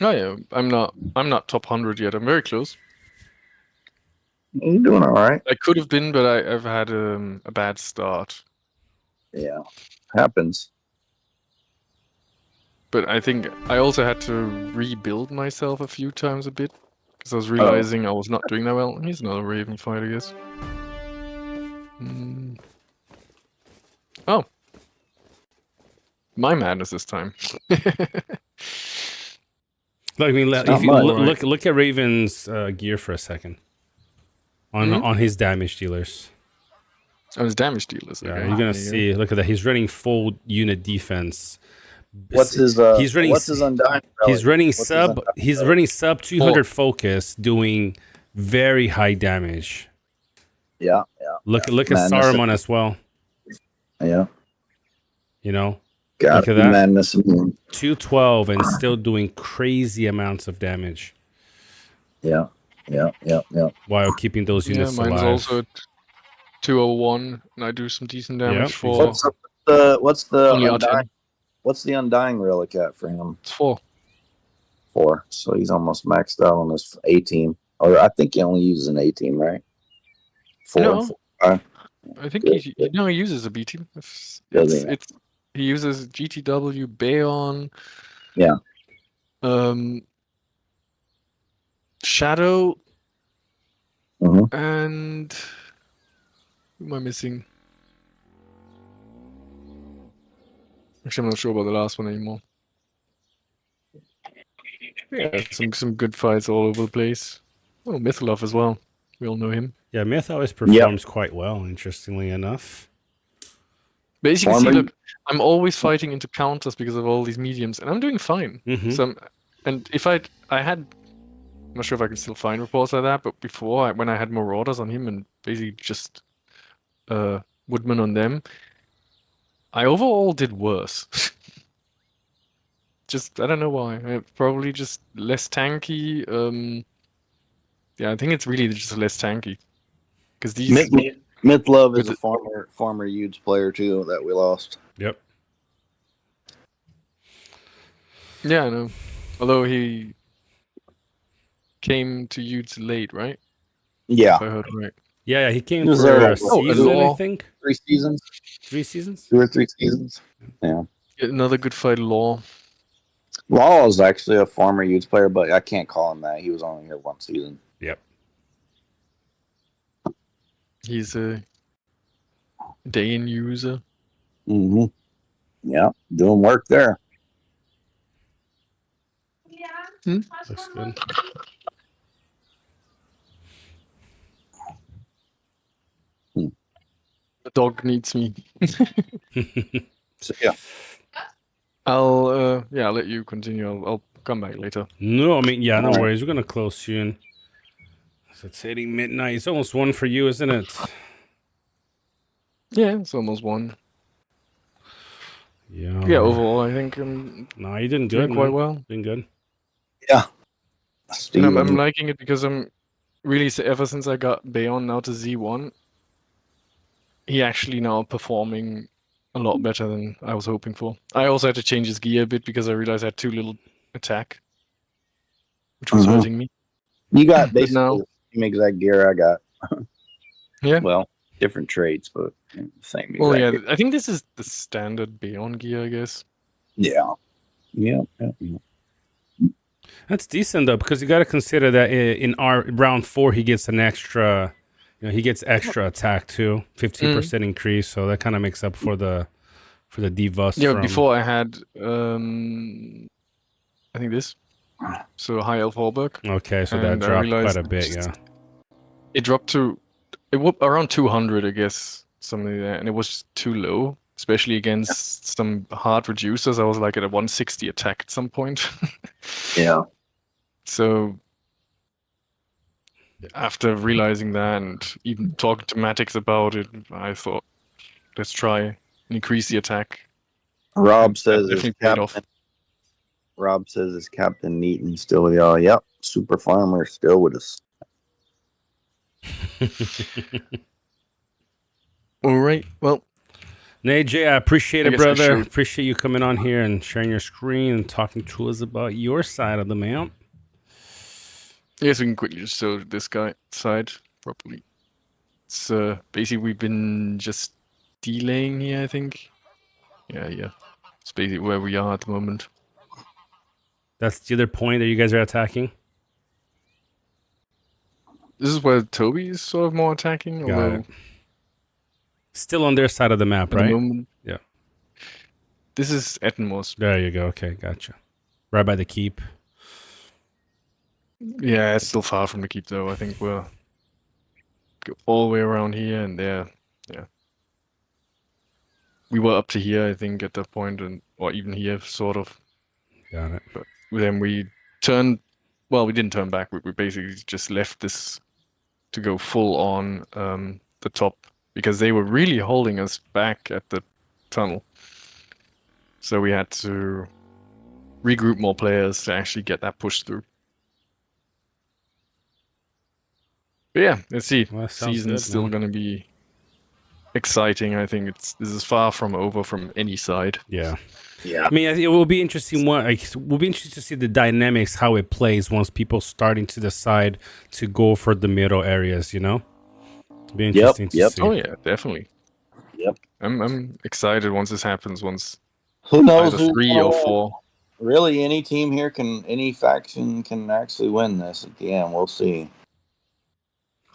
Oh yeah, I'm not top 100 yet. I'm very close. You're doing all right. I could have been, but I've had a bad start. Yeah, happens. But I think I also had to rebuild myself a few times a bit because I was realizing I was not doing that well. Here's another Raven fight, I guess. Oh, my madness this time. Look, I mean, It's if you not much. look at Raven's gear for a second. On his damage dealers. Oh, his damage dealers. Yeah, Okay. you're gonna There you see. Look at that. He's running full unit defense. What's his? He's running. What's his undying? He's running What's his sub. undying He's relic? running sub 200 focus, doing very high damage. Yeah. Look at Madness. Saruman as well. Yeah. You know, Got Look at that. Madness. 212 and still doing crazy amounts of damage Yeah. while keeping those go. Yeah, units mine's alive. also at 201, and I do some decent damage Yeah. for. What's the Only undying? Artem. What's the undying relic at for him? It's 4. 4. So he's almost maxed out on his A team. Or I think he only uses an A team, right? 4. No. and 4. I think Good, he uses a B team. Does he? He uses GTW, Bayon. Yeah. Shadow, Mhm. and who am I missing? Actually, I'm not sure about the last one anymore. Yeah, some good fights all over the place. Oh, Mytholov as well. We all know him. Yeah, Myth always performs quite well, interestingly enough. But as you can see, Farmer- look, I'm always fighting into counters because of all these mediums, and I'm doing fine. Mhm. So, and if I had, I'm not sure if I can still find reports like that, but before, when I had Marauders on him and basically just Woodman on them, I overall did worse. Just, I don't know why. Probably just less tanky. Yeah, I think it's really just less tanky. Because these... Myth Love is With a former Utes player too that we lost. Yep. Yeah, I know. Although he came to Utes late, right? Yeah, If I heard right. Yeah, he came He was for there a like- season, I Law. think. 3 seasons, 3 seasons? 2 or 3 seasons. Yeah, Yeah, another good fight, Law. Law is actually a former Utes player, but I can't call him that. He was only here 1 season. Yep. He's a Dayan user. Mm-hmm. Yeah, doing work there. Looks good. The dog needs me. So, yeah. I'll let you continue. I'll come back later. No, I mean, yeah, no All right. worries. We're gonna close soon. So it's hitting midnight. It's almost 1 for you, isn't it? Yeah, it's almost 1. Yeah. Yeah, overall, I think I'm No, you didn't doing good, quite man. well. Doing good. Yeah. And I'm Steven, liking it because I'm really, ever since I got Bayon now to Z1, he actually now performing a lot better than I was hoping for. I also had to change his gear a bit because I realized I had too little attack, which was hurting me. you got But now, basically the same exact gear I got. yeah. Well, different traits, but same exact Well, yeah, gear. I think this is the standard Bayon gear, I guess. Yeah. Yeah. That's decent though, because you got to consider that in our round 4 he gets an extra, he gets extra attack too, 15% increase. So that kind of makes up for the debuff. Yeah, from... before I had I think this, so high elf Hallberg. Okay, so and that dropped I quite a bit. Yeah. It dropped to around 200, I guess, something like that, and it was too low, especially against some hard reducers. I was like at a 160 attack at some point. Yeah. So after realizing that and even talking to Matix about it, I thought, let's try and increase the attack. Rob That says definitely it's paid off. Rob says it's Captain Neaton still with y'all. Yep. Super Farmer still with us. All right. Well, Jay, I appreciate I it, guess I brother. should. Appreciate you coming on here and sharing your screen and talking to us about your side of the map. Yes, we can quickly just show this guy side properly. It's basically we've been just delaying here, I think. Yeah. It's basically where we are at the moment. That's the other point that you guys are attacking. This is where Toby is sort of more attacking, Got although it. Still on their side of the map, at right? the moment. Yeah. This is Ettenmost. There you go. Okay, gotcha. Right by the keep. Yeah, it's still far from the keep though. I think we're go all the way around here and there. Yeah. We were up to here, I think, at that point, or even here, sort of. Got it. But then we turned. Well, we didn't turn back. We basically just left this to go full on the top because they were really holding us back at the tunnel. So we had to regroup more players to actually get that push through. But yeah, let's see. Well, that sounds Season's good, still man. going to be exciting. I think this is far from over from any side. Yeah. Yeah. I mean, it will be interesting. We'll be interested to see the dynamics, how it plays once people starting to decide to go for the middle areas. Be interesting to see. Oh yeah, definitely. Yep. I'm excited once this happens. Once Who knows either who's 3 gonna or win? 4. Really, any faction can actually win this at the end. We'll see.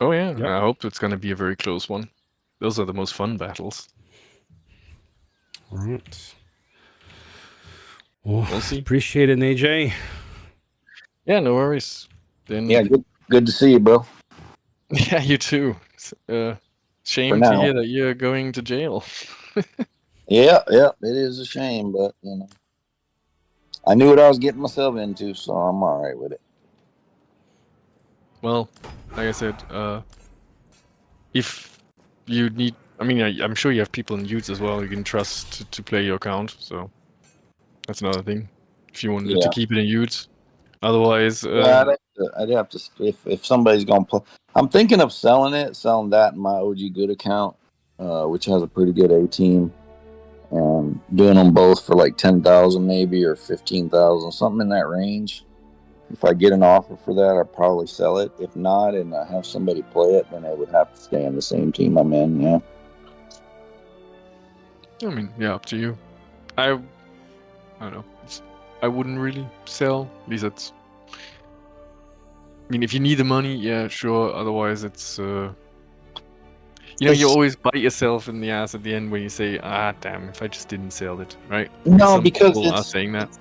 Oh yeah, Yep. I hope it's going to be a very close one. Those are the most fun battles. All right. Well, We'll see. appreciate it, AJ. Yeah, no worries. Then Yeah, good to see you, bro. yeah, you too. Shame For to now. hear that you're going to jail. Yeah, it is a shame, but I knew what I was getting myself into, so I'm all right with it. Well, like I said, if you need, I mean, I'm sure you have people in Utes as well you can trust to play your account, so that's another thing. If you wanted to keep it in Utes, otherwise, I'd have to if somebody's gonna play. I'm thinking of selling that in my OG Good account, which has a pretty good A team, and doing them both for like 10,000 maybe or 15,000, something in that range. If I get an offer for that, I'll probably sell it. If not, and I have somebody play it, then I would have to stay in the same team I'm in. Yeah. I mean, yeah, up to you. I don't know. I wouldn't really sell. At least it's. I mean, if you need the money, yeah, sure. Otherwise, it's. You know, you always bite yourself in the ass at the end when you say, "Ah, damn! If I just didn't sell it, right?" No, Some because people are saying that.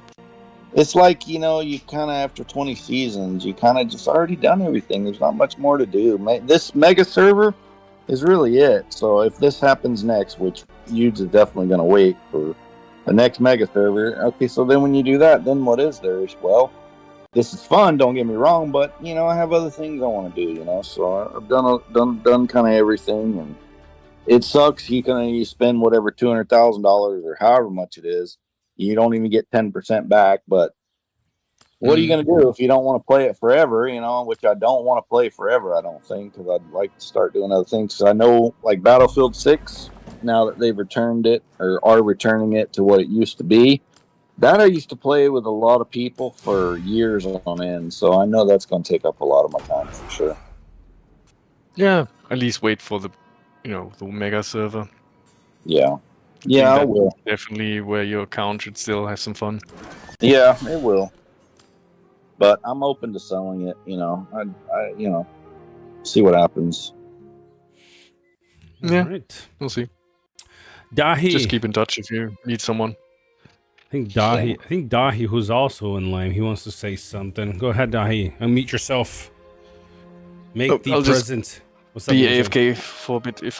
it's like, you know, you kind of after 20 seasons, you kind of just already done everything. There's not much more to do. This mega server is really it. So if this happens next, which Yudes is definitely going to wait for the next mega server. Okay, so then when you do that, then what is there? Well, this is fun. Don't get me wrong, but you know, I have other things I want to do. You know, so I've done kind of everything, and it sucks. You spend whatever $200,000 or however much it is, you don't even get 10% back. But what are you going to do if you don't want to play it forever? You know, which I don't want to play forever. I don't think, because I'd like to start doing other things. Because I know, like Battlefield 6, now that they've returned it or are returning it to what it used to be. That I used to play with a lot of people for years on end, so I know that's going to take up a lot of my time for sure. Yeah, at least wait for the, the mega server. Yeah, I will. Definitely where your account should still have some fun. Yeah, it will. But I'm open to selling it. You know, I see what happens. Yeah, right. We'll see. Dahi. Just keep in touch if you need someone. I think Dahi, who's also in line, he wants to say something. Go ahead, Dahi. Unmute yourself. Make the present. What's up? Be AFK for a bit. If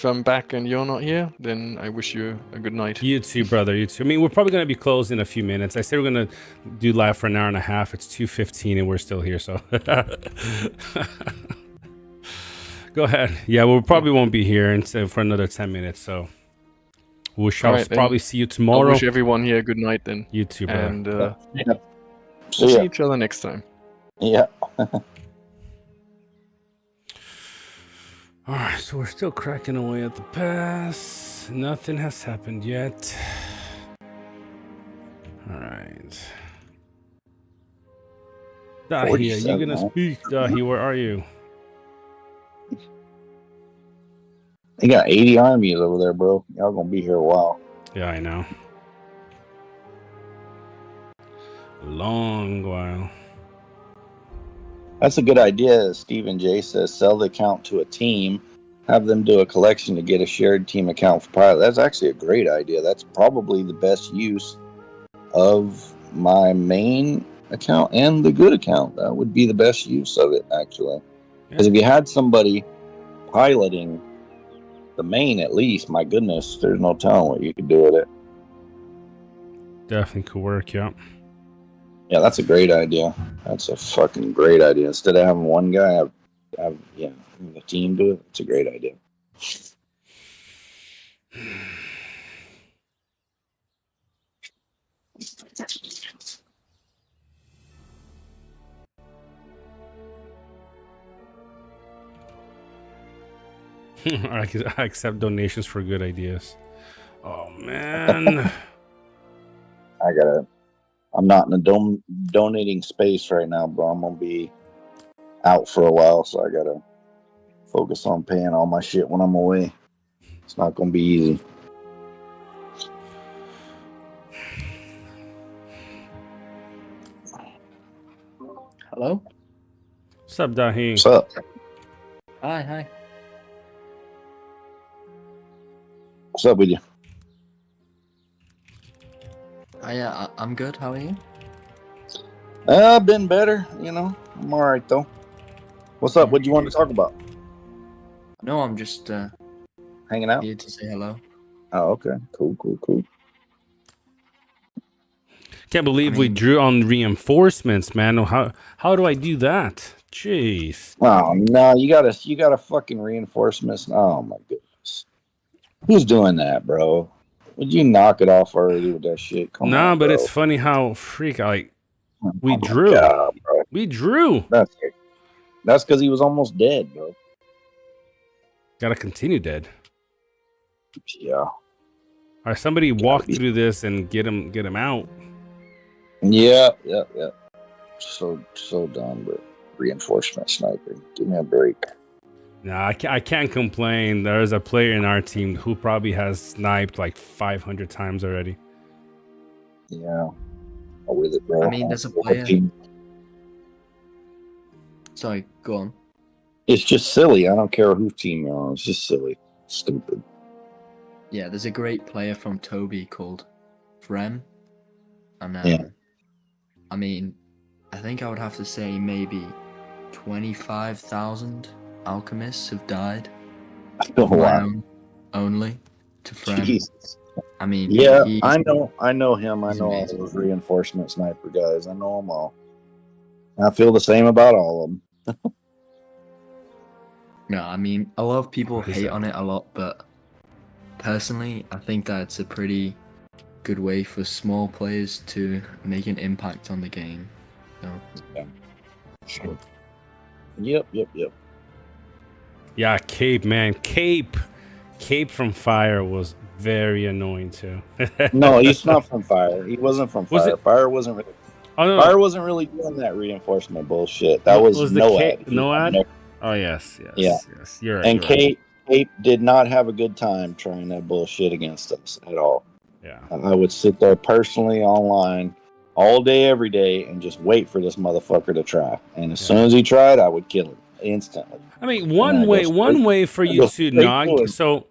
I'm back and you're not here, then I wish you a good night. You too, brother. You too. I mean, we're probably going to be closed in a few minutes. I said we're going to do live for an hour and a half. It's 2:15 and we're still here, so. Go ahead. Yeah, we probably won't be here for another 10 minutes, so. We shall probably see you tomorrow. I wish everyone here a good night then. You too, brother. And we'll see each other next time. Yeah. Alright, so we're still cracking away at the pass. Nothing has happened yet. Alright. Dahi, are you gonna speak? Dahi, where are you? They got 80 armies over there, bro. Y'all gonna be here a while. Yeah, I know. A long while. That's a good idea. Stephen J says sell the account to a team, have them do a collection to get a shared team account for pilot. That's actually a great idea. That's probably the best use of my main account and the good account. That would be the best use of it, actually. Because if you had somebody piloting the main, at least, my goodness, there's no telling what you could do with it. Definitely could work, yeah. Yeah, that's a great idea. That's a fucking great idea. Instead of having one guy have the team do it, it's a great idea. I accept donations for good ideas. Oh man. I'm not in a donating space right now, bro. I'm gonna be out for a while, so I gotta focus on paying all my shit when I'm away. It's not gonna be easy. Hello? What's up, Dahi? What's up? Hi. What's up with you? I'm good. How are you? I've been better, you know. I'm all right though. What's up? What do you want to talk about? No, I'm just Hanging out. here to say hello. Oh, okay. Cool. Can't believe we drew on reinforcements, man. How do I do that? Jeez. Oh no, you gotta fucking reinforcements. Oh my goodness. Who's doing that, bro? Would you knock it off already with that shit? Come on, but bro. it's funny how we drew. God, bro. We drew. That's because he was almost dead, bro. Gotta continue dead. Yeah. All right, somebody walk through this and get him out. Yeah. So dumb, bro. Reinforcement sniper. Give me a break. Nah, I can't complain. There's a player in our team who probably has sniped like 500 times already. Yeah. I'm with it, bro. I mean, there's a player. Sorry, go on. It's just silly. I don't care whose team you're on. It's just silly. Stupid. Yeah, there's a great player from Toby called Frem. And Yeah. I mean, I think I would have to say maybe 25,000 alchemists have died. Oh, Of my wow. own only to Frem. Jesus. I mean, Yeah, he's, I know him. I he's know all amazing. those reinforcement sniper guys. I know them all. I feel the same about all of them. No, I mean, a lot of people What is hate that? on it a lot, but personally, I think that it's a pretty good way for small players to make an impact on the game. So, Yep. Yeah, Cape, man. Cape from Fire was very annoying too. No, he's not from Fire. He wasn't from Was Fire. it- Fire wasn't really. Oh no, Fire wasn't really doing that reinforcement bullshit. That was the NOAD. Cape, He had NOAD? no- Oh yes. Yeah. Yes. You're right. And you're right. Cape did not have a good time trying that bullshit against us at all. Yeah. I would sit there personally online all day, every day, and just wait for this motherfucker to try. And as soon as he tried, I would kill him instantly. I mean, And I one go way for I you go to straight not to it. so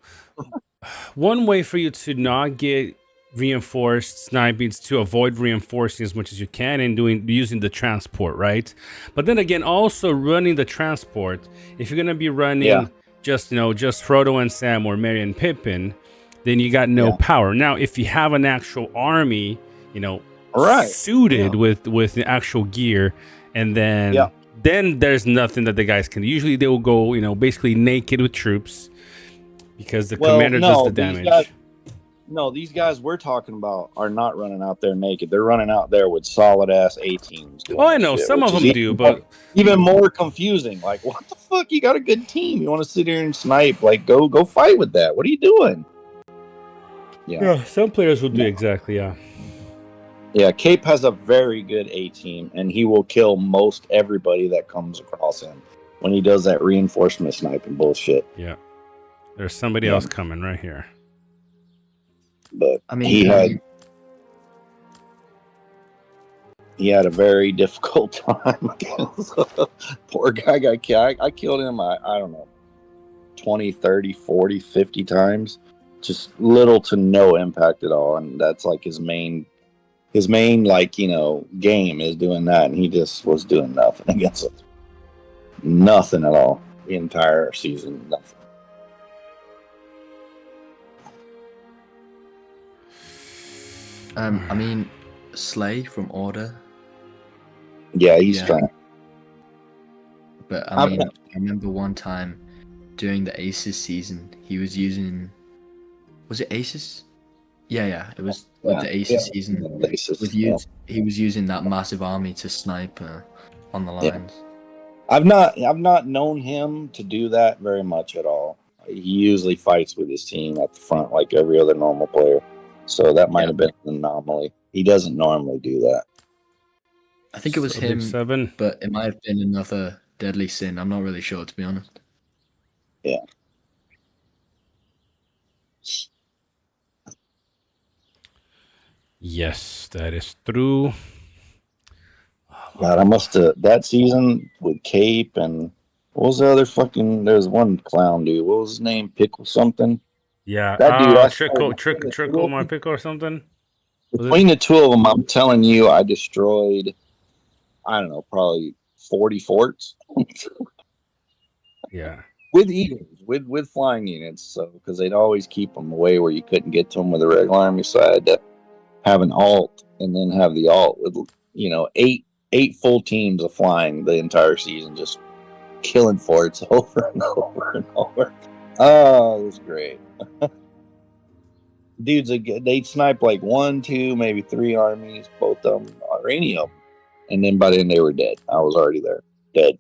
one way for you to not get reinforced sniping is to avoid reinforcing as much as you can and using the transport, right? But then again, also running the transport, if you're gonna be running just Frodo and Sam or Merry and Pippin, then you got no power. Now, if you have an actual army, suited with the actual gear, and then there's nothing that the guys can do. Usually they will go, basically naked with troops because the commander does the damage. These guys we're talking about are not running out there naked. They're running out there with solid ass A teams. Oh, I know some of them do, but even more confusing. Like, what the fuck? You got a good team. You want to sit here and snipe? Like, go fight with that. What are you doing? yeah, some players will do exactly. Yeah, Cape has a very good A team, and he will kill most everybody that comes across him when he does that reinforcement sniping bullshit. Yeah, there's somebody else coming right here. But I mean, he had a very difficult time. Poor guy got killed. I killed him, I don't know, 20, 30, 40, 50 times. Just little to no impact at all. And that's like his main game is doing that. And he just was doing nothing against us. Nothing at all. The entire season, nothing. I mean, Slay from Order. Yeah, he's trying. But I mean, I remember one time during the Aces season, he was using. Was it Aces? Yeah, it was with the Aces season. The Aces, He was using that massive army to snipe on the lines. I've not known him to do that very much at all. He usually fights with his team at the front like every other normal player. So that might have been an anomaly. He doesn't normally do that. I think it was him, 7. but it might have been another deadly sin. I'm not really sure, to be honest. Yeah. Yes, that is true. God, I must have that season with Cape and what was the other fucking? There's one clown dude. What was his name? Pickle something. Yeah, That dude. trickle my pickle or something. Between the two of them, I'm telling you, I destroyed. I don't know, probably 40 forts. Yeah. With eagles, with flying units, so because they'd always keep them away where you couldn't get to them with a regular army. So I had to have an alt and then have the alt with eight full teams of flying the entire season, just killing forts over and over and over. Oh, it was great. Dudes, they'd snipe like 1, 2, maybe 3 armies, both of them, or any of them, and then by then they were dead. I was already there, dead.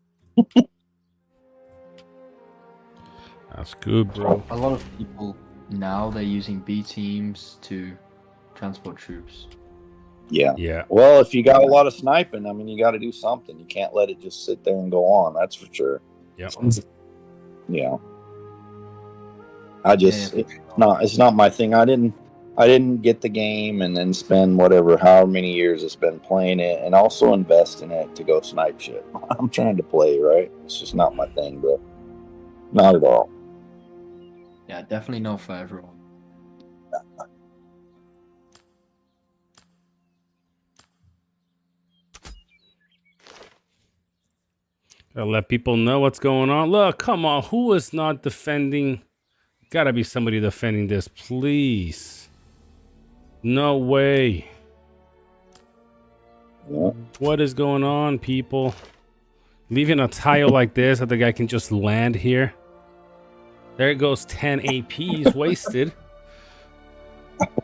That's good, bro. A lot of people now they're using B teams to transport troops. Yeah. Well, if you got a lot of sniping, I mean, you got to do something. You can't let it just sit there and go on. That's for sure. Yep. Yeah. It's not my thing. I I didn't get the game and then spend however many years it's been playing it and also invest in it to go snipe shit. I'm trying to play, right? It's just not my thing, bro. Not at all. Yeah, definitely not for everyone. Gotta let people know what's going on. Look, come on. Who is not defending? Gotta be somebody defending this, please. No way. Yeah. What is going on, people? Leaving a tile like this that the guy can just land here. There goes 10 APs wasted.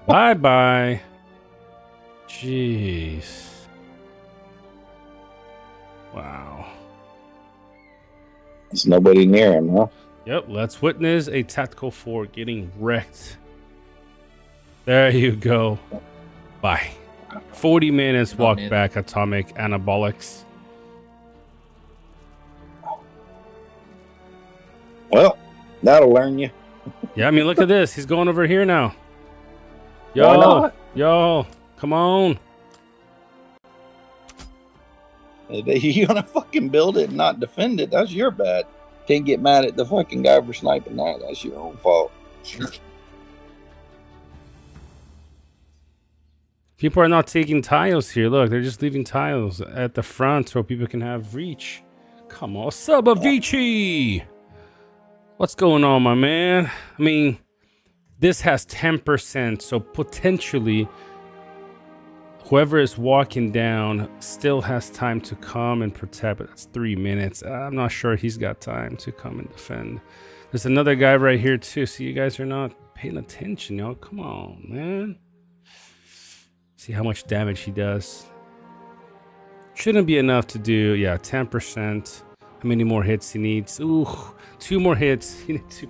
Bye-bye. Jeez. Wow. There's nobody near him, huh? Yep, let's witness a tactical 4 getting wrecked. There you go. Bye. 40 minutes walk back, atomic anabolics. Well, that'll learn you. Yeah, I mean, look at this. He's going over here now. Why Yo, not? yo, come on. You're gonna fucking build it and not defend it. That's your bad. Can't get mad at the fucking guy for sniping that. That's your own fault. People are not taking tiles here. Look, they're just leaving tiles at the front so people can have reach. Come on, Subavici. What's going on, my man? I mean, this has 10%, so potentially whoever is walking down still has time to come and protect, but that's 3 minutes. I'm not sure he's got time to come and defend. There's another guy right here too, so you guys are not paying attention, y'all. Come on, man. See how much damage he does. Shouldn't be enough to do, yeah, 10%. How many more hits he needs? Ooh, 2 more hits. He needs 2.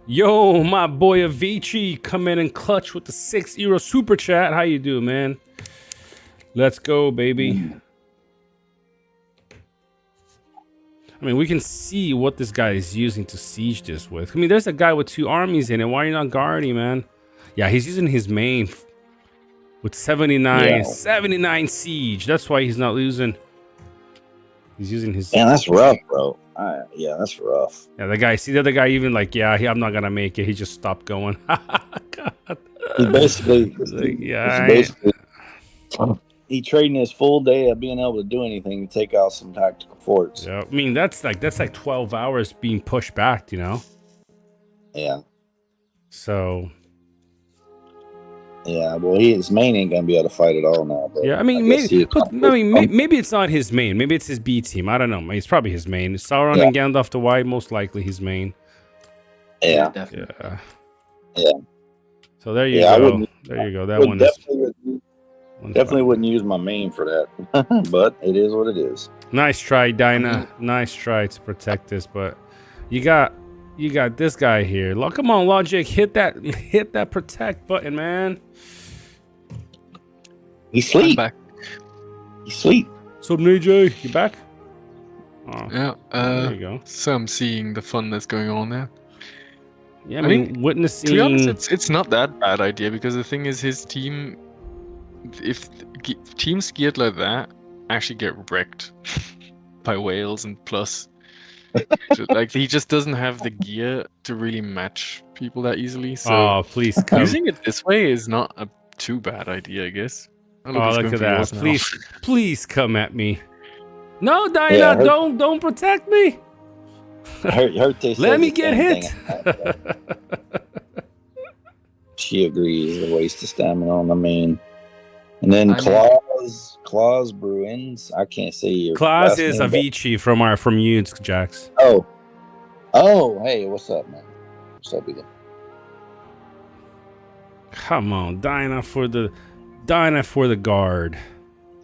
Yo, my boy Avicii, come in and clutch with the €6 super chat. How you do, man? Let's go, baby. I mean, we can see what this guy is using to siege this with. I mean, there's a guy with 2 armies in it. Why are you not guarding, man? Yeah, he's using his main with 79 siege. That's why he's not losing. He's using his... Man, that's rough, bro. Yeah, that's rough. Yeah, the guy, see the other guy even like, yeah, I'm not going to make it. He just stopped going. God. He basically... Like, yeah, he trading his full day of being able to do anything to take out some tactical forts. Yeah, I mean, that's like 12 hours being pushed back, you know? Yeah. So... Yeah, well, his main ain't gonna be able to fight at all now. But yeah, I mean, maybe it's not his main. Maybe it's his B team. I don't know. It's probably his main. Sauron and Gandalf the White, most likely his main. Yeah, definitely. Yeah. So there you go. There you go. That one definitely wouldn't use my main for that, but it is what it is. Nice try, Dinah. Nice try to protect this, but you got this guy here. Come on, Logic, hit that protect button, man. He's asleep. He's asleep. So, AJ, you back? Oh, yeah. There you go. So I'm seeing the fun that's going on there. Yeah, I mean, witnessing. To be honest, it's not that bad idea because the thing is, his team, if teams geared like that, actually get wrecked by whales and plus. Like he just doesn't have the gear to really match people that easily. So please come. Using it this way is not a too bad idea, I guess. Look at that! Please come at me. No, Dinah, don't protect me. Let me get hit. She agrees. A waste of stamina on the main. And then Claus Bruins. I can't say your Claus is Avicii from Udes, Jax. Oh, hey, what's up, man? What's up, again? Come on, Dinah for the guard.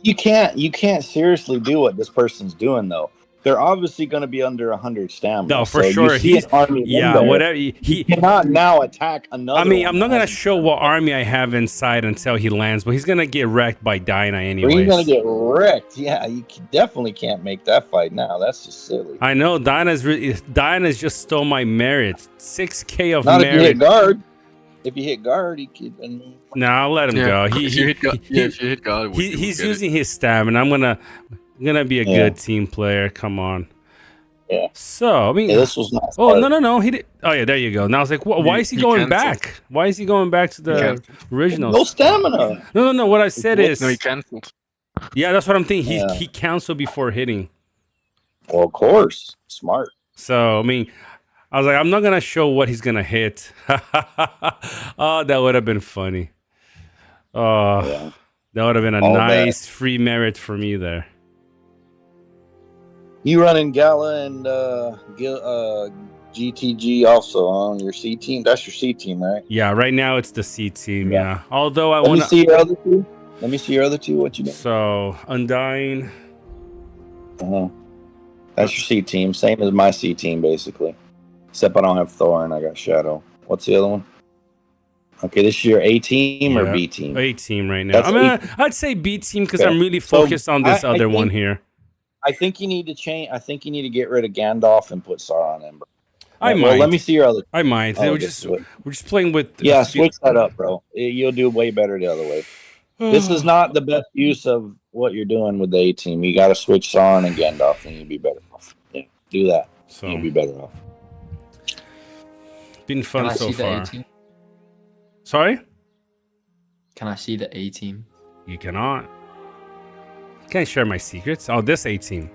You can't seriously do what this person's doing though. They're obviously going to be under 100 stamina. No, for sure. Whatever. He cannot now attack another. I mean, I'm not going to show what army I have inside until he lands, but he's going to get wrecked by Dinah anyway. He's going to get wrecked. Yeah, you definitely can't make that fight now. That's just silly. I know. Dinah's just stole my merit. 6K of not merit. If you hit guard. If you hit guard, he could. No, I'll let him go. If you hit guard, He's using his stamina. I'm gonna be a good team player. Come on. Yeah. So I mean, this was not. Oh no, he did. Oh yeah, there you go. Now I was like, why is he going back? Why is he going back to the original? No stamina. No. What I said is, no, he canceled. Yeah, that's what I'm thinking. He canceled before hitting. Well, of course, smart. So I mean, I was like, I'm not gonna show what he's gonna hit. Oh, that would have been funny. Oh, that would have been a nice free merit for me there. You running Gala and GTG also on your C team? That's your C team, right? Yeah, right now it's the C team. Yeah. Although I want to see your other two. Let me see your other two. What you doing? So Undying. That's your C team. Same as my C team, basically. Except I don't have Thor and I got Shadow. What's the other one? Okay, this is your A team or B team? A team right now. I mean, I'd say B team because I'm really focused on this other one here. I think you need to change. I think you need to get rid of Gandalf and put Sauron in, bro. I might. Let me see your other. I might. We're just playing with. Yeah, switch that up, bro. You'll do way better the other way. This is not the best use of what you're doing with the A team. You got to switch Sauron and Gandalf, and you'll be better off. Yeah, do that. So you'll be better off. Been fun so far. Sorry? Can I see the A team? You cannot. Can't share my secrets. Oh, this A team.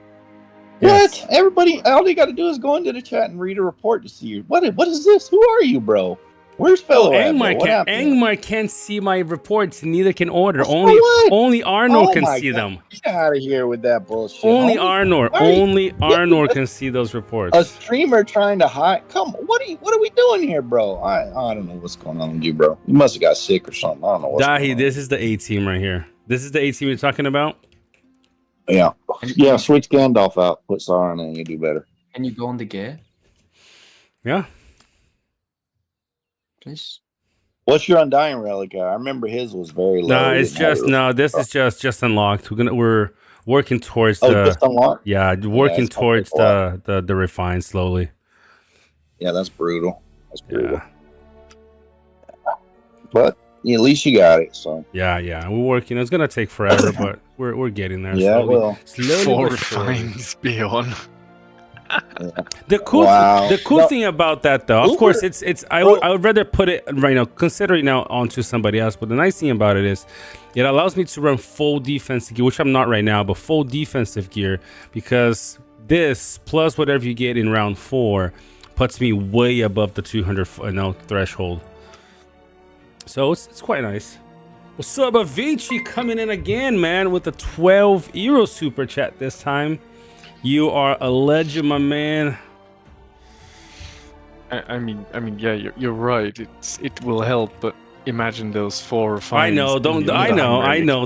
What? Yes. Everybody, all they got to do is go into the chat and read a report to see you. What is this? Who are you, bro? Where's fellow? Angmar can't see my reports. Neither can Order. Only Arnor can see them. Get out of here with that bullshit. Only Arnor can see those reports. A streamer trying to hide. Come on, what are we doing here, bro? I don't know what's going on with you, bro. You must have got sick or something. I don't know what's going on. This is the A team right here. This is the A team you're talking about. Yeah. Switch Gandalf out. Put Sauron in. You do better. Can you go on the gear? Yeah. Please. What's your Undying relic? I remember his was very low. No, it's just This is just unlocked. We're working towards just unlocked. Yeah, working towards the refine slowly. Yeah, that's brutal. Yeah. But at least you got it. So yeah, we're working. It's gonna take forever, but we're getting there. Yeah, slowly 4 refines beyond. The cool thing about that, though, of course, I would rather put it right now, considering now onto somebody else. But the nice thing about it is, it allows me to run full defensive gear, which I'm not right now, but full defensive gear, because this plus whatever you get in round 4 puts me way above the 200 threshold. So it's quite nice. What's up, Avicii coming in again, man, with a 12 euro super chat this time. You are a legend, my man. I mean, yeah, you're right. It will help, but imagine those 4 refines. I know. Don't. I know. I know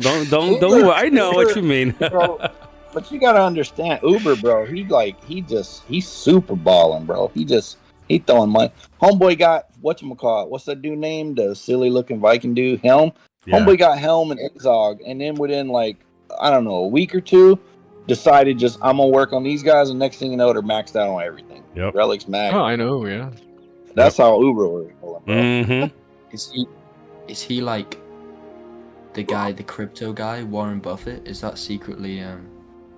what you mean. Bro, but you gotta understand, Uber, bro. He's super balling, bro. He throwing money. Homeboy got whatchamacallit. What's that dude named? The silly looking Viking dude, Helm. Yeah. Homeboy got Helm and Exog, and then within a week or two, decided I'm gonna work on these guys, and next thing you know, they're maxed out on everything. Yep. Relics max. Oh, I know, yeah. That's how Uber works. Mm-hmm. Is he like the crypto guy, Warren Buffett? Is that secretly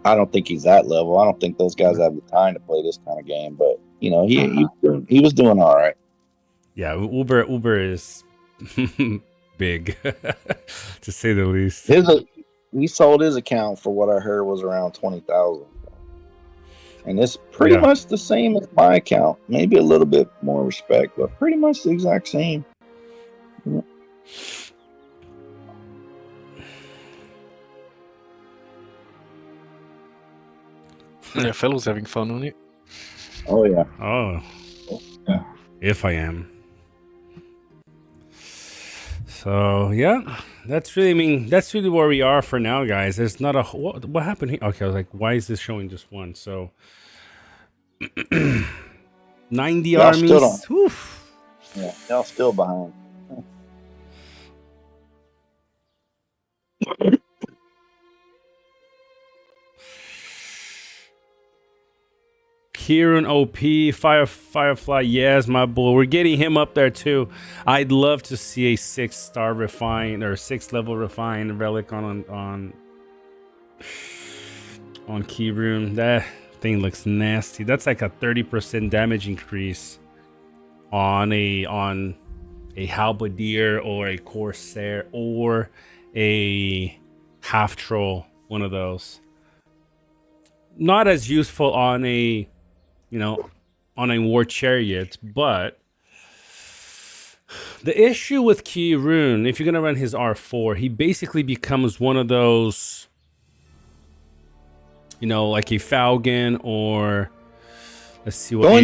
I don't think he's that level. I don't think those guys have the time to play this kind of game, but he was doing all right. Yeah, Uber is big, to say the least. He sold his account for what I heard was around 20,000, and it's pretty much the same as my account. Maybe a little bit more respect, but pretty much the exact same. Yeah, fellows having fun on it. Oh yeah. Oh yeah. If I am. So yeah, that's really where we are for now, guys. There's not a what happened here. Okay, I was like, why is this showing just one? So 90 armies. Oof. Yeah, y'all still behind. Kieran OP, Firefly, yes, my boy. We're getting him up there too. I'd love to see a 6-star refined or 6-level refined relic on Kieran. That thing looks nasty. That's like a 30% damage increase on a halberdier or a corsair or a half troll, one of those. Not as useful on a war chariot, but the issue with Kieran, if you're gonna run his R4, he basically becomes one of those, like a Falcon or let's see what Go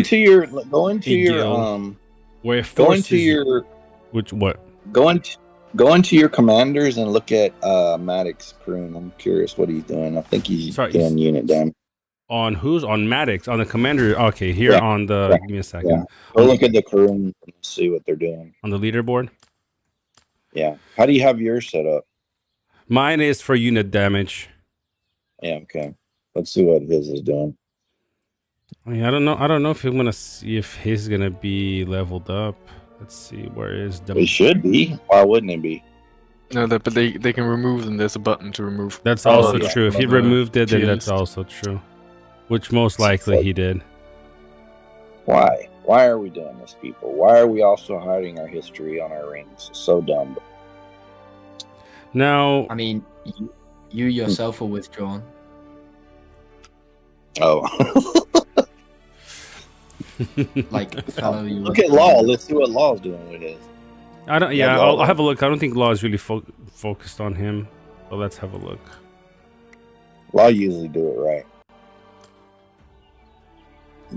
into your commanders and look at Maddox Croon. I'm curious what he's doing. I think he's doing unit down. On who's on Maddox? On the commander? Okay, here on the give me a second. Yeah. Go look at the Croon and see what they're doing. On the leaderboard? Yeah. How do you have yours set up? Mine is for unit damage. Yeah, okay. Let's see what his is doing. I don't know if I'm gonna see if his gonna be leveled up. Let's see, where is the... It should be. Why wouldn't it be? No, but they can remove them. There's a button to remove. That's also true. If he removed it, then that's also true. Which most likely he did. Why? Why are we doing this, people? Why are we also hiding our history on our rings? It's so dumb. Now... I mean, you yourself are withdrawn. Oh. Like, fellow you. Look at Law. Let's see what Law's doing with his. I don't. Yeah, I'll have a look. I don't think Law is really focused on him. But let's have a look. Law usually do it right.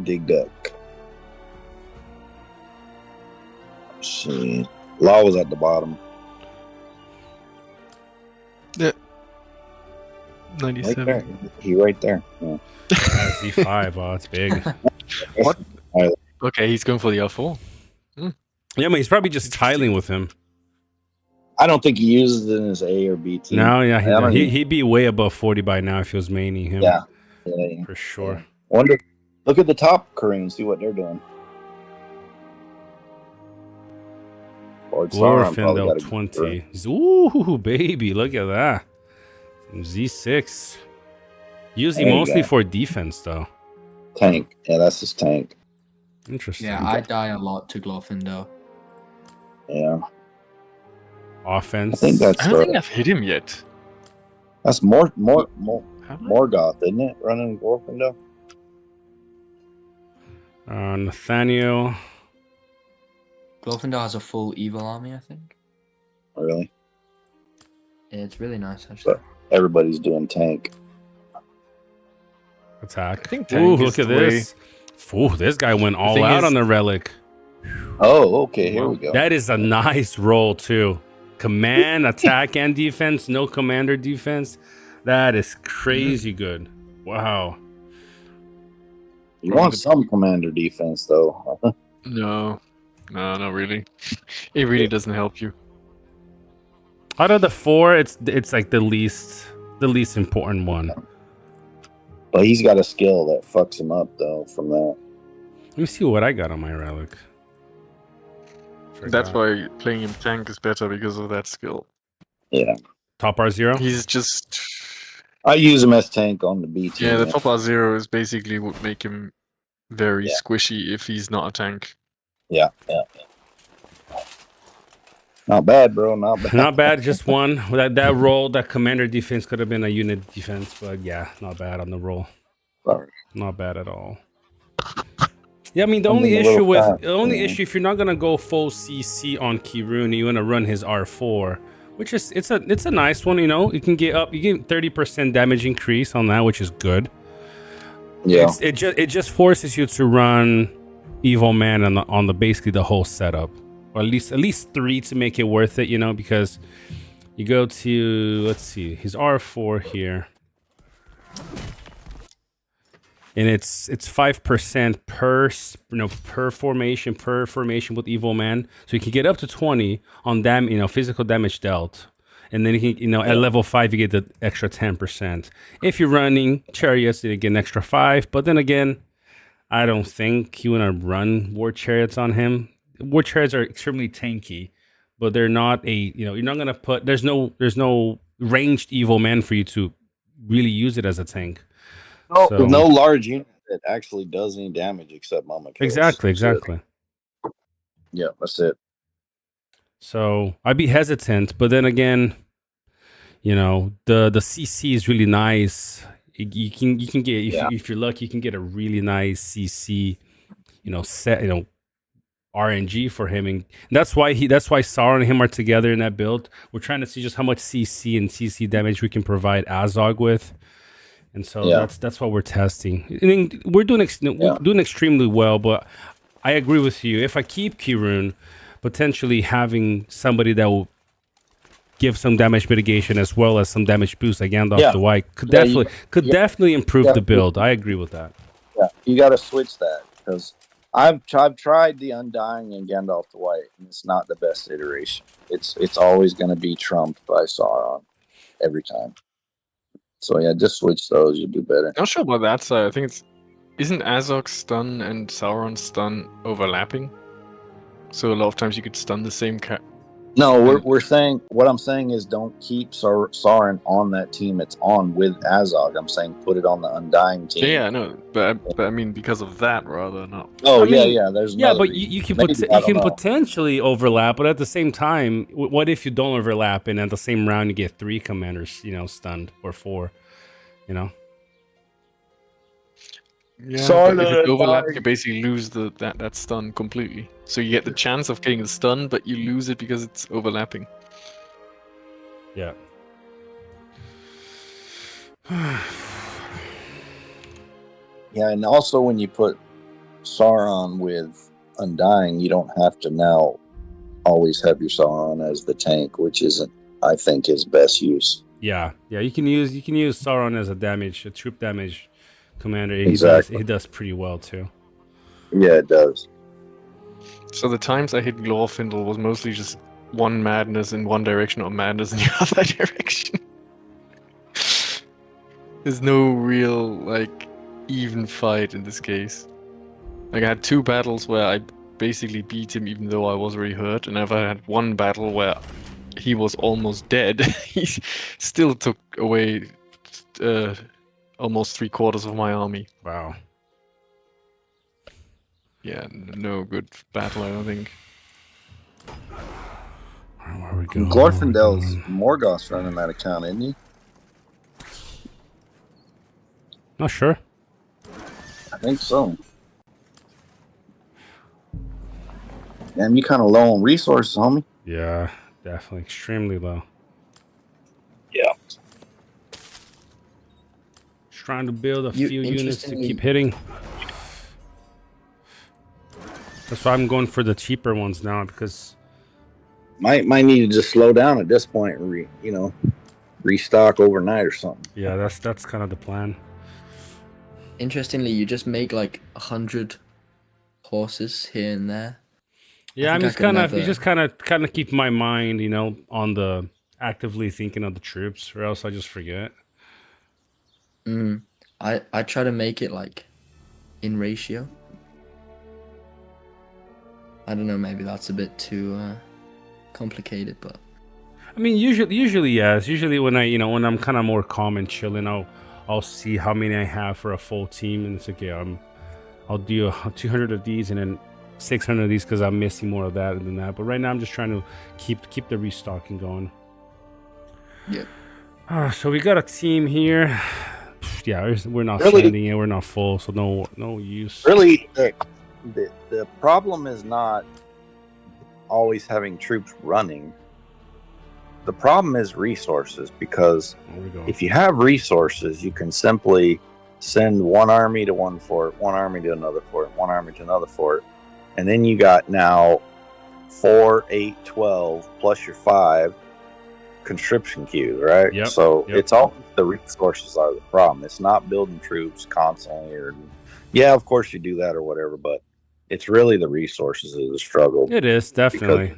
Dig duck. Let's see. Law was at the bottom. Yeah. 97. Right there. He right there. Yeah. Z5. Oh, it's big. What? Okay, he's going for the L4. Yeah, but he's probably just tiling with him. I don't think he uses it in his A or B team. No, yeah, he'd be way above 40 by now if he was maining him. Yeah. For sure. Yeah. Wonder. Look at the top Korean, see what they're doing. Glorfindel 20. Ooh, baby, look at that. Z6. Usually mostly for defense, though. Tank. Yeah, that's his tank. Interesting. Yeah, I die a lot to Glorfindel. Yeah. Offense. I don't think I've hit him yet. That's Morgoth, isn't it? Running Glorfindel? Nathaniel. Glorfindel has a full evil army, I think. Oh, really? Yeah, it's really nice, actually. But everybody's doing tank. Attack. I think ooh, look at this. Ooh, this guy went all out on the relic. Oh, okay, here we go. That is a nice roll, too. Command, attack, and defense. No commander defense. That is crazy good. Wow. You want some commander defense, though. No, not really. It really doesn't help you. Out of the 4, it's like the least important one. But he's got a skill that fucks him up, though, from that. Let me see what I got on my relic. That's why playing him tank is better, because of that skill. Yeah. Top R0? He's just... I use him as tank on the B team. Yeah, the top R0 is basically what make him very squishy if he's not a tank. Yeah. Not bad, bro. Not bad. Not bad. Just one. That roll, that commander defense could have been a unit defense, but yeah, not bad on the roll. Sorry. Not bad at all. Yeah, I mean the only issue if you're not gonna go full CC on Kieran, you wanna run his R4, which is it's a nice one. You can get 30% damage increase on that, which is good. Yeah. It just forces you to run Evil Man on the basically the whole setup. Or at least 3 to make it worth it, because you go to, let's see, his R4 here. And it's 5% per formation with Evil Man. So you can get up to 20 on physical damage dealt. And then you can, at level 5 you get the extra 10%. If you're running chariots, you get an extra 5. But then again, I don't think you want to run war chariots on him. War chariots are extremely tanky, but they're not you're not gonna put. There's no ranged evil man for you to really use it as a tank. No, So- no large unit that actually does any damage except mama kills. Exactly. Yeah, that's it. So I'd be hesitant, but then again, the CC is really nice. You can get if you're lucky, you can get a really nice CC, set RNG for him, and that's why Sauron and him are together in that build. We're trying to see just how much CC and CC damage we can provide Azog with, and so that's what we're testing. I mean, we're doing extremely well, but I agree with you. If I keep Kirun, potentially having somebody that will give some damage mitigation as well as some damage boost like Gandalf the White could definitely improve the build. I agree with that. Yeah, you got to switch that because I've tried the Undying and Gandalf the White, and it's not the best iteration. It's always going to be trumped by Sauron every time. So yeah, just switch those. You'll do better. Not sure about that side. I think isn't Azog's stun and Sauron's stun overlapping? So a lot of times you could stun the same cat. No, we're saying what I'm saying is don't keep Sauron on that team it's on with Azog. I'm saying put it on the Undying team. Yeah, no, but I mean because of that rather not. Oh I mean, yeah. There's but you can potentially overlap, but at the same time, what if you don't overlap and at the same round you get 3 commanders, stunned or 4, Yeah, but if it overlaps, you basically lose that stun completely. So you get the chance of getting the stun, but you lose it because it's overlapping. Yeah. Yeah, and also when you put Sauron with Undying, you don't have to now always have your Sauron as the tank, which isn't, I think, his best use. Yeah. You can use Sauron as a troop damage commander. Exactly. He does pretty well too. Yeah, it does. So the times I hit Glorfindel was mostly just one madness in one direction or madness in the other direction. There's no real even fight in this case. I had 2 battles where I basically beat him even though I was already hurt, and I had 1 battle where he was almost dead. He still took away almost 3/4 of my army. Wow. Yeah, no good battle, I don't think. Where are we going? Glorfindel's Morgoth's running that account, isn't he? Not sure. I think so. Damn, you kind of low on resources, homie. Yeah, definitely extremely low. Yeah. Just trying to build a few units to keep hitting. That's why I'm going for the cheaper ones now because might need to just slow down at this point and restock overnight or something. Yeah, that's kind of the plan. Interestingly, you just make 100 horses here and there. Yeah, I'm just kind of keep my mind, on the actively thinking of the troops, or else I just forget. I try to make it in ratio. I don't know, maybe that's a bit too complicated, but I mean, usually yes. Usually when when I'm kind of more calm and chilling, I'll see how many I have for a full team, and it's okay. I'll do 200 of these and then 600 of these because I'm missing more of that than that. But right now I'm just trying to keep the restocking going. Yeah. So we got a team here. Yeah, we're not sending it. We're not full, so no use. Really, the problem is not always having troops running. The problem is resources, because if you have resources, you can simply send one army to one fort, one army to another fort, one army to another fort, and then you got now 4, 8, 12 plus your 5 conscription queues, right? Yep. So it's all the resources are the problem. It's not building troops constantly, or of course you do that or whatever, but it's really the resources is the struggle. It is definitely.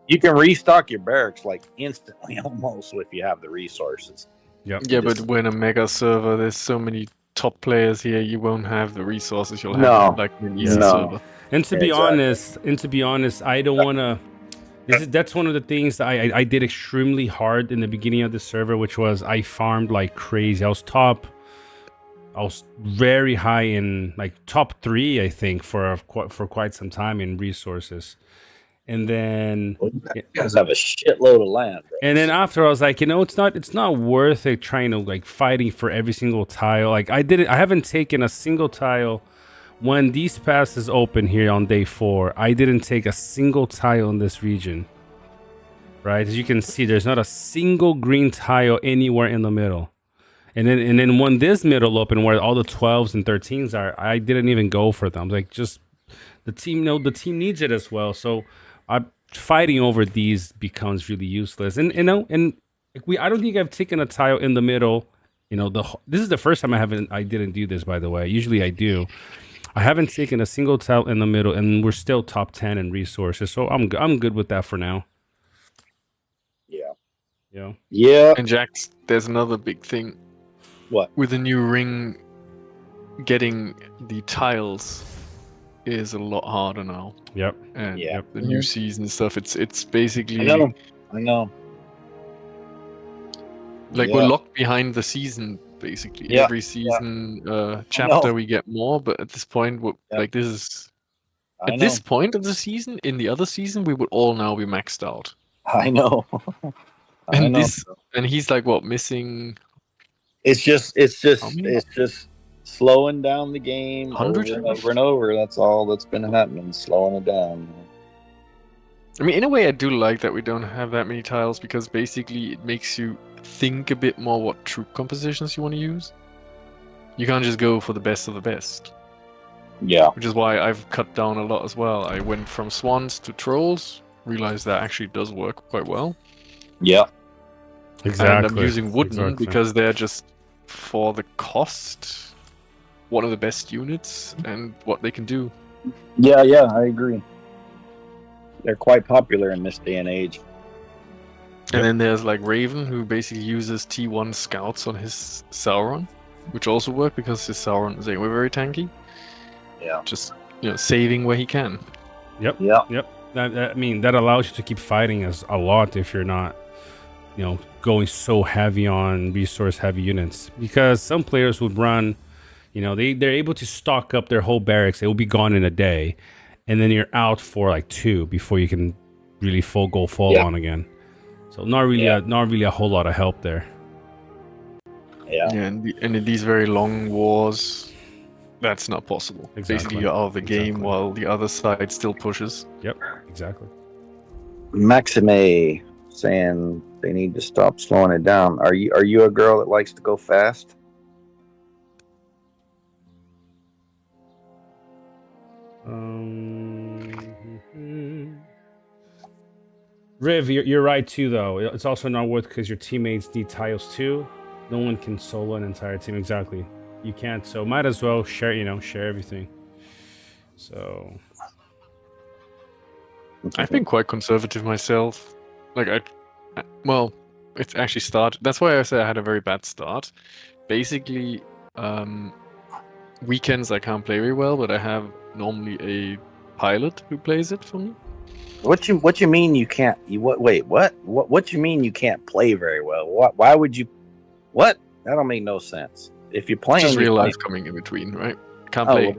You can restock your barracks instantly almost if you have the resources. Yep. Yeah, but when a mega server, there's so many top players here, you won't have the resources you'll No. have like in the ESL No. server. And to be Exactly. honest, I don't want to. That's one of the things that I did extremely hard in the beginning of the server, which was I farmed like crazy. I was very high in like top 3, I think, for quite some time in resources, and then You guys have a shitload of land, bro. and then after I was like, it's not worth it trying to like fighting for every single tile. Like I haven't taken a single tile. When these passes open here on day 4, I didn't take a single tile in this region. Right? As you can see, there's not a single green tile anywhere in the middle. And then when this middle open where all the 12s and 13s are, I didn't even go for them. Like just the team needs it as well. So fighting over these becomes really useless. And I don't think I've taken a tile in the middle. This is the first time I didn't do this, by the way. Usually I do. I haven't taken a single tile in the middle, and we're still top 10 in resources, so I'm good with that for now. Yeah. And Jax, there's another big thing. What? With the new ring, getting the tiles is a lot harder now. Yep. And Yeah. the new season stuff, it's basically I know. like Yeah. we're locked behind the season. Basically, Yeah, every season chapter we get more, but at this point, like this is I at know. this point of the season. In the other season, we would all now be maxed out. I know. I know. And he's like what missing? It's just How many? it's just slowing down the game 100? over and over. That's all that's been happening, slowing it down. I mean, in a way, I do like that we don't have that many tiles because basically it makes you think a bit more what troop compositions you want to use. You can't just go for the best of the best. Yeah. Which is why I've cut down a lot as well. I went from swans to trolls, realized that actually does work quite well. Yeah. Exactly. And I'm using wooden Exactly. because they're just, for the cost, one of the best units and what they can do. Yeah, I agree. They're quite popular in this day and age. And then there's like Raven, who basically uses T1 scouts on his Sauron, which also work because his Sauron is anyway very tanky. Yeah. Just saving where he can. Yep. Yeah. That allows you to keep fighting a lot if you're not, going so heavy on resource heavy units. Because some players would run, they're able to stock up their whole barracks. It will be gone in a day, and then you're out for like 2 before you can really go full on again. So not really a whole lot of help there. Yeah. Yeah, and in these very long wars, that's not possible. Exactly. Basically, you're out of the game Exactly. while the other side still pushes. Yep. Exactly. Maxime saying they need to stop slowing it down. Are you a girl that likes to go fast? Riv, you're right too, though. It's also not worth because your teammates need tiles too. No one can solo an entire team. Exactly. You can't, so might as well share everything. So I've been quite conservative myself. Like it's actually started. That's why I say I had a very bad start. Basically, weekends I can't play very well, but I have normally a pilot who plays it for me. What you mean you can't? What you mean you can't play very well? Why would you? What? That don't make no sense. If you're playing, Just you're real life playing. coming in between, right? Can't play.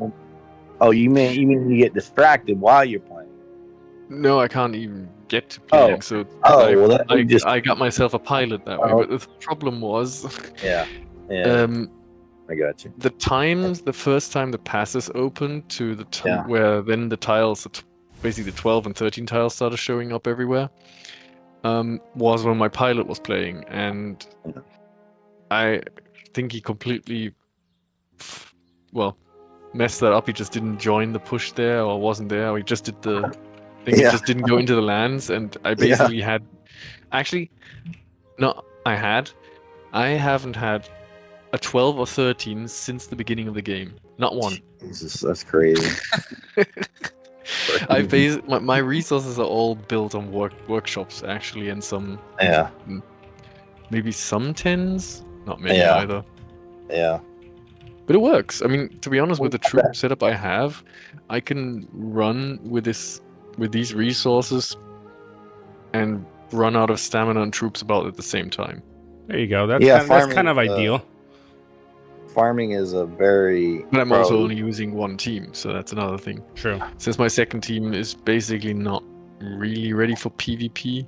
Oh, you mean you get distracted while you're playing? No, I can't even get to playing. So I got myself a pilot that way. But the problem was, yeah. I got you. The first time the passes opened to the where then the tiles, basically the 12 and 13 tiles started showing up everywhere, was when my pilot was playing, and I think he completely, messed that up. He just didn't join the push there, or wasn't there, or he just did the thing. He just didn't go into the lands, and I basically I haven't had a 12 or 13 since the beginning of the game. Not one. Jesus, that's crazy. My resources are all built on workshops actually, and some maybe some 10s, not many either. Yeah. But it works. I mean, to be honest, with the troop setup I have, I can run with these resources and run out of stamina and troops about at the same time. There you go. That's Yeah, that's kind of ideal. Farming is a very. But I'm also only using one team, so that's another thing. True. Since my second team is basically not really ready for PvP,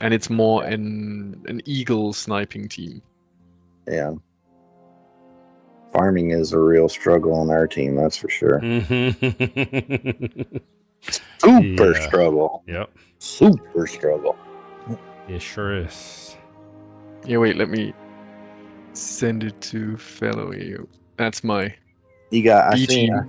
and it's more an eagle sniping team. Yeah. Farming is a real struggle on our team, that's for sure. Mm-hmm. Super struggle. Yep. Super struggle. It sure is. Yeah, wait, let me send it to fellow EU. That's my You got. B team.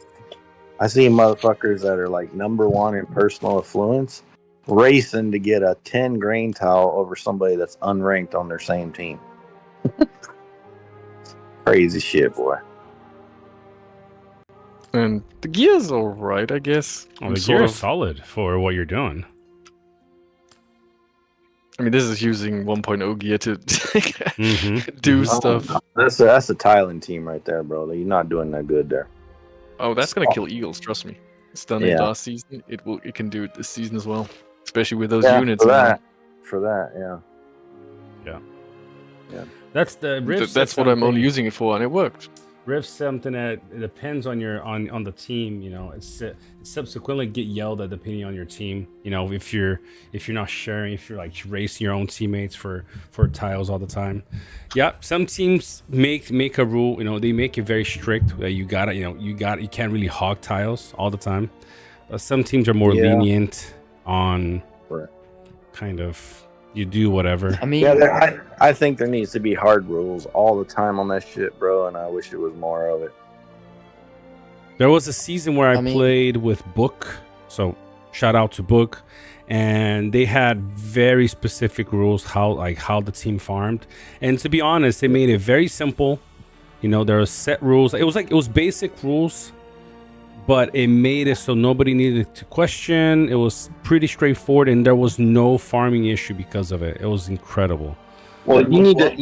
I see motherfuckers that are like #1 in personal affluence racing to get a 10 grain tile over somebody that's unranked on their same team. Crazy shit, boy. And the gear's alright, I guess. Well, I'm the sort gear of- is solid for what you're doing. I mean, this is using 1.0 gear to Mm-hmm. do stuff. That's a tiling team right there, bro. You're not doing that good there. Oh, that's gonna kill eagles. Trust me. It's done it Yeah. last season. It can do it this season as well, especially with those Yeah, units. for now. that. For that, yeah. That's the Rift. That's what I'm only using it for, and it worked. Rift's something that it depends on your on the team. You know, it's subsequently get yelled at depending on your team. You know, if you're not sharing, if you're like racing your own teammates for tiles all the time. Yeah, some teams make a rule. You know, they make it very strict. You can't really hog tiles all the time. But some teams are more lenient on Right. kind of you do whatever. I mean, Yeah, I think there needs to be hard rules all the time on that shit, bro, and I wish it was more of it. There was a season where I mean- played with Book, so shout out to Book, and they had very specific rules how the team farmed. And to be honest, they made it very simple. You know, there were set rules. It was basic rules, but it made it so nobody needed to question. It was pretty straightforward, and there was no farming issue because of it. It was incredible. Well, you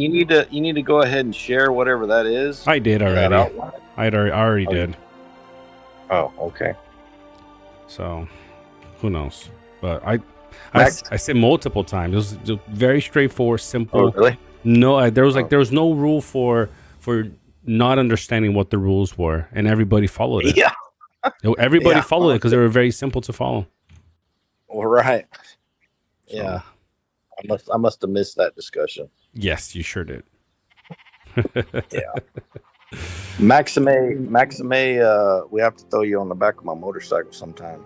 need to go ahead and share whatever that is. I did That already. outline. I already did. Oh, okay. So, who knows? But I Max? said multiple times. It was just very straightforward, Oh, simple. really? No, there was no rule for not understanding what the rules were, and everybody followed it. Yeah. Everybody Yeah. followed it because they were very simple to follow. All right. So, Yeah. I must have missed that discussion. Yes, you sure did. Maxime, we have to throw you on the back of my motorcycle sometime.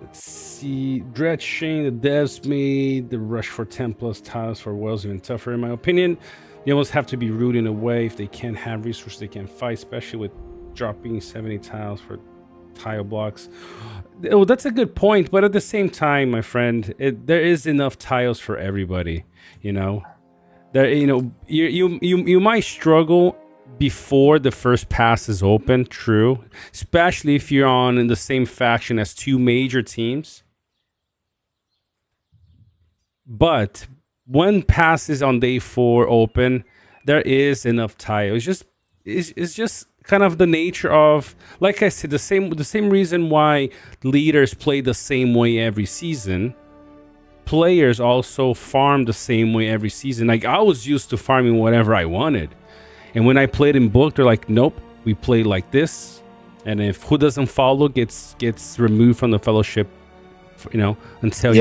Let's see. Dread Shane, the devs made the rush for 10 plus tiles for Wells even tougher, in my opinion. They almost have to be rude in a way. If they can't have resources, they can't fight, especially with dropping 70 tiles for tile blocks. Oh, that's a good point, but at the same time, my friend, there is enough tiles for everybody. You know, you might struggle before the first pass is open. True, especially if you're in the same faction as two major teams. But when passes on day 4 open, there is enough tile. It's just kind of the nature of, like I said, the same reason why leaders play the same way every season. Players also farm the same way every season. Like, I was used to farming whatever I wanted, and when I played in Book, they're like, nope, we play like this, and if who doesn't follow gets removed from the fellowship, you know, until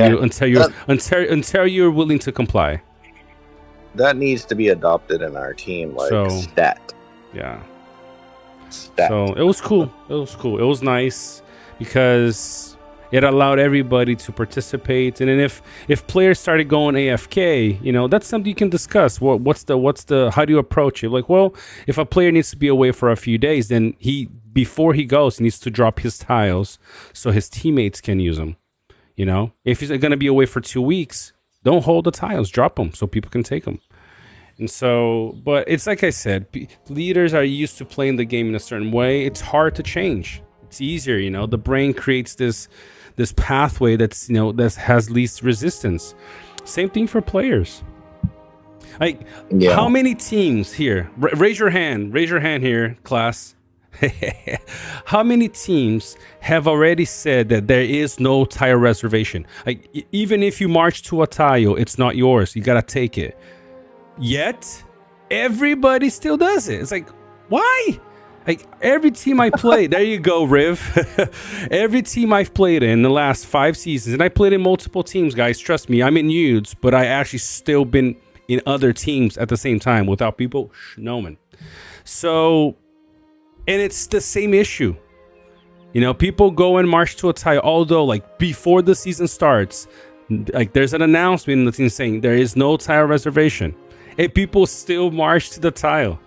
you're willing to comply. That needs to be adopted in our team, like So- stat. Yeah. Stat. So it was cool. It was nice because it allowed everybody to participate. And then if players started going AFK, you know, that's something you can discuss. What's the how do you approach it? Like, well, if a player needs to be away for a few days, then before he goes, he needs to drop his tiles so his teammates can use them. You know, if he's going to be away for 2 weeks, don't hold the tiles, drop them so people can take them. And so, but it's like I said, leaders are used to playing the game in a certain way. It's hard to change. It's easier, you know. The brain creates this pathway that has least resistance. Same thing for players. Like, Yeah. how many teams here? Raise your hand. Raise your hand here, class. How many teams have already said that there is no tile reservation? Like, even if you march to a tile, it's not yours. You gotta take it. Yet, everybody still does it. It's like, why? Like, every team I played, there you go, Riv. Every team I've played in the last 5 seasons, and I played in multiple teams, guys. Trust me, I'm in Nudes, but I actually still been in other teams at the same time without people knowing. So, and it's the same issue. You know, people go and march to a tile, although, like, before the season starts, like, there's an announcement in the team saying there is no tile reservation. And people still march to the tile,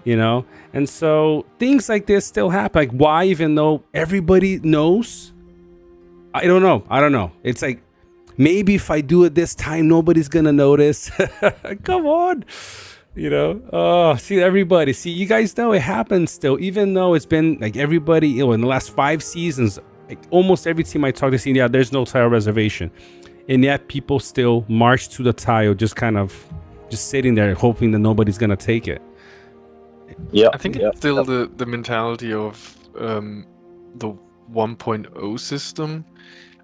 you know? And so things like this still happen. Like, why, even though everybody knows? I don't know. It's like, maybe if I do it this time, nobody's gonna notice. Come on. You know? Oh, see, everybody. See, you guys know it happens still. Even though it's been, like, everybody, you know, in the last 5 seasons, like, almost every team I talk to, yeah, there's no tile reservation. And yet people still march to the tile, just kind of just sitting there hoping that nobody's gonna take it. Yeah, I think it's still the mentality of the 1.0 system,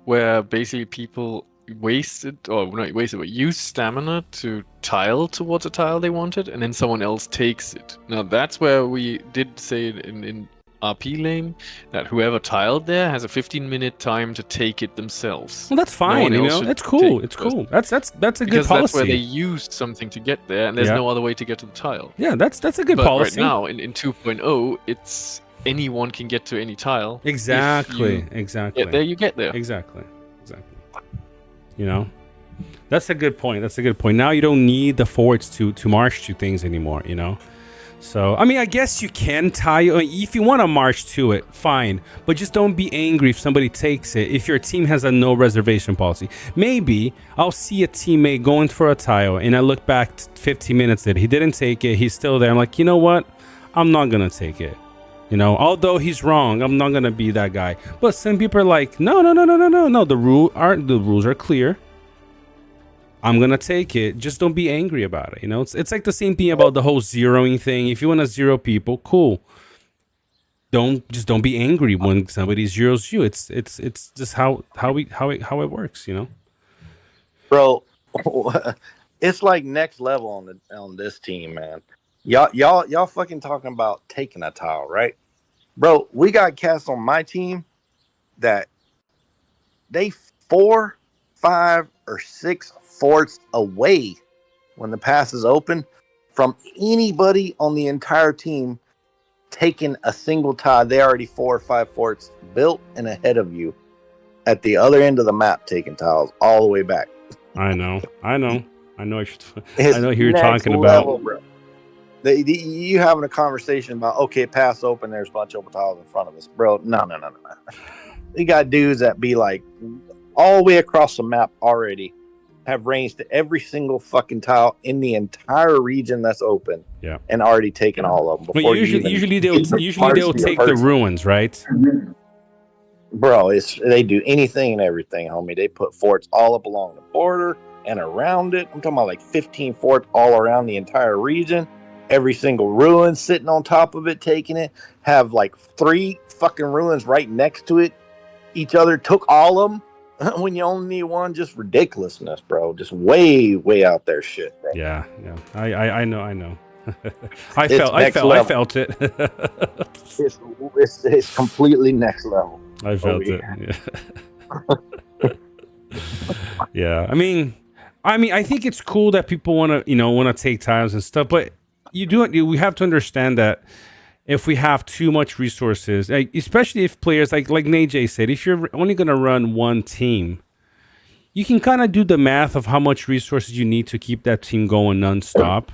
where basically people use stamina to tile towards a tile they wanted, and then someone else takes it. Now that's where we did say in RP lane that whoever tiled there has a 15-minute time to take it themselves. Well, that's fine, you know. It's cool. It's cool. That's a good policy. That's where they used something to get there, and there's no other way to get to the tile. Yeah, that's a good policy. Right now, in 2.0, it's anyone can get to any tile. Exactly. Get there, you get there. Exactly. You know, that's a good point. Now you don't need the forwards to march to things anymore, you know. So, I mean, I guess you can tile. I mean, if you want to march to it, fine. But just don't be angry if somebody takes it. If your team has a no reservation policy. Maybe I'll see a teammate going for a tile, and I look back 15 minutes later. He didn't take it. He's still there. I'm like, you know what? I'm not going to take it. You know, although he's wrong, I'm not going to be that guy. But some people are like, no. The rules are clear. I'm gonna take it. Just don't be angry about it. You know, it's like the same thing about the whole zeroing thing. If you want to zero people, cool. Don't be angry when somebody zeroes you. It's just how it works. You know, bro. It's like next level on this team, man. Y'all fucking talking about taking a tile, right, bro? We got cats on my team that they 4, 5, or 6 forts away when the pass is open from anybody on the entire team taking a single tile. They already 4 or 5 forts built and ahead of you at the other end of the map, taking tiles all the way back. I know who you're talking level, about, bro. You having a conversation about, okay, pass open, there's a bunch of open tiles in front of us, bro. No. You got dudes that be like all the way across the map already, have range to every single fucking tile in the entire region that's open. Yeah. And already taken all of them. Well, usually they'll take the ruins, right? Bro, they do anything and everything, homie. They put forts all up along the border and around it. I'm talking about like 15 forts all around the entire region. Every single ruin sitting on top of it, taking it. Have like 3 fucking ruins right next to it. Each other took all of them. When you only need one, just ridiculousness, bro. Just way out there shit, bro. Yeah. I know. I felt it. It's completely next level. I felt it. Yeah. Yeah. I mean, I think it's cool that people want to take tiles and stuff, but we have to understand that if we have too much resources, especially if players like Najay said, if you're only going to run one team, you can kind of do the math of how much resources you need to keep that team going nonstop,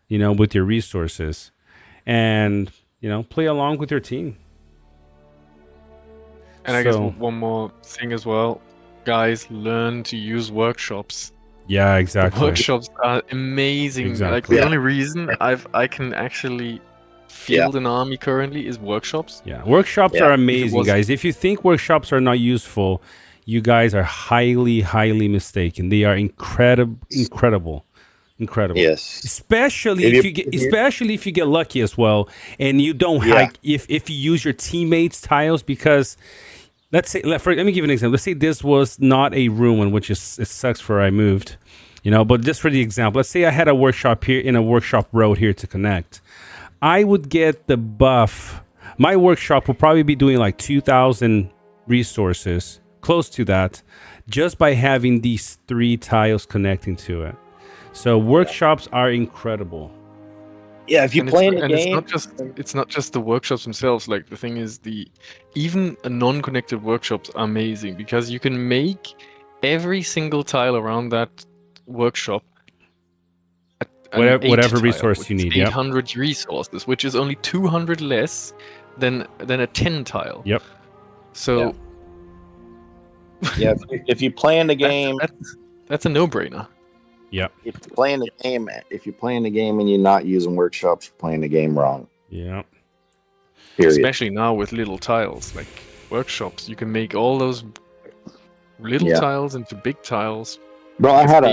with your resources, and play along with your team. And I guess one more thing as well, guys, learn to use workshops. Yeah, exactly. The workshops are amazing. Exactly. Like the only reason I can actually field an army currently is workshops. Yeah, workshops are amazing, guys. If you think workshops are not useful, you guys are highly mistaken. They are incredible. incredible. Yes. Especially if you get lucky as well, and you don't if you use your teammates' tiles, because let's say let me give you an example. Let's say this was not a ruin, which is, it sucks for I moved, but just for the example, let's say I had a workshop here in a workshop road here to connect. I would get the buff. My workshop would probably be doing like 2,000 resources, close to that, just by having these 3 tiles connecting to it. So workshops are incredible. Yeah, if you play in the game, it's not just the workshops themselves. Like, the thing is, even a non-connected workshop's amazing, because you can make every single tile around that workshop Whatever resource you need. 800 resources, which is only 200 less than a 10 tile. Yep. So if you play in the game, that's a no-brainer. Yep. If you're playing the game and you're not using workshops, you're playing the game wrong. Yeah. Period. Especially now with little tiles, like workshops, you can make all those little tiles into big tiles. Bro, I had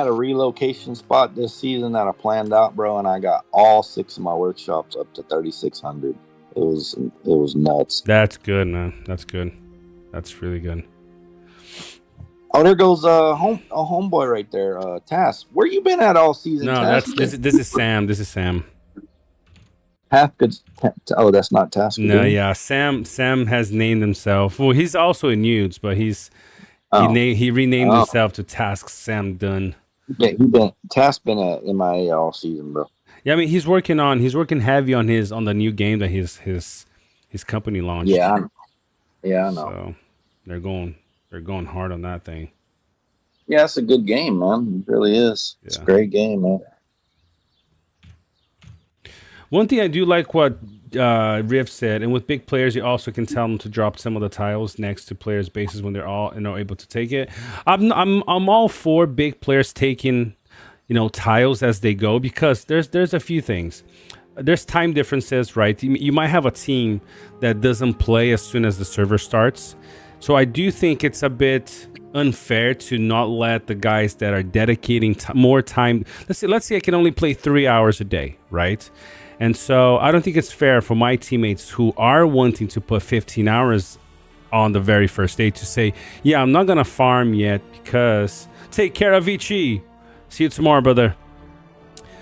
a relocation spot this season that I planned out, bro, and I got all 6 of my workshops up to 3,600. It was nuts. That's good, man. That's good. That's really good. Oh, there goes a homeboy right there, Task. Where you been at all season? No, Task? this is Sam. This is Sam. Oh, that's not Task. No, yeah, Sam has named himself. Well, he's also in Nudes, but he renamed himself to Task Sam Dunn. Yeah, Task been at MIA all season, bro. Yeah, I mean he's working heavy on the new game that his company launched. Yeah, I know. So they're going hard on that thing. Yeah, it's a good game, man. It really is. It's a great game, man. One thing I do like what Riv said, and with big players, you also can tell them to drop some of the tiles next to players' bases when they're all able to take it. I'm all for big players taking tiles as they go, because there's a few things. There's time differences, right? You might have a team that doesn't play as soon as the server starts. So I do think it's a bit unfair to not let the guys that are dedicating more time. Let's say I can only play 3 hours a day, right? And so I don't think it's fair for my teammates who are wanting to put 15 hours on the very first day to say, yeah, I'm not going to farm yet because take care of Vici. See you tomorrow, brother.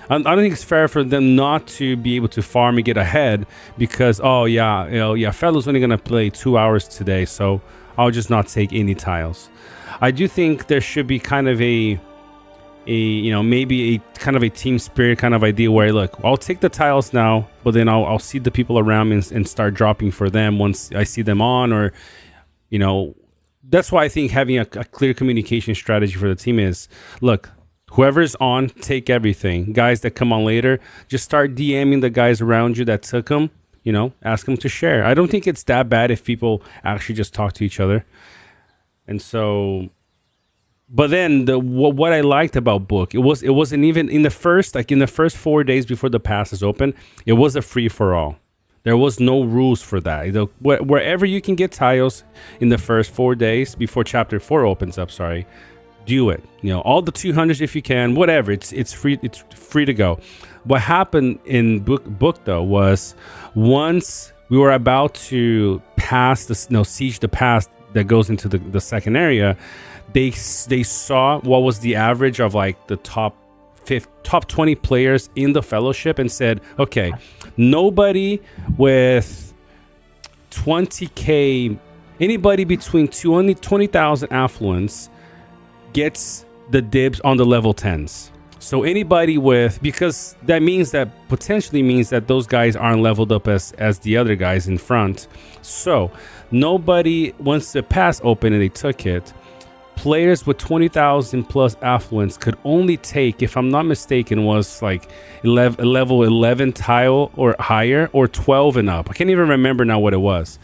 I don't think it's fair for them not to be able to farm and get ahead because, Fellow's only going to play 2 hours today, so I'll just not take any tiles. I do think there should be kind of maybe a kind of a team spirit kind of idea where, look, I'll take the tiles now, but then I'll see the people around me and start dropping for them once I see them on, or, that's why I think having a clear communication strategy for the team is, look, whoever's on, take everything. Guys that come on later, just start DMing the guys around you that took them, ask them to share. I don't think it's that bad if people actually just talk to each other. And so, but then what I liked about Book, it wasn't even in the first 4 days before the passes open, it was a free for all. There was no rules for that. Wherever you can get tiles in the first 4 days before Chapter 4 opens up, do it. All the 200s if you can, whatever. It's free. It's free to go. What happened in book though was once we were about to pass siege the pass that goes into the second area, they saw what was the average of like the top 20 players in the fellowship and said, okay, nobody with 20k, anybody between 20,000 affluence gets the dibs on the level 10s. So anybody because that potentially means that those guys aren't leveled up as the other guys in front. So nobody, once the pass opened and they took it, players with 20,000 plus affluence could only take, if I'm not mistaken, was like level 11 tile or higher, or 12 and up. I can't even remember now what it was.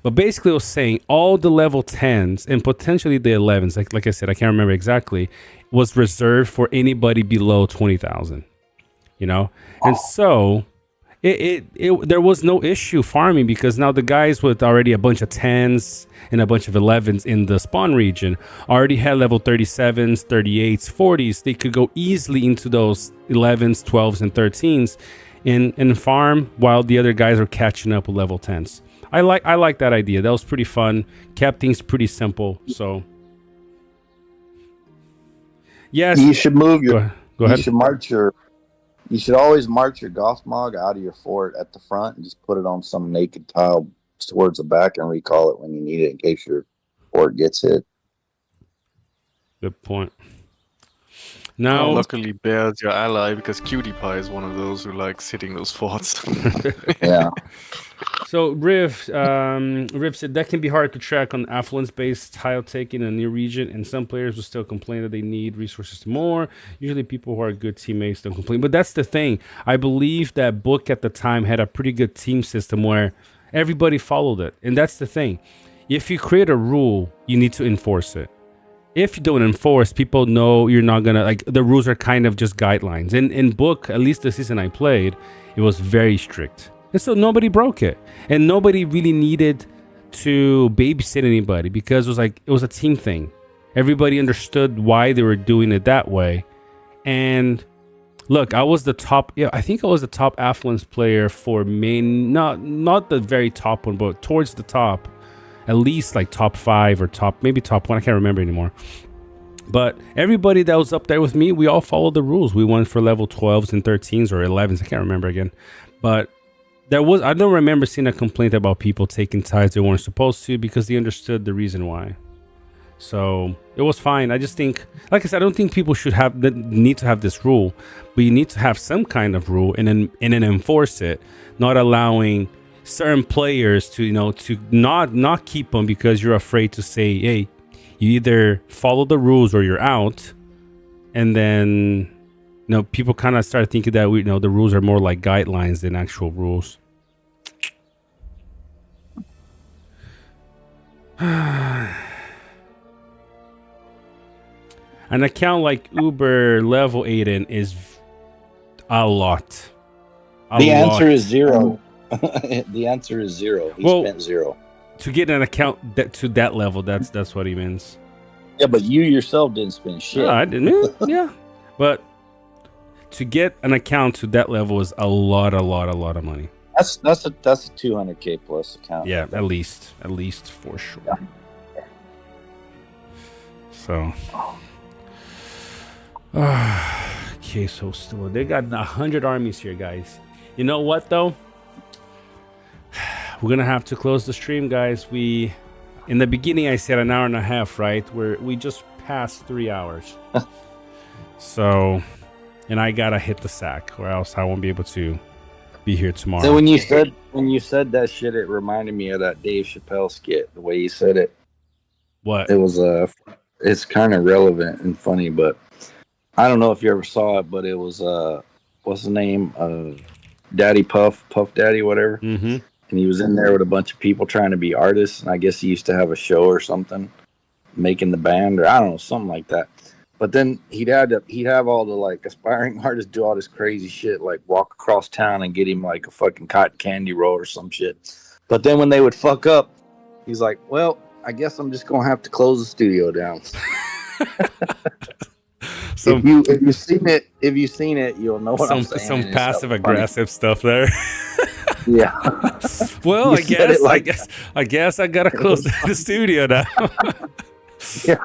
But basically it was saying all the level 10s and potentially the 11s, like I said, I can't remember exactly, was reserved for anybody below 20,000, And so there was no issue farming because now the guys with already a bunch of 10s and a bunch of 11s in the spawn region already had level 37s, 38s, 40s. They could go easily into those 11s, 12s, and 13s and farm while the other guys are catching up with level 10s. I like that idea. That was pretty fun. Kept things pretty simple. So yes, You should move your. go ahead. You should always march your Gothmog out of your fort at the front and just put it on some naked tile towards the back and recall it when you need it in case your fort gets hit. Good point. Now, luckily, Bear's your ally because Cutie Pie is one of those who likes hitting those forts. Yeah. so Riv said that can be hard to track on affluence-based tile taking in a new region, and some players will still complain that they need resources more. Usually people who are good teammates don't complain. But that's the thing. I believe that book at the time had a pretty good team system where everybody followed it. And that's the thing. If you create a rule, you need to enforce it. If you don't enforce, people know you're not gonna, like, the rules are kind of just guidelines. In book, at least the season I played, it was very strict. And so nobody broke it. And nobody really needed to babysit anybody because it was a team thing. Everybody understood why they were doing it that way. And look, I think I was the top affluence player for main, not the very top one, but towards the top. At least like top 5 or maybe top 1. I can't remember anymore. But everybody that was up there with me, we all followed the rules. We went for level 12s and 13s or 11s. I can't remember again. But I don't remember seeing a complaint about people taking tides they weren't supposed to because they understood the reason why. So it was fine. I just think, like I said, I don't think people should need to have this rule, but you need to have some kind of rule and then enforce it, not allowing certain players to not keep them because you're afraid to say, hey, you either follow the rules or you're out. And then people kind of start thinking that the rules are more like guidelines than actual rules. An account like Uber level Aiden is a lot. The answer is 0. The answer is 0. He spent 0 to get an account to that level. That's what he means. Yeah, but you yourself didn't spend shit. No, I didn't. Yeah, but to get an account to that level is a lot of money. That's a 200K plus account. Yeah, at least for sure. Yeah. So, okay, so still they got 100 armies here, guys. You know what though? We're gonna have to close the stream, guys. In the beginning I said an hour and a half, right? We just passed 3 hours. So, and I gotta hit the sack or else I won't be able to be here tomorrow. So when you said that shit, it reminded me of that Dave Chappelle skit, the way you said it. What? It was it's kind of relevant and funny, but I don't know if you ever saw it, but it was what's the name? Daddy Puff Daddy, whatever. Mm-hmm. And he was in there with a bunch of people trying to be artists, and I guess he used to have a show or something, making the band, or I don't know, something like that. But then he'd have all the like aspiring artists do all this crazy shit, like walk across town and get him like a fucking cotton candy roll or some shit. But then when they would fuck up, he's like, "Well, I guess I'm just gonna have to close the studio down." So if you've seen it, you'll know what I'm saying. Some passive aggressive stuff there. Yeah. Well, I guess I gotta close the studio now. Yeah.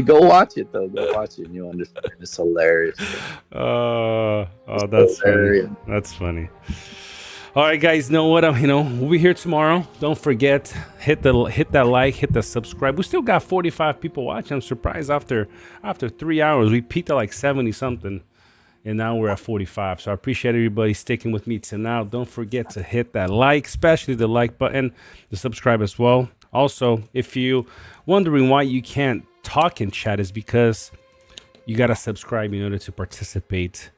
Go watch it though. Go watch it and you'll understand. It's hilarious. That's hilarious. Funny. That's funny. All right, guys. Know what? We'll be here tomorrow. Don't forget, hit that like, hit the subscribe. We still got 45 people watching. I'm surprised after 3 hours. We peaked at like 70 something, and now we're at 45. So I appreciate everybody sticking with me till now. Don't forget to hit that like, especially the like button, the subscribe as well. Also, if you wondering why you can't talk in chat, is because you gotta subscribe in order to participate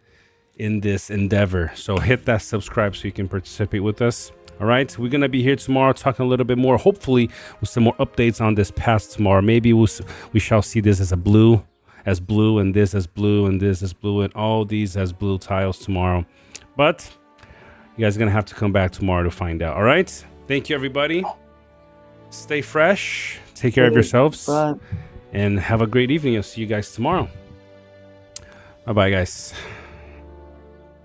in this endeavor. So hit that subscribe so you can participate with us. All right, we're gonna be here tomorrow talking a little bit more, hopefully with some more updates on this pass tomorrow. Maybe we shall see this as blue, and this as blue, and this as blue, and all these as blue tiles tomorrow. But you guys are going to have to come back tomorrow to find out. All right? Thank you, everybody. Stay fresh. Take care of yourselves. Bye. And have a great evening. I'll see you guys tomorrow. Bye-bye, guys.